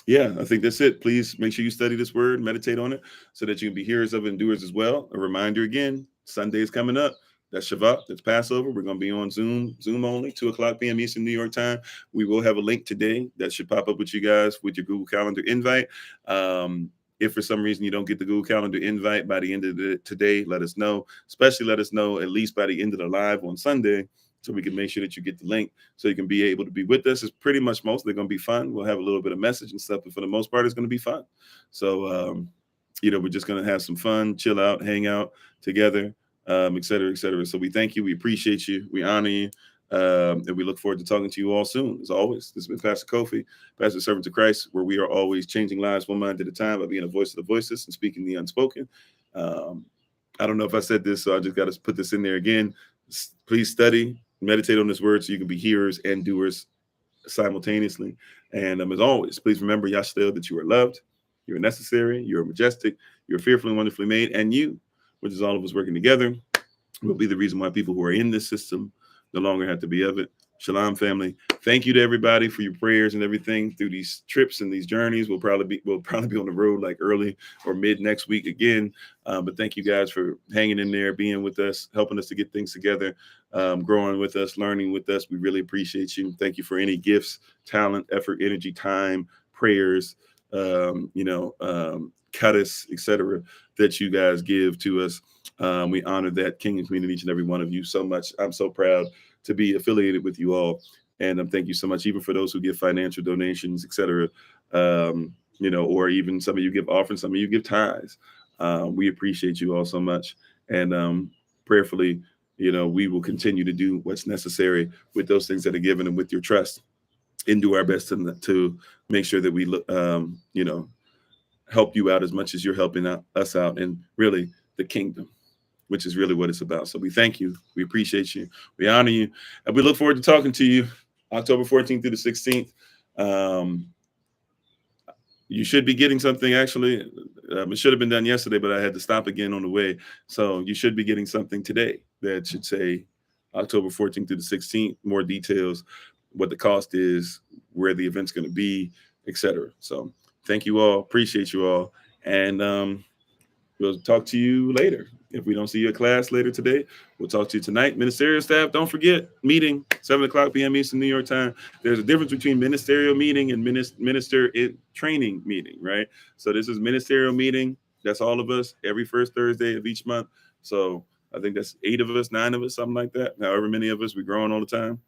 I think that's it. Please make sure you study this word, meditate on it, so that you can be hearers of it and doers as well. A reminder again, Sunday is coming up. That's Shabbat. That's Passover. We're going to be on Zoom only, 2:00 p.m. Eastern New York time. We will have a link today that should pop up with you guys with your Google Calendar invite. If for some reason you don't get the Google Calendar invite by the end of today, let us know. Especially let us know at least by the end of the live on Sunday, so we can make sure that you get the link so you can be able to be with us. It's pretty much mostly going to be fun. We'll have a little bit of message and stuff, but for the most part, it's going to be fun. So, we're just going to have some fun, chill out, hang out together, et cetera, et cetera. So we thank you. We appreciate you. We honor you. And we look forward to talking to you all soon. As always, this has been Pastor Kofi, Pastor Servant to Christ, where we are always changing lives one mind at a time by being a voice of the voiceless and speaking the unspoken. I don't know if I said this, so I just got to put this in there again. Please study, meditate on this word so you can be hearers and doers simultaneously. And as always, please remember, Yashtel, that you are loved, you're necessary, you're majestic, you're fearfully and wonderfully made, and you, which is all of us working together, will be the reason why people who are in this system no longer have to be of it. Shalom, family. Thank you to everybody for your prayers and everything through these trips and these journeys. We'll probably be on the road like early or mid next week again. But thank you guys for hanging in there, being with us, helping us to get things together, growing with us, learning with us. We really appreciate you. Thank you for any gifts, talent, effort, energy, time, prayers, cutis, etc., that you guys give to us. We honor that, king and queen, of each and every one of you so much. I'm so proud to be affiliated with you all. And thank you so much, even for those who give financial donations, etc. Or even some of you give offerings, some of you give tithes. We appreciate you all so much. And prayerfully, we will continue to do what's necessary with those things that are given and with your trust, and do our best to make sure that we help you out as much as you're helping us out, and really the kingdom, which is really what it's about. So we thank you. We appreciate you. We honor you. And we look forward to talking to you October 14th through the 16th. You should be getting something, actually. It should have been done yesterday, but I had to stop again on the way. So you should be getting something today that should say October 14th through the 16th, more details, what the cost is, where the event's going to be, etc. So thank you all. Appreciate you all. And we'll talk to you later. If we don't see you at class later today, we'll talk to you tonight. Ministerial staff, don't forget, meeting, 7 o'clock p.m. Eastern New York time. There's a difference between ministerial meeting and minister training meeting, right? So this is ministerial meeting. That's all of us every first Thursday of each month. So I think that's 8 of us, 9 of us, something like that. However many of us, we're growing all the time.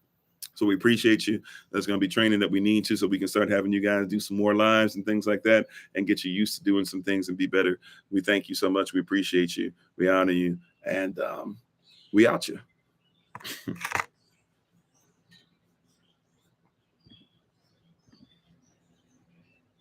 So we appreciate you. There's going to be training that we need to, so we can start having you guys do some more lives and things like that, and get you used to doing some things and be better. We thank you so much. We appreciate you. We honor you. And we out you.